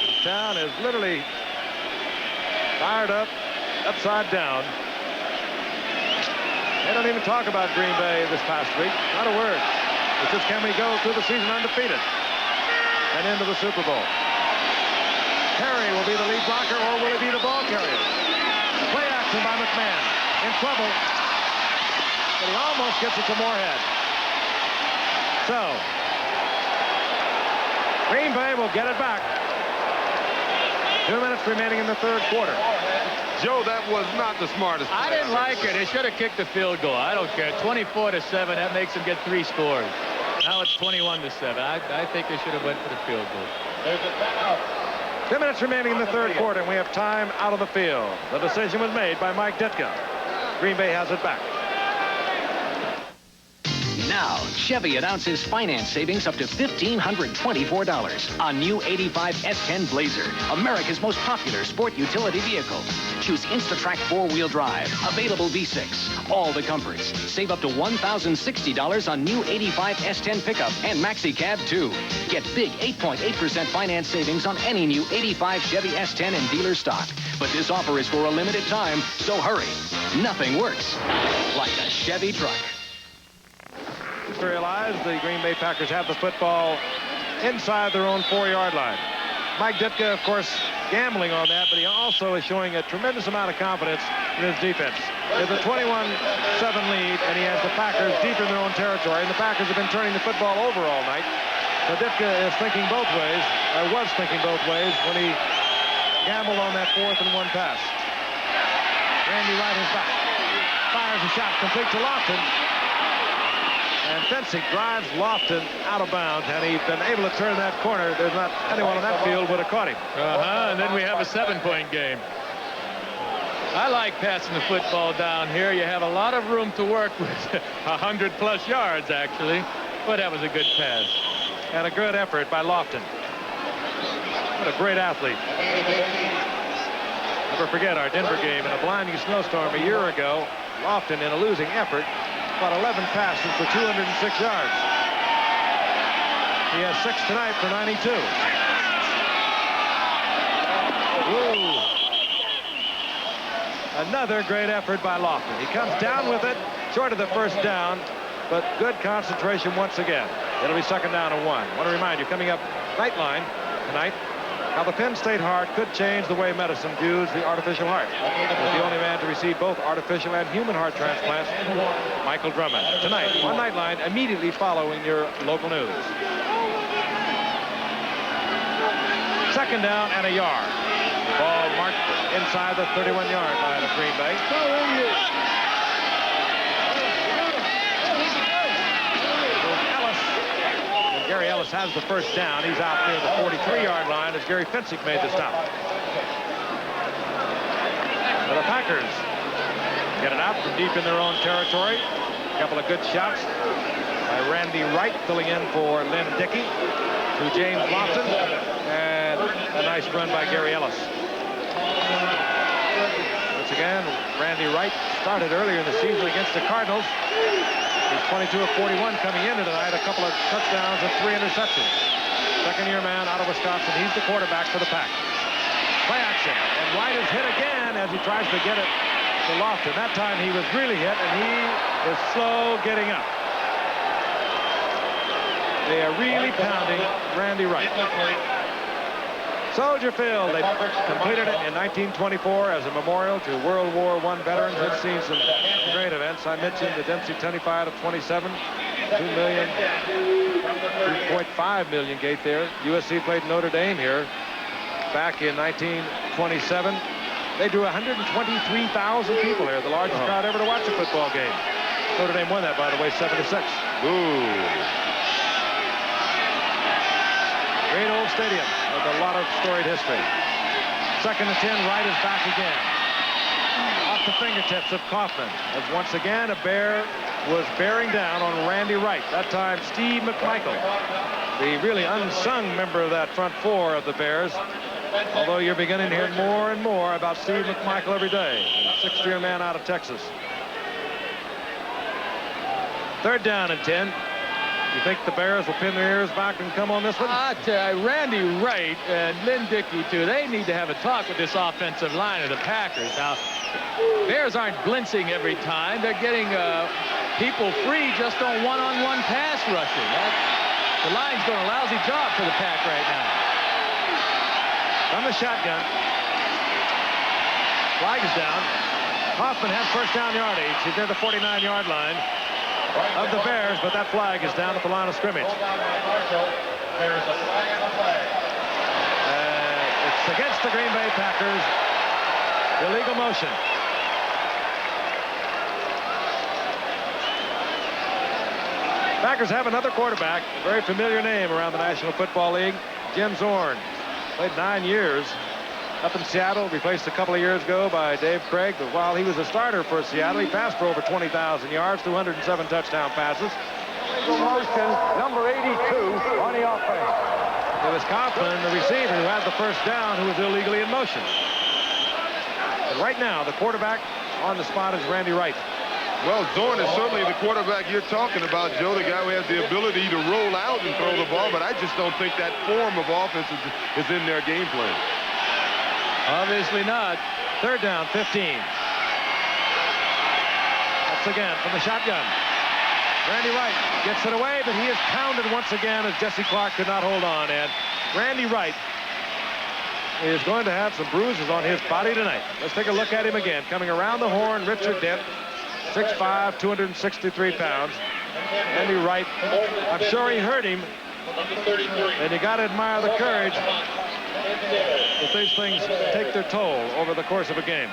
The town is literally fired up, upside down. They don't even talk about Green Bay this past week. Not a word. It's just, can we go through the season undefeated and into the Super Bowl? Perry will be the lead blocker, or will he be the ball carrier? Play action by McMahon. In trouble. But he almost gets it to Moorhead. So, Green Bay will get it back. 2 minutes remaining in the third quarter. Joe, that was not the smartest play. I didn't like it. They should have kicked the field goal. I don't care. 24-7, that makes them get 3 scores. Now it's 21-7. I think they should have went for the field goal. 2 minutes remaining in the third quarter, and we have time out of the field. The decision was made by Mike Ditka. Green Bay has it back. Now, Chevy announces finance savings up to $1,524 on new 85 S10 Blazer, America's most popular sport utility vehicle. Choose InstaTrack 4-wheel drive, available V6, all the comforts. Save up to $1,060 on new 85 S10 pickup and Maxi Cab 2. Get big 8.8% finance savings on any new 85 Chevy S10 in dealer stock. But this offer is for a limited time, so hurry. Nothing works like a Chevy truck. Realize the Green Bay Packers have the football inside their own 4-yard line. Mike Ditka, of course, gambling on that, but he also is showing a tremendous amount of confidence in his defense. There's a 21-7 lead, and he has the Packers deep in their own territory, and the Packers have been turning the football over all night. So Ditka is thinking both ways, or was thinking both ways, when he gambled on that 4th and 1 pass. Randy Wright is back. Fires a shot complete to Lofton. And Fensick drives Lofton out of bounds, and he's been able to turn that corner. There's not anyone on that field would have caught him. And then we have a 7-point game. I like passing the football down here. You have a lot of room to work with. 100+ yards, actually. But that was a good pass. And a good effort by Lofton. What a great athlete. Never forget our Denver game in a blinding snowstorm a year ago. Lofton, in a losing effort, about 11 passes for 206 yards. He has 6 tonight for 92. Ooh. Another great effort by Lofton. He comes down with it, short of the first down, but good concentration once again. It'll be 2nd down and 1. I want to remind you, coming up Nightline tonight, how the Penn State heart could change the way medicine views the artificial heart. With the only man to receive both artificial and human heart transplants, Michael Drummond. Tonight on Nightline, immediately following your local news. 2nd down and a yard. Ball marked inside the 31-yard line of Green Bay. Gary Ellis has the first down. He's out near the 43-yard line as Gary Fensick made the stop. So the Packers get it out from deep in their own territory. A couple of good shots by Randy Wright, filling in for Lynn Dickey, to James Lofton, and a nice run by Gary Ellis. Once again, Randy Wright started earlier in the season against the Cardinals. He's 22 of 41 coming into tonight, a couple of touchdowns and 3 interceptions. Second-year man out of Wisconsin. He's the quarterback for the Pack. Play action, and White is hit again as he tries to get it to Lofton. That time he was really hit, and he is slow getting up. They are really pounding Randy Wright. Soldier Field, they completed it in 1924 as a memorial to World War I veterans. It's seen some great events. I mentioned the Dempsey 25 of 27, 2.5 million gate there. USC played Notre Dame here back in 1927. They drew 123,000 people here, the largest crowd ever to watch a football game. Notre Dame won that, by the way, 7-6. Ooh. Great old stadium with a lot of storied history. 2nd and 10, Wright is back again. Off the fingertips of Kaufman, as once again a Bear was bearing down on Randy Wright. That time Steve McMichael, the really unsung member of that front four of the Bears. Although you're beginning to hear more and more about Steve McMichael every day. 6th-year man out of Texas. 3rd down and 10. You think the Bears will pin their ears back and come on this one? I tell you, Randy Wright and Lynn Dickey, too, they need to have a talk with this offensive line of the Packers. Now, Bears aren't blitzing every time. They're getting people free just on one-on-one pass rushing. The line's doing a lousy job for the Pack right now. From the shotgun. Flag is down. Hoffman has first down yardage. He's near the 49-yard line of the Bears, but that flag is down at the line of scrimmage. It's against the Green Bay Packers. Illegal motion. Packers have another quarterback, a very familiar name around the National Football League, Jim Zorn. Played 9 years up in Seattle, replaced a couple of years ago by Dave Craig. But while he was a starter for Seattle, he passed for over 20,000 yards, 207 touchdown passes. Motion, number 82 on the offense. It was Kaufman, the receiver, who had the first down, who was illegally in motion. But right now, the quarterback on the spot is Randy Wright. Well, Zorn is certainly the quarterback you're talking about, Joe, the guy who has the ability to roll out and throw the ball, but I just don't think that form of offense is in their game plan. Obviously not. 3rd down, 15. That's again from the shotgun. Randy Wright gets it away, but he is pounded once again as Jesse Clark could not hold on. And Randy Wright is going to have some bruises on his body tonight. Let's take a look at him again. Coming around the horn, Richard Dent, 6'5", 263 pounds. Randy Wright, I'm sure he hurt him. And you got to admire the courage that these things take their toll over the course of a game.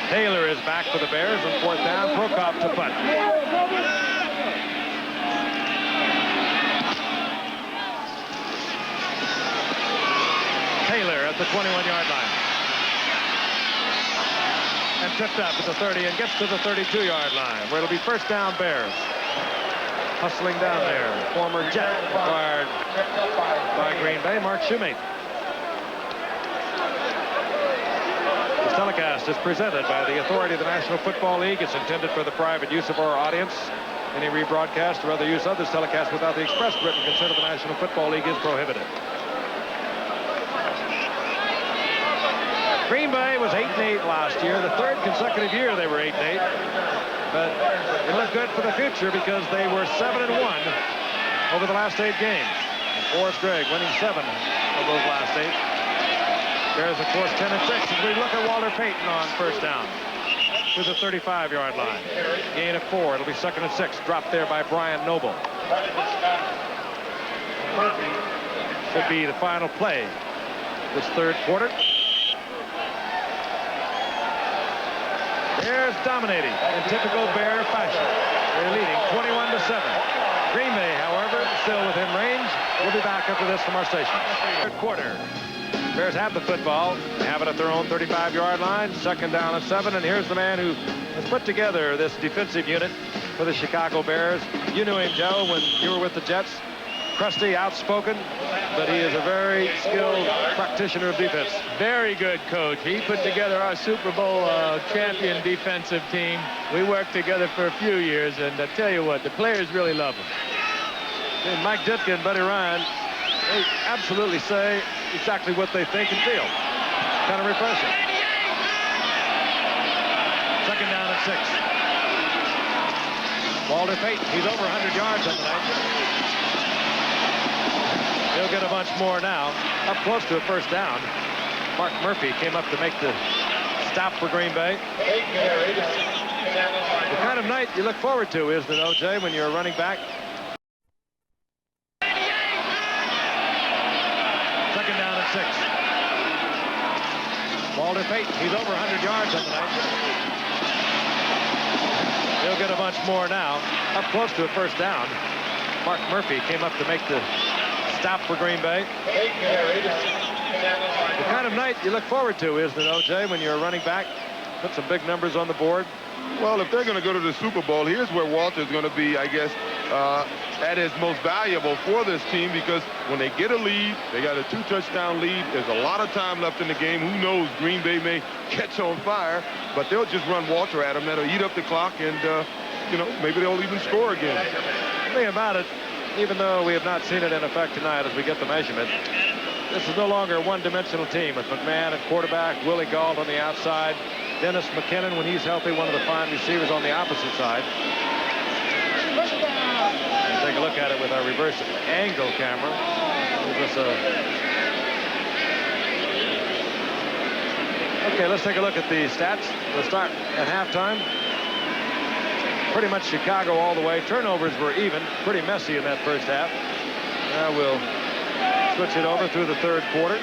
Taylor is back for the Bears on 4th down. Prokop to punt. Taylor at the 21-yard line. And tripped up at the 30 and gets to the 32-yard line, where it'll be first down Bears. Hustling down there. Former Jet acquired by Green Bay, Mark Shoemate. This telecast is presented by the authority of the National Football League. It's intended for the private use of our audience. Any rebroadcast or other use of this telecast without the express written consent of the National Football League is prohibited. Green Bay was 8-8 last year. The 3rd consecutive year they were 8-8. But it looked good for the future because they were 7-1 over the last 8 games. And Forrest Gregg winning 7 of those last 8. Bears, of course, 10-6 as we look at Walter Payton on first down to the 35-yard line. Gain of 4. It'll be 2nd and 6. Dropped there by Brian Noble. Should be the final play this 3rd quarter. Bears dominating in typical Bear fashion. They're leading 21-7. Green Bay, however, still within range. We'll be back after this from our station. 3rd quarter. Bears have the football. They have it at their own 35-yard line. 2nd down and 7. And here's the man who has put together this defensive unit for the Chicago Bears. You knew him, Joe, when you were with the Jets. crusty, outspoken, but he is a very skilled practitioner of defense. Very good coach. He put together our Super Bowl champion defensive team. We worked together for a few years, and I tell you what, the players really love him. And Mike Ditka and Buddy Ryan, they absolutely say exactly what they think and feel. Kind of refreshing. Second down and 6. Walter Payton, he's over 100 yards on the night. He'll get a bunch more now. Up close to a first down. Mark Murphy came up to make the stop for Green Bay. The kind of night you look forward to, isn't it, O.J., when you're a running back? Second down and 6. Walter Payton, he's over 100 yards on the night. He'll get a bunch more now. Up close to a first down. Mark Murphy came up to make the stop for Green Bay. The kind of night you look forward to, isn't it, O.J., when you're a running back? Put some big numbers on the board. Well, if they're going to go to the Super Bowl, here's where Walter's going to be, I guess, at his most valuable for this team, because when they get a lead, they got a 2-touchdown lead. There's a lot of time left in the game. Who knows? Green Bay may catch on fire, but they'll just run Walter at them. That'll eat up the clock, and, you know, maybe they'll even score again. The thing about it, even though we have not seen it in effect tonight as we get the measurement, this is no longer a one-dimensional team with McMahon at quarterback, Willie Gault on the outside, Dennis McKinnon, when he's healthy, one of the fine receivers on the opposite side. And take a look at it with our reverse angle camera. Okay, let's take a look at the stats. We'll start at halftime. Pretty much Chicago all the way. Turnovers were even. Pretty messy in that first half. Now we'll switch it over through the third quarter.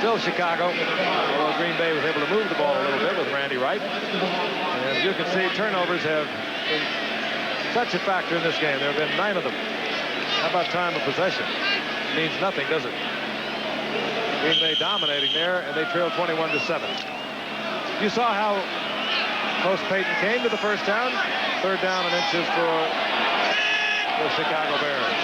Still Chicago, although Green Bay was able to move the ball a little bit with Randy Wright. And as you can see, turnovers have been such a factor in this game. There have been 9 of them. How about time of possession? It means nothing, does it? Green Bay dominating there, and they trailed 21-7. You saw how close Payton came to the first down. Third down and inches for the Chicago Bears.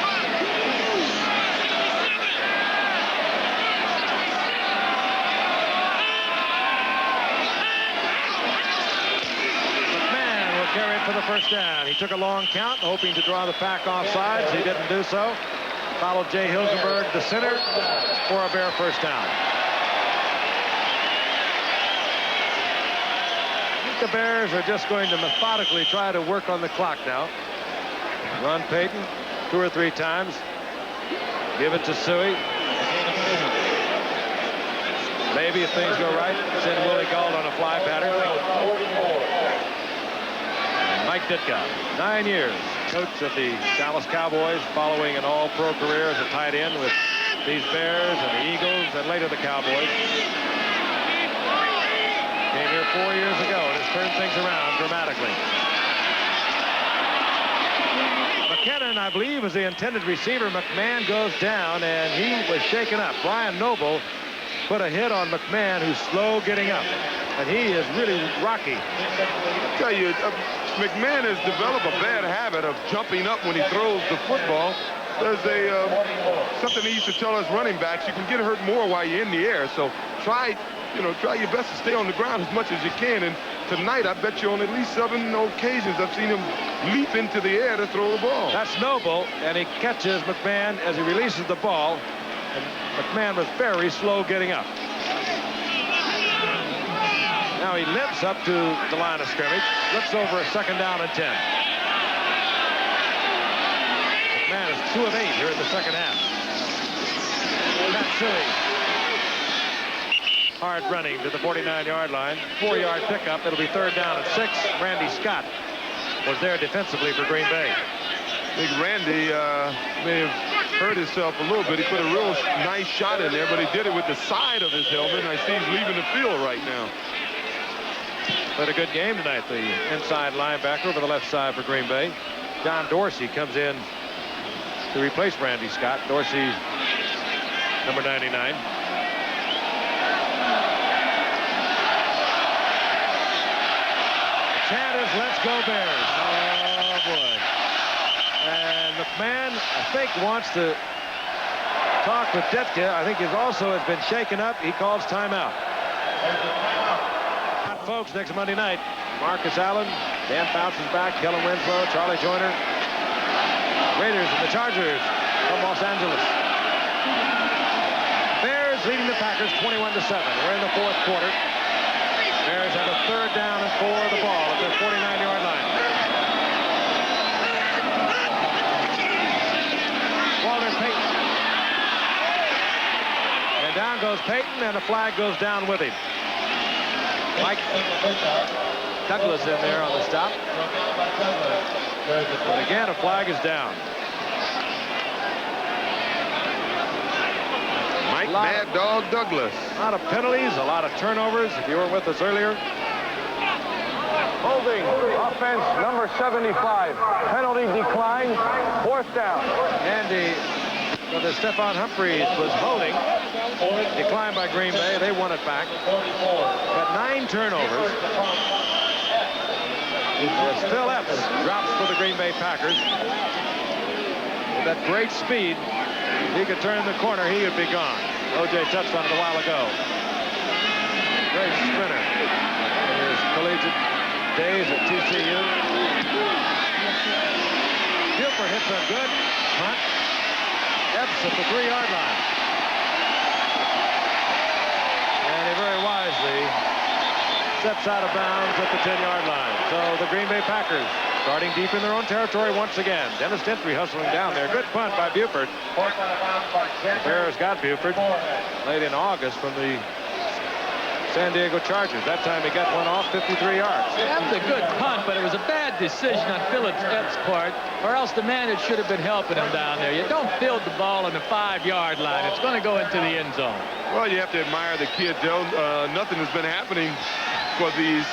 Carry it for the first down. He took a long count, hoping to draw the pack off sides. He didn't do so. Followed Jay Hilgenberg, the center, for a Bear first down. I think the Bears are just going to methodically try to work on the clock now. Run Payton 2 or 3 times. Give it to Suey. Maybe if things go right, send Willie Gault on a fly pattern. Mike Ditka, 9 years, coach of the Dallas Cowboys, following an all-pro career as a tight end with these Bears and the Eagles and later the Cowboys. Came here 4 years ago and has turned things around dramatically. McKinnon, I believe, is the intended receiver. McMahon goes down and he was shaken up. Brian Noble put a hit on McMahon, who's slow getting up. And he is really rocky. I tell you, McMahon has developed a bad habit of jumping up when he throws the football. There's something he used to tell us running backs: you can get hurt more while you're in the air. So try your best to stay on the ground as much as you can. And tonight, I bet you on at least 7 occasions I've seen him leap into the air to throw the ball. That's Noble, and he catches McMahon as he releases the ball. And McMahon was very slow getting up. Now he limps up to the line of scrimmage, looks over a second down and 10. McMahon is 2 of 8 here in the second half. Matsui. Hard running to the 49-yard line. 4-yard pickup. It'll be third down and 6. Randy Scott was there defensively for Green Bay. I think Randy may have hurt himself a little bit. He put a real nice shot in there, but he did it with the side of his helmet, and I see he's leaving the field right now. But a good game tonight. The inside linebacker over the left side for Green Bay. John Dorsey comes in to replace Randy Scott. Dorsey, number 99. The chant is, "Let's go Bears." Oh, boy. And McMahon, I think, wants to talk with Ditka. I think he also has been shaken up. He calls timeout. Folks, next Monday night, Marcus Allen, Dan Fouts is back, Kellen Winslow, Charlie Joyner, Raiders and the Chargers from Los Angeles. Bears leading the Packers 21-7. We're in the fourth quarter. Bears have a 3rd down and 4 of the ball at their 49-yard line. Walter Payton. And down goes Payton, and the flag goes down with him. Mike Douglas in there on the stop. But again, a flag is down. Mike Mad Dog Douglas. A lot of penalties, a lot of turnovers. If you were with us earlier. Holding, offense number 75. Penalty decline, 4th down. Andy, the Stephon Humphreys was holding. Declined by Green Bay. They won it back. Got 9 turnovers. As Phil Epps drops for the Green Bay Packers. With that great speed, if he could turn the corner, he would be gone. O.J. touched on it a while ago. Great sprinter in his collegiate days at TCU. Buford hits a good punt. Epps at the 3-yard line. And he very wisely steps out of bounds at the 10-yard line. So the Green Bay Packers starting deep in their own territory once again. Dennis Gentry hustling down there. Good punt by Buford. The Bears got Buford late in August from the San Diego Chargers. That time he got one off 53 yards. That was a good punt, but it was a bad decision on Phillips Epps' part, or else the man that should have been helping him down there. You don't field the ball on the 5-yard line. It's going to go into the end zone. Well, you have to admire the kid, Joe. Nothing has been happening for these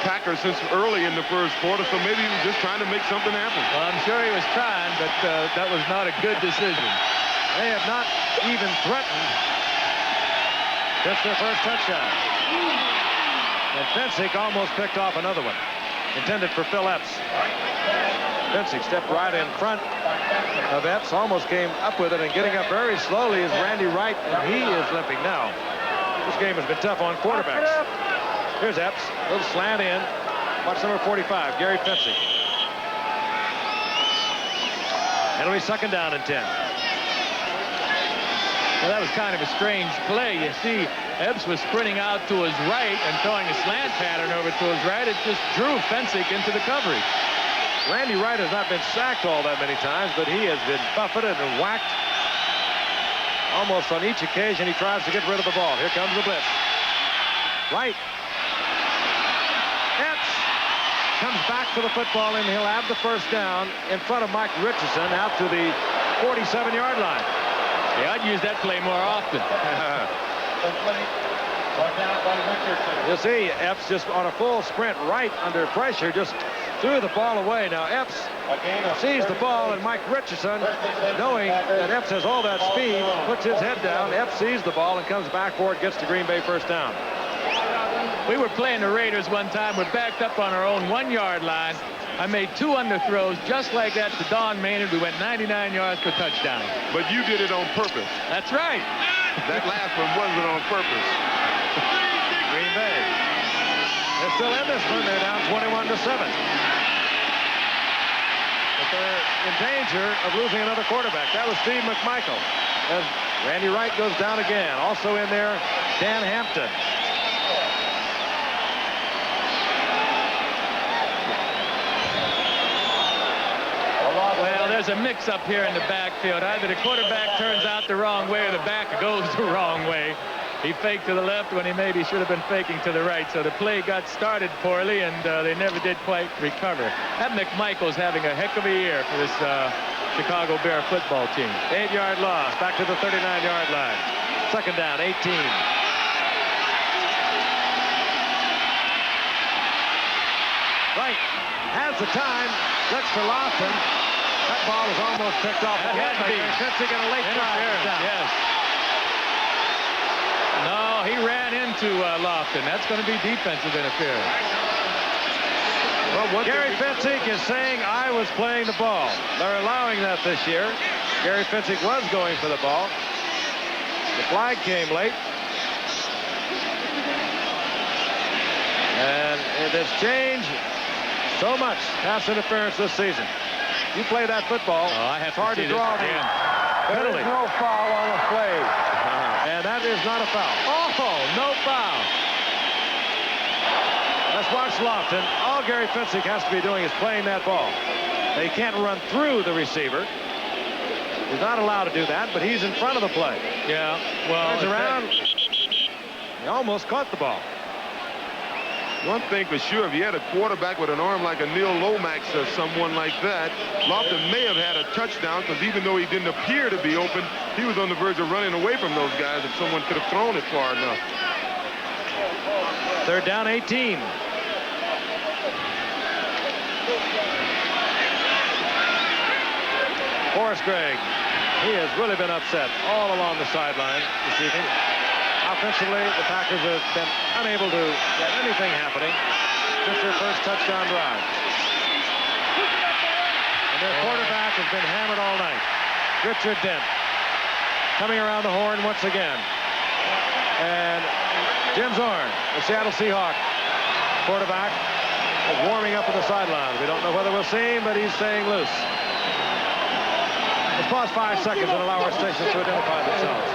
Packers since early in the first quarter, so maybe he was just trying to make something happen. Well, I'm sure he was trying, but that was not a good decision. They have not even threatened. That's their first touchdown. And Fensick almost picked off another one. Intended for Phil Epps. Fensick stepped right in front of Epps, almost came up with it, and getting up very slowly is Randy Wright, and he is limping now. This game has been tough on quarterbacks. Here's Epps, a little slant in. Watch number 45, Gary Fensick. It'll be 2nd down and 10. Well, that was kind of a strange play. You see, Epps was sprinting out to his right and throwing a slant pattern over to his right. It just drew Fensick into the coverage. Randy Wright has not been sacked all that many times, but he has been buffeted and whacked almost on each occasion he tries to get rid of the ball. Here comes the blitz. Wright. Epps comes back to the football, and he'll have the 1st down in front of Mike Richardson out to the 47-yard line. Yeah, I'd use that play more often. You see, Epps just on a full sprint right under pressure, just threw the ball away. Now Epps sees the ball, and Mike Richardson, knowing that Epps has all that speed, puts his head down. Epps sees the ball and comes back for it, gets the Green Bay 1st down. We were playing the Raiders one time. We're backed up on our own 1-yard line. I made 2 underthrows just like that to Don Maynard. We went 99 yards for touchdown. But you did it on purpose. That's right. That last one wasn't on purpose. Green Bay. They're still in this one. They're down 21-7. But they're in danger of losing another quarterback. That was Steve McMichael. As Randy Wright goes down again. Also in there, Dan Hampton. Well, there's a mix-up here in the backfield. Either the quarterback turns out the wrong way or the back goes the wrong way. He faked to the left when he maybe should have been faking to the right. So the play got started poorly, and they never did quite recover. That McMichael's having a heck of a year for this Chicago Bear football team. 8-yard loss, back to the 39-yard line. 2nd down, 18. Right, has the time, looks for Lofton. That ball is almost picked off. That had to be. Fensick and a late interference. Yes. No, he ran into Lofton. That's going to be defensive interference. Well, Gary Fitzik is saying I was playing the ball. They're allowing that this year. Gary Fitzik was going for the ball. The flag came late. And it has changed so much pass interference this season. You play that football, it's hard to draw the penalty. There's no foul on the play. And that is not a foul. Oh, no foul. Let's watch Lofton. All Gary Fitzik has to be doing is playing that ball. They can't run through the receiver. He's not allowed to do that, but he's in front of the play. Yeah, well, turns around. He almost caught the ball. One thing for sure, if you had a quarterback with an arm like a Neil Lomax or someone like that, Lofton may have had a touchdown, because even though he didn't appear to be open, he was on the verge of running away from those guys if someone could have thrown it far enough. Third down, 18. Forrest Gregg, he has really been upset all along the sideline this evening. Offensively, the Packers have been unable to get anything happening since their first touchdown drive. And their quarterback has been hammered all night. Richard Dent coming around the horn once again. And Jim Zorn, the Seattle Seahawks quarterback, is warming up at the sidelines. We don't know whether we'll see him, but he's staying loose. Let's pause 5 seconds and allow our stations to identify themselves.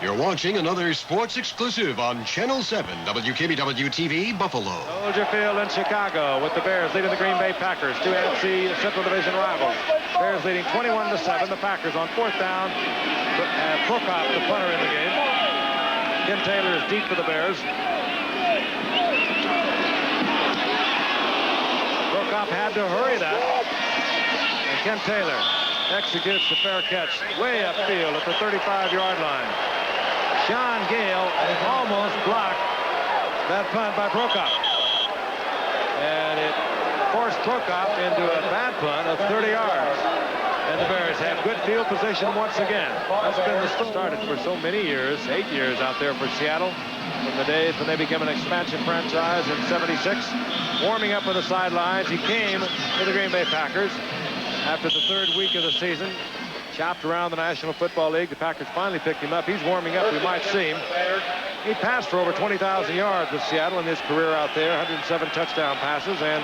You're watching another sports exclusive on Channel 7, WKBW-TV, Buffalo. Soldier Field in Chicago with the Bears leading the Green Bay Packers, two NFC Central Division rivals. Bears leading 21-7. The Packers on fourth down. Prokop, the punter in the game. Ken Taylor is deep for the Bears. Prokop had to hurry that. And Ken Taylor executes the fair catch way upfield at the 35-yard line. Sean Gale almost blocked that punt by Prokop. And it forced Prokop into a bad punt of 30 yards. And the Bears have good field position once again. That's been the started for so many years, 8 years out there for Seattle, from the days when they became an expansion franchise in '76. Warming up on the sidelines, he came to the Green Bay Packers after the third week of the season. Chopped around the National Football League. The Packers finally picked him up. He's warming up. We might see him. He passed for over 20,000 yards with Seattle in his career out there. 107 touchdown passes and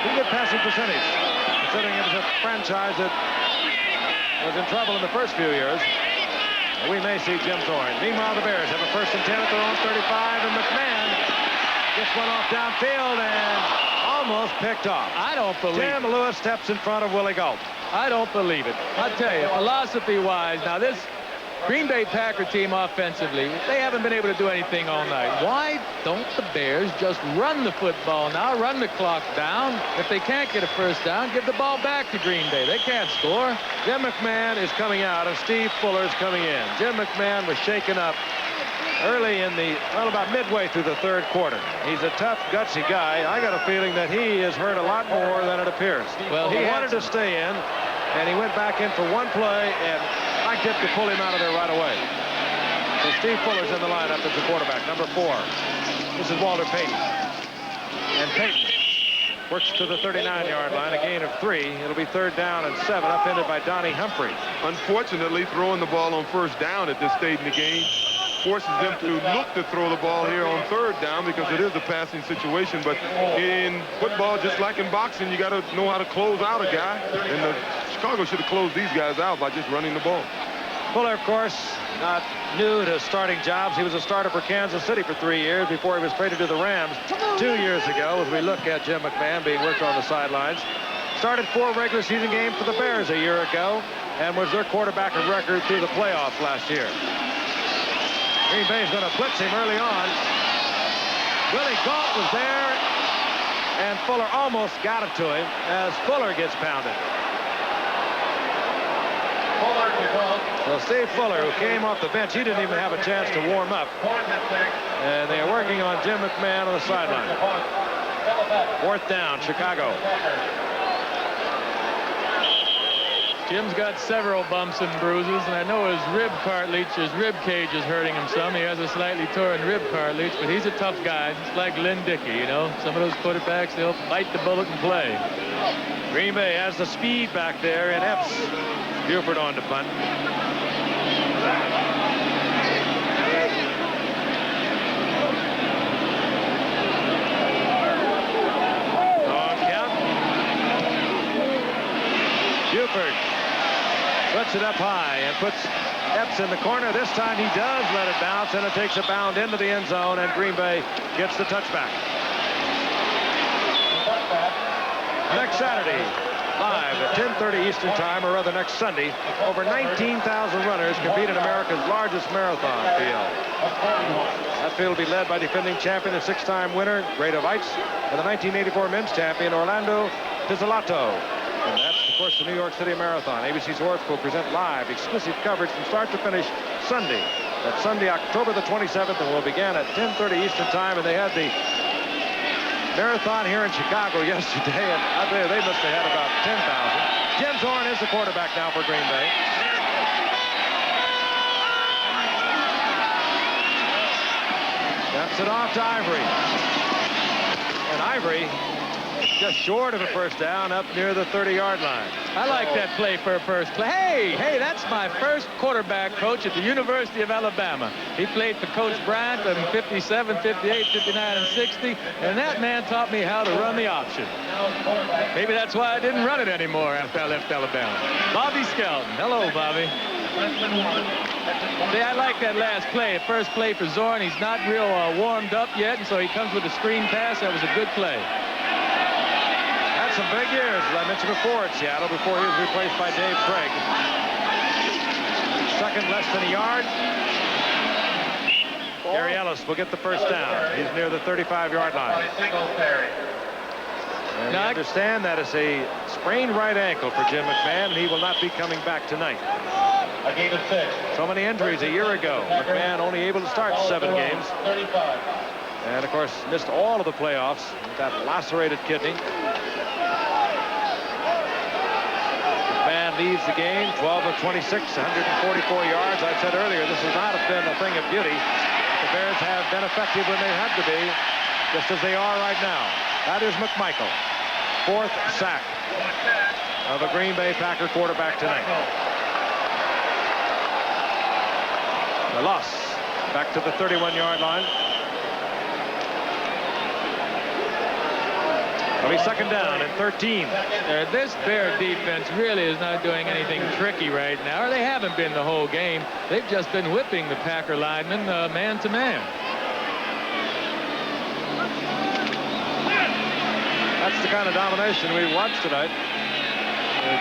pretty good passing percentage, considering it was a franchise that was in trouble in the first few years. We may see Jim Zorn. Meanwhile, the Bears have a 1st and 10 at their own 35, and McMahon gets one off downfield and almost picked off. I don't believe Tim Lewis steps in front of Willie Galt. I don't believe it. I'll tell you, philosophy-wise, now this Green Bay Packer team offensively, they haven't been able to do anything all night. Why don't the Bears just run the football now, run the clock down? If they can't get a first down, give the ball back to Green Bay. They can't score. Jim McMahon is coming out, and Steve Fuller is coming in. Jim McMahon was shaken up early in the, well, about midway through the third quarter. He's a tough, gutsy guy. I got a feeling that he is hurt a lot more than it appears. Well, he wanted to stay in, and he went back in for one play, and I tipped to pull him out of there right away. So Steve Fuller's in the lineup as the quarterback, number 4. This is Walter Payton. And Payton works to the 39-yard line, a gain of 3. It'll be 3rd down and 7, upended by Donnie Humphrey. Unfortunately, throwing the ball on 1st down at this stage in the game forces them to look to throw the ball here on 3rd down, because it is a passing situation. But in football, just like in boxing, you got to know how to close out a guy. And Chicago should have closed these guys out by just running the ball. Fuller, of course, not new to starting jobs. He was a starter for Kansas City for 3 years before he was traded to the Rams 2 years ago, as we look at Jim McMahon being worked on the sidelines. Started 4 regular season games for the Bears a year ago and was their quarterback of record through the playoffs last year. Green Bay's going to blitz him early on. Willie Galt was there, and Fuller almost got it to him as Fuller gets pounded. So Steve Fuller, who came off the bench, he didn't even have a chance to warm up. And they are working on Jim McMahon on the sideline. 4th down, Chicago. Jim's got several bumps and bruises, and I know his rib cage is hurting him some. He has a slightly torn rib cartilage, but he's a tough guy. Just like Lynn Dickey, you know. Some of those quarterbacks, they'll bite the bullet and play. Green Bay has the speed back there, and Epps. Buford on to punt. Buford puts it up high and puts Epps in the corner. This time he does let it bounce, and it takes a bound into the end zone, and Green Bay gets the touchback. Next Saturday, live at 10:30 Eastern Time, or rather next Sunday, over 19,000 runners compete in America's largest marathon field. That field will be led by defending champion and 6-time winner, Greta Weitz, and the 1984 men's champion, Orlando Pizzolato. And that's, of course, the New York City Marathon. ABC Sports will present live, exclusive coverage from start to finish Sunday. That's Sunday, October the 27th, and will begin at 10:30 Eastern Time. And they had the marathon here in Chicago yesterday, and I tell you, they must have had about 10,000. Jim Zorn is the quarterback now for Green Bay. Snaps it off to Ivory. And Ivory just short of a first down up near the 30-yard line. I like that play for a first play. Hey, that's my first quarterback coach at the University of Alabama. He played for Coach Bryant in 57, 58, 59, and 60, and that man taught me how to run the option. Maybe that's why I didn't run it anymore after I left Alabama. Bobby Skelton. Hello, Bobby. See, I like that last play. First play for Zorn. He's not real warmed up yet, and so he comes with a screen pass. That was a good play. Some big years, as I mentioned before, at Seattle, before he was replaced by Dave Craig. Second, less than a yard. Gary Ellis will get the first down. He's near the 35-yard line. And I understand that is a sprained right ankle for Jim McMahon, and he will not be coming back tonight. A gain of 6. So many injuries a year ago. McMahon only able to start 7 games. 35. And, of course, missed all of the playoffs with that lacerated kidney. McMahon leads the game, 12 of 26, 144 yards. I said earlier, this has not been a thing of beauty. The Bears have been effective when they had to be, just as they are right now. That is McMichael. 4th sack of a Green Bay Packer quarterback tonight. The loss back to the 31-yard line. It'll be second down and 13. This Bear defense really is not doing anything tricky right now, or they haven't been the whole game. They've just been whipping the Packer linemen man to man. That's the kind of domination we watched tonight.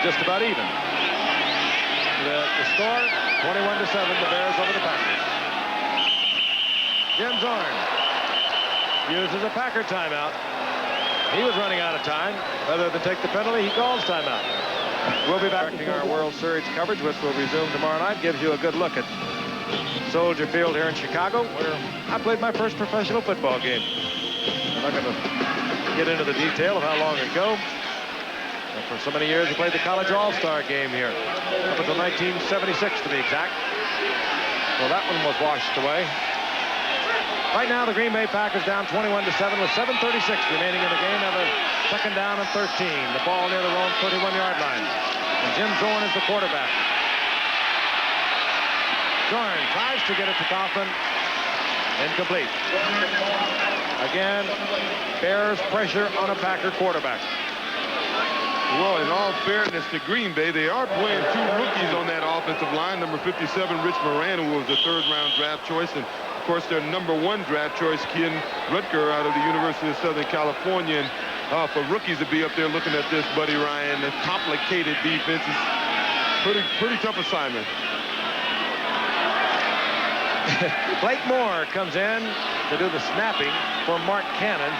Just about even. The score, 21-7, the Bears over the Packers. Jim Zorn uses a Packer timeout. He was running out of time. Rather than take the penalty, he calls timeout. We'll be back to our World Series coverage, which will resume tomorrow night. Gives you a good look at Soldier Field here in Chicago, where I played my first professional football game. I'm not going to get into the detail of how long ago. But for so many years, we played the College All-Star game here, up until 1976 to be exact. Well, that one was washed away. Right now, the Green Bay Packers down 21-7 with 7:36 remaining in the game. Have a second down and 13. The ball near their own 31-yard line. And Jim Zorn is the quarterback. Zorn tries to get it to Kaufman. Incomplete. Again, Bears pressure on a Packer quarterback. Well, in all fairness to Green Bay, they are playing 2 rookies on that offensive line. Number 57, Rich Moran, who was a 3rd-round draft choice, and of course, their number 1 draft choice, Ken Rutger, out of the University of Southern California. And for rookies to be up there looking at this, Buddy Ryan, a complicated defense is pretty tough assignment. Blake Moore comes in to do the snapping for Mark Cannon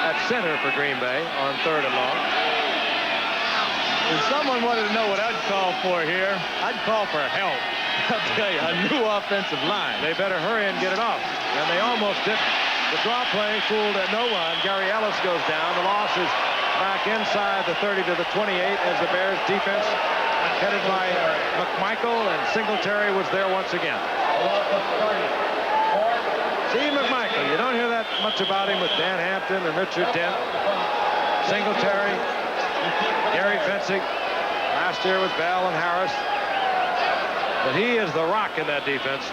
at center for Green Bay on 3rd and long. If someone wanted to know what I'd call for here, I'd call for help. I'll tell you, a new offensive line. They better hurry and get it off. And they almost didn't. The draw play fooled no one. Gary Ellis goes down. The loss is back inside the 30 to the 28 as the Bears defense headed by McMichael, and Singletary was there once again. Steve McMichael, you don't hear that much about him with Dan Hampton and Richard Dent. Singletary, Gary Fencing, last year with Bell and Harris. But he is the rock in that defense.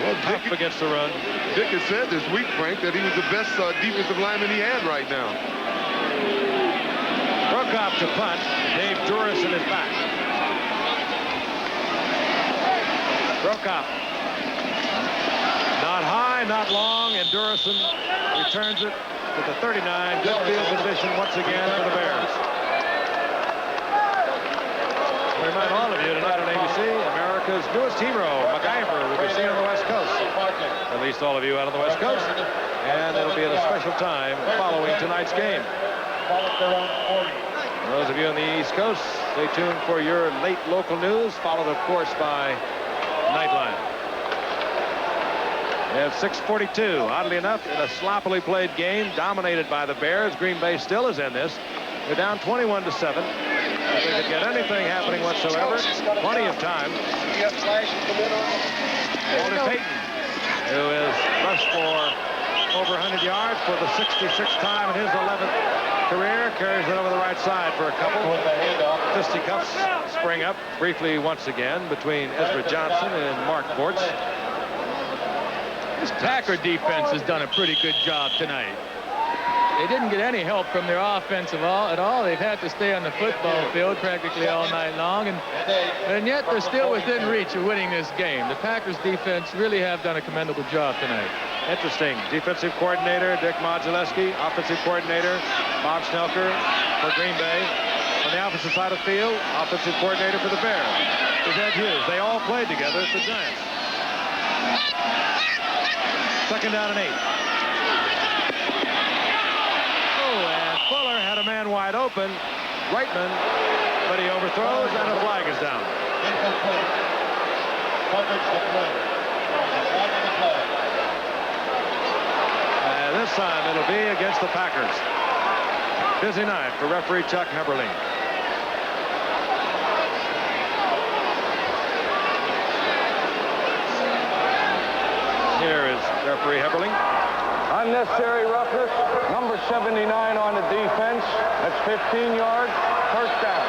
Well, Tough against the run. Dick has said this week, Frank, that he was the best defensive lineman he had right now. Prokop to punt. Dave Durison is back. Prokop. Not high, not long, and Durison returns it to the 39. Good field position once again for the Bears. I remind all of you tonight on ABC, America's newest hero, MacGyver, will be seen on the West Coast. At least all of you out on the West Coast. And it'll be at a special time following tonight's game. For those of you on the East Coast, stay tuned for your late local news, followed, of course, by Nightline. We have 6:42. Oddly enough, in a sloppily played game, dominated by the Bears, Green Bay still is in this. They're down 21-7. If they could get anything happening whatsoever, plenty of time. Walter Payton, who has rushed for over 100 yards for the 66th time in his 11th career, carries it over the right side for a couple. Fisticuffs spring up briefly once again between Ezra Johnson and Mark Bortz. This Packer defense has done a pretty good job tonight. They didn't get any help from their offense at all. They've had to stay on the football field practically all night long, and yet they're still within reach of winning this game. The Packers defense really have done a commendable job tonight. Interesting. Defensive coordinator Dick Modzelewski, offensive coordinator Bob Schnelker for Green Bay. On the opposite side of the field, offensive coordinator for the Bears is Ed Hughes. They all played together at the Giants. Second down and 8. Fuller had a man wide open, Reitman, but he overthrows and a flag is down. And this time it'll be against the Packers. Busy night for referee Chuck Heberling. Here is referee Heberling. Unnecessary roughness, number 79 on the defense. That's 15 yards, first down.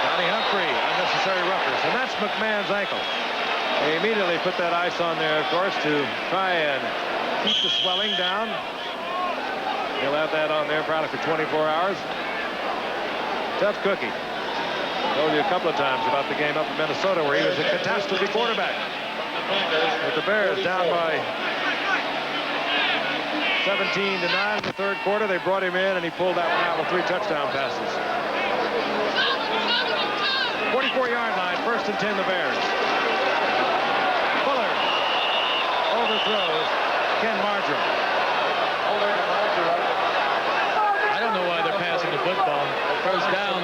Johnny Humphrey, unnecessary roughness, and that's McMahon's ankle. They immediately put that ice on there, of course, to try and keep the swelling down. He'll have that on there probably for 24 hours. Tough cookie. Told you a couple of times about the game up in Minnesota where he was a catastrophe quarterback. With the Bears down by 17-9 in the third quarter. They brought him in, and he pulled that one out with 3 touchdown passes. 44-yard line, 1st and 10, the Bears. Fuller overthrows Ken Marjoram. I don't know why they're passing the football. First down.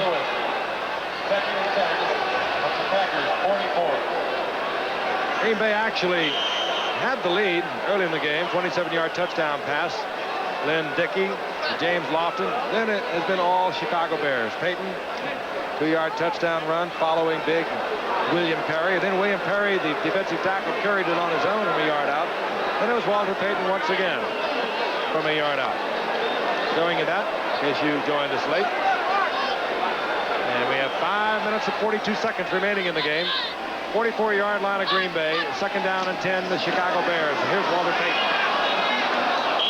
Green Bay actually had the lead early in the game, 27-yard touchdown pass. Lynn Dickey, James Lofton. Then it has been all Chicago Bears. Payton, 2-yard touchdown run following big William Perry. Then William Perry, the defensive tackle, carried it on his own from a yard out. Then it was Walter Payton once again from a yard out. Showing you that, in case you joined us late. And we have 5 minutes and 42 seconds remaining in the game. 44-yard line of Green Bay. 2nd down and 10, the Chicago Bears. And here's Walter Payton.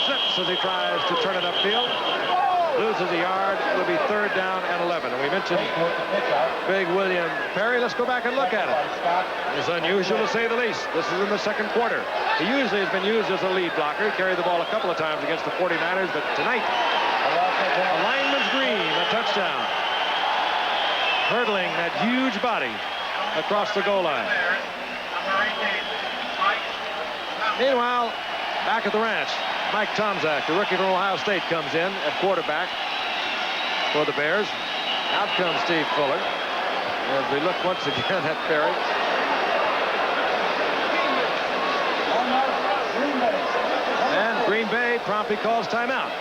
Slips as he tries to turn it upfield. Loses a yard. It'll be 3rd down and 11. And we mentioned big William Perry. Let's go back and look at it. It's unusual to say the least. This is in the 2nd quarter. He usually has been used as a lead blocker. He carried the ball a couple of times against the 49ers, but tonight, a lineman's green, a touchdown. Hurdling that huge body across the goal line. Meanwhile, back at the ranch, Mike Tomczak, the rookie from Ohio State, comes in at quarterback for the Bears. Out comes Steve Fuller as we look once again at Perry. And Green Bay promptly calls timeout.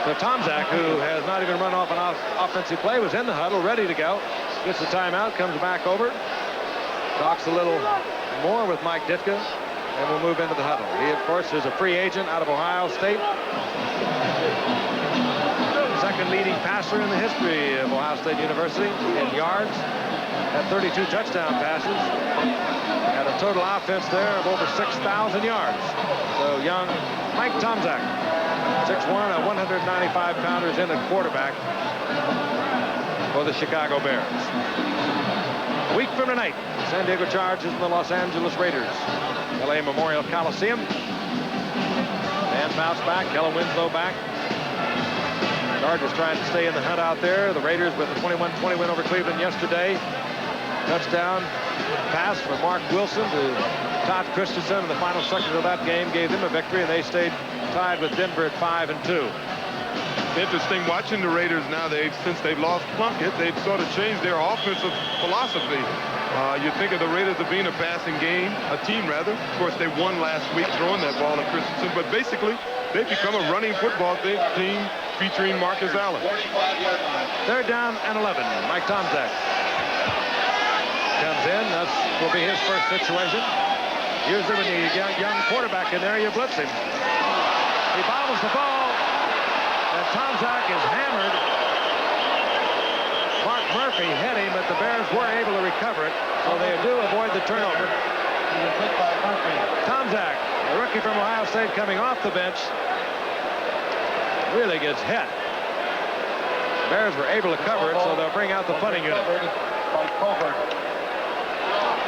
So Tomczak, who has not even run off an offensive play, was in the huddle, ready to go. Gets the timeout, comes back over, talks a little more with Mike Ditka, and we'll move into the huddle. He, of course, is a free agent out of Ohio State. Second leading passer in the history of Ohio State University in yards. Had 32 touchdown passes. Had a total offense there of over 6,000 yards. So young Mike Tomczak, 6'1", a 195-pounder, is in at quarterback for the Chicago Bears. A week from tonight, San Diego Chargers and the Los Angeles Raiders. LA Memorial Coliseum. And bounce back. Kellen Winslow back. Chargers trying to stay in the hunt out there. The Raiders with a 21-20 win over Cleveland yesterday. Touchdown pass from Mark Wilson to Todd Christensen in the final seconds of that game gave them a victory, and they stayed tied with Denver at 5-2. Interesting watching the Raiders now. Since they've lost Plunkett, they've sort of changed their offensive philosophy. You think of the Raiders as being a passing team rather. Of course, they won last week throwing that ball to Christensen, but basically they've become a running football team featuring Marcus Allen. They're down and 11. Mike Tomczak comes in. That will be his first situation. Usually when you get a young quarterback in there, you blitz him. He bobbles the ball, and Tomczak is hammered. Mark Murphy hit him, but the Bears were able to recover it, so they do avoid the turnover. Tomczak, a rookie from Ohio State coming off the bench, really gets hit. The Bears were able to cover it, so they'll bring out the punting unit.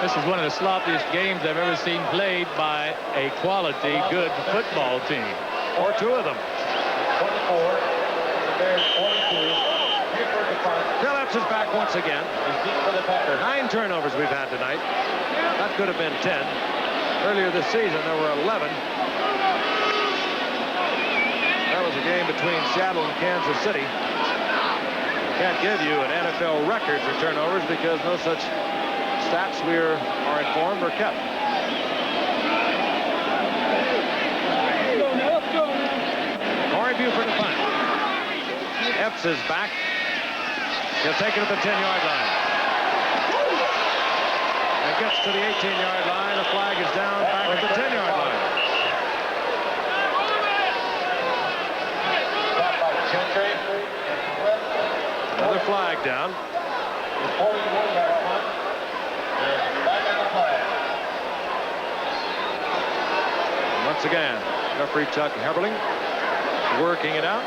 This is one of the sloppiest games I've ever seen played by a quality, good football team. Or two of them. 24, the Bears 42. Phillips is back once again. 9 turnovers we've had tonight. That could have been 10. Earlier this season, there were 11. That was a game between Seattle and Kansas City. I can't give you an NFL record for turnovers because no such stats we are informed are kept. Corey Buford to punt. Epps is back. He'll take it at the 10-yard line. And gets to the 18-yard line. The flag is down back at the 10-yard line. Another flag down. Once again, referee Chuck Heberling working it out.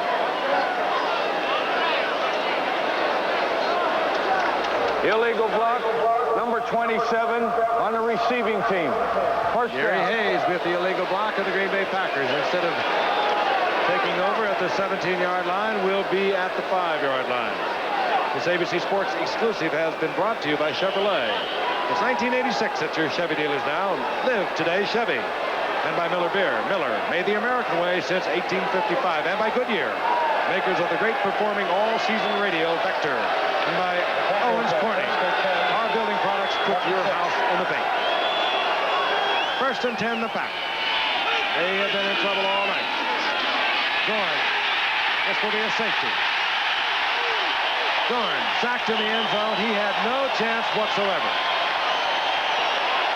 Illegal block, number 27 on the receiving team. First Gary down. Hayes with the illegal block of the Green Bay Packers. Instead of taking over at the 17-yard line, will be at the 5-yard line. This ABC Sports exclusive has been brought to you by Chevrolet. It's 1986 at your Chevy dealers now. Live today Chevy. And by Miller Beer. Miller made the American way since 1855. And by Goodyear, makers of the great performing all-season radio Vector. And by Owens Corning. Our building products put your house in the paint. First and 10, the Pack. They have been in trouble all night. Zorn. This will be a safety. Zorn sacked in the end zone. He had no chance whatsoever.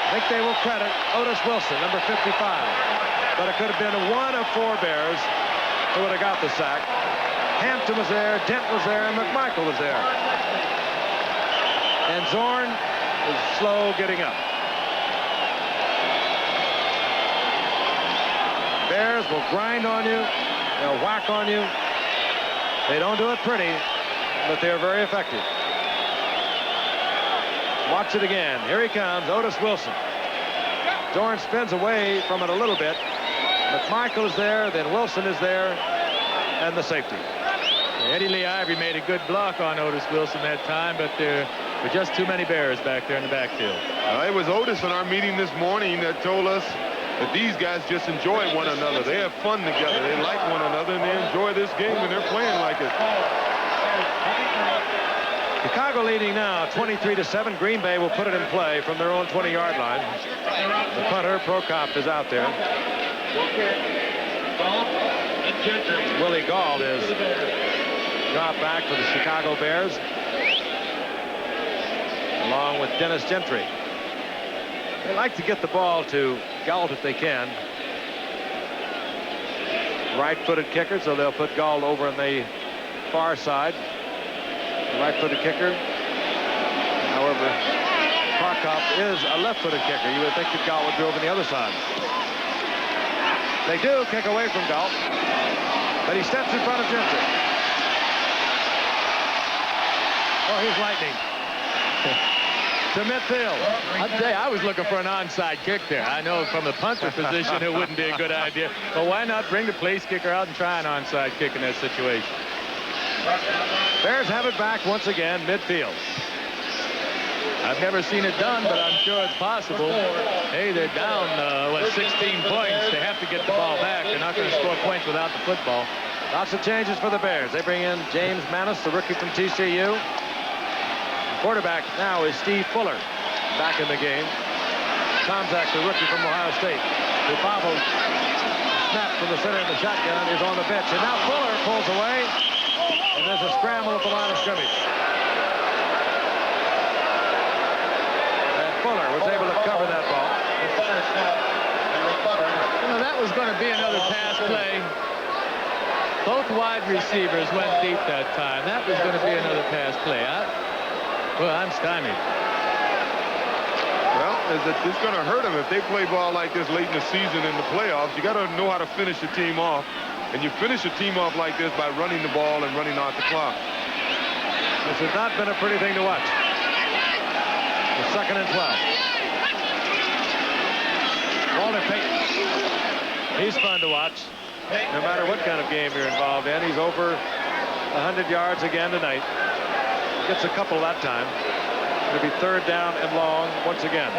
I think they will credit Otis Wilson, number 55. But it could have been one of 4 Bears who would have got the sack. Hampton was there, Dent was there, and McMichael was there. And Zorn is slow getting up. Bears will grind on you. They'll whack on you. They don't do it pretty, but they're very effective. Watch it again. Here he comes, Otis Wilson. Zorn spins away from it a little bit. McMichael is there, then Wilson is there, and the safety. Eddie Lee Ivory made a good block on Otis Wilson that time, but there were just too many Bears back there in the backfield. It was Otis in our meeting this morning that told us that these guys just enjoy one another. They have fun together. They like one another, and they enjoy this game when they're playing like it. Chicago leading now 23-7. Green Bay will put it in play from their own 20-yard line. The punter, Prokop, is out there. Willie Gauld is dropped back for the Chicago Bears, along with Dennis Gentry. They like to get the ball to Gauld if they can. Right-footed kicker, so they'll put Gauld over on the far side. The right-footed kicker. However, Krakow is a left-footed kicker. You would think that Gauld would be over the other side. They do kick away from Gauld, but he steps in front of Gentry. Oh, he's lightning. To midfield. I'll tell you, I was looking for an onside kick there. I know from the punter position it wouldn't be a good idea, but why not bring the place kicker out and try an onside kick in that situation? Bears have it back once again, midfield. I've never seen it done, but I'm sure it's possible. Hey, they're down, 16 points. They have to get the ball back. They're not going to score points without the football. Lots of changes for the Bears. They bring in James Manis, the rookie from TCU. Quarterback now is Steve Fuller back in the game. Tomzak, the rookie from Ohio State, who bobbled, snapped from the center of the shotgun, is on the bench. And now Fuller pulls away, and there's a scramble at the line of scrimmage. And Fuller was able to cover that ball. You know, that was going to be another pass play. Both wide receivers went deep that time. That was going to be another pass play. Well, I'm stymied. Well, it's going to hurt them if they play ball like this late in the season in the playoffs. You got to know how to finish your team off. And you finish a team off like this by running the ball and running out the clock. This has not been a pretty thing to watch. The 2nd and 12. Walter Payton. He's fun to watch. No matter what kind of game you're involved in. He's over 100 yards again tonight. Gets a couple that time. It'll be 3rd down and long once again.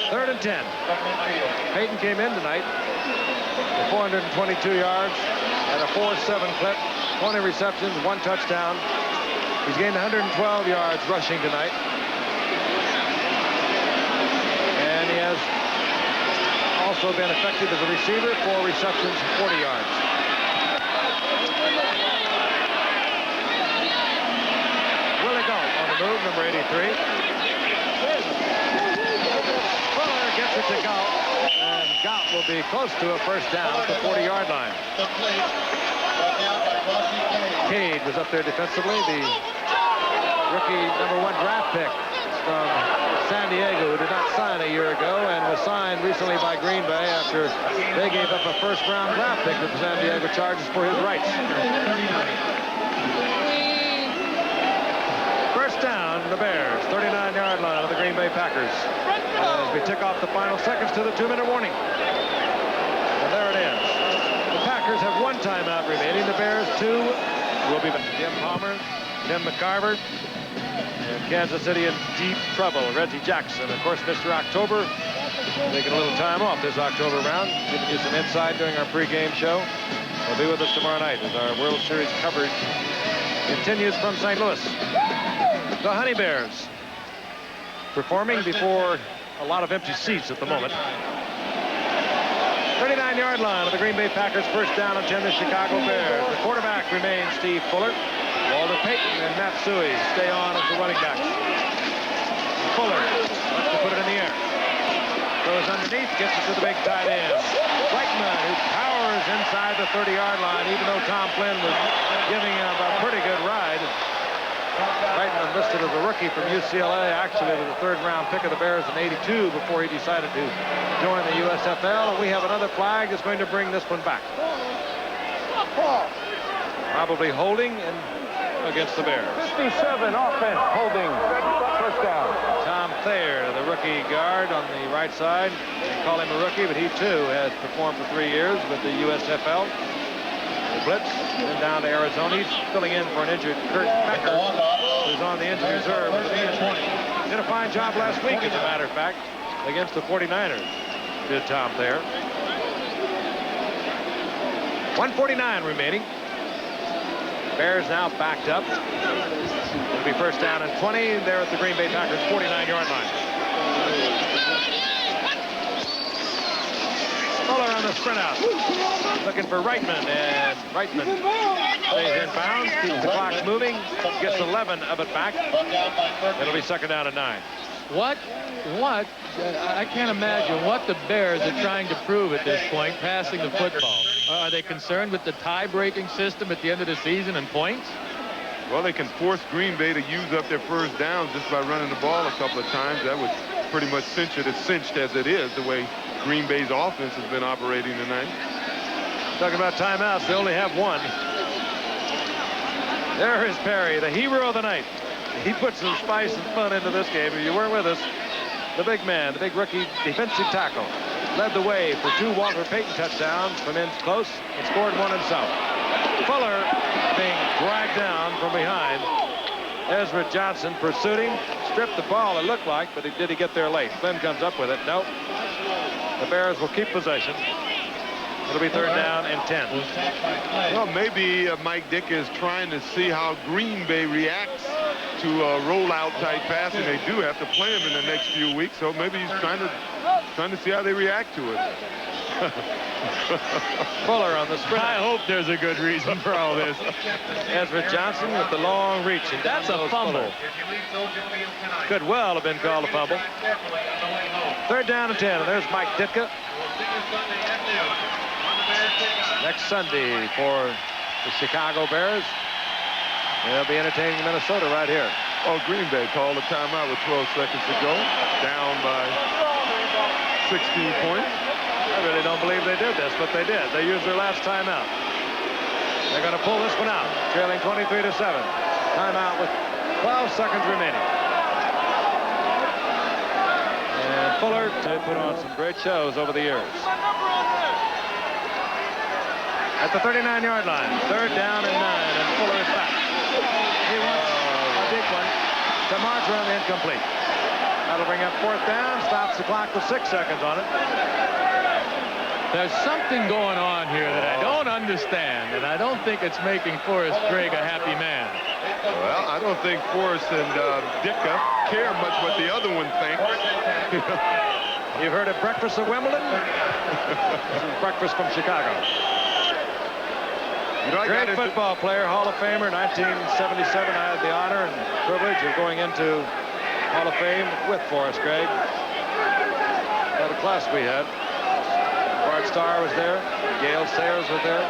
3rd and 10. Payton came in tonight with 422 yards and a 4.7 clip, 20 receptions, 1 touchdown. He's gained 112 yards rushing tonight. And he has also been effective as a receiver, 4 receptions, 40 yards. Move, number 83. Fuller gets it to Gault, and Gault will be close to a 1st down at the 40-yard line. Cade was up there defensively, the rookie number 1 draft pick from San Diego, who did not sign a year ago and was signed recently by Green Bay after they gave up a 1st-round draft pick to the San Diego Chargers for his rights. Down the Bears, 39-yard line of the Green Bay Packers. As we tick off the final seconds to the 2-minute warning. And there it is. The Packers have 1 timeout remaining. The Bears 2 will be back. Jim Palmer, Tim McCarver, and Kansas City in deep trouble. Reggie Jackson, of course, Mr. October, taking a little time off this October round, giving you some insight during our pregame show. He'll be with us tomorrow night as our World Series coverage continues from St. Louis. The Honey Bears performing before a lot of empty seats at the moment. 39-yard line of the Green Bay Packers, 1st down and 10 the Chicago Bears. The quarterback remains Steve Fuller. Walter Payton and Matt Suey stay on as the running backs. Fuller wants to put it in the air. Goes underneath, gets it to the big tight end. Reitman, who powers inside the 30-yard line, even though Tom Flynn was giving him a pretty good ride. Reitman listed as a rookie from UCLA, actually was a 3rd-round pick of the Bears in '82 before he decided to join the USFL. And we have another flag that's going to bring this one back. Probably holding against the Bears. 57 offense, holding, 1st down. Tom Thayer, the rookie guard on the right side. They call him a rookie, but he too has performed for 3 years with the USFL. Blitz, then down to Arizona. He's filling in for an injured Kurt Becker, who's on the injured reserve. Did a fine job last week, as a matter of fact, against the 49ers, did Tom Thayer. 1:49 remaining. Bears now backed up. It'll be 1st down and 20. There at the Green Bay Packers 49-yard line. Fuller on the a sprint out. Looking for Reitman, and Reitman stays in bounds, keeps the clock moving, gets 11 of it back. It'll be second down and 9. What? I can't imagine what the Bears are trying to prove at this point, passing the football. Are they concerned with the tie-breaking system at the end of the season and points? Well, they can force Green Bay to use up their first downs just by running the ball a couple of times. That would pretty much cinch it. It's cinched as it is, the way Green Bay's offense has been operating tonight. Talking about timeouts, they only have one. There is Perry, the hero of the night. He put some spice and fun into this game. If you weren't with us, the big man, the big rookie defensive tackle, led the way for 2 Walter Payton touchdowns from in close and scored 1 himself. Fuller being dragged down from behind. Ezra Johnson pursued him, stripped the ball, it looked like, but did he get there late? Flynn comes up with it. Nope. The Bears will keep possession. It'll be third down and 10. Well, maybe Mike Dick is trying to see how Green Bay reacts to rollout type passing. They do have to play him in the next few weeks, so maybe he's trying to see how they react to it. Fuller on the sprint. I hope there's a good reason for all this. Ezra Johnson with the long reach. And that's a fumble. Could well have been called a fumble. Third down and 10. And there's Mike Ditka. Next Sunday for the Chicago Bears. They'll be entertaining Minnesota right here. Oh, Green Bay called a timeout with 12 seconds to go. Down by 16 points. I really don't believe they did this, but they did. They used their last timeout. They're going to pull this one out, trailing 23-7. Timeout with 12 seconds remaining. And Fuller, they put on some great shows over the years. At the 39-yard line, third down and 9, and Fuller is back. He wants a big one to Marjoram, incomplete. That'll bring up fourth down, stops the clock with 6 seconds on it. There's something going on here that I don't understand, and I don't think it's making Forrest Gregg a happy man. Well, I don't think Forrest and Ditka care much what the other one thinks. You've heard of breakfast at Wimbledon? This is breakfast from Chicago. You know, great football player, Hall of Famer, 1977. I had the honor and privilege of going into Hall of Fame with Forrest Gregg. What a class we had. Bart Starr was there. Gale Sayers was there.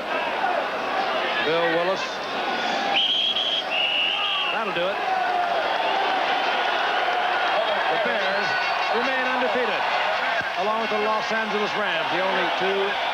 Bill Willis. That'll do it. The Bears remain undefeated, along with the Los Angeles Rams, the only 2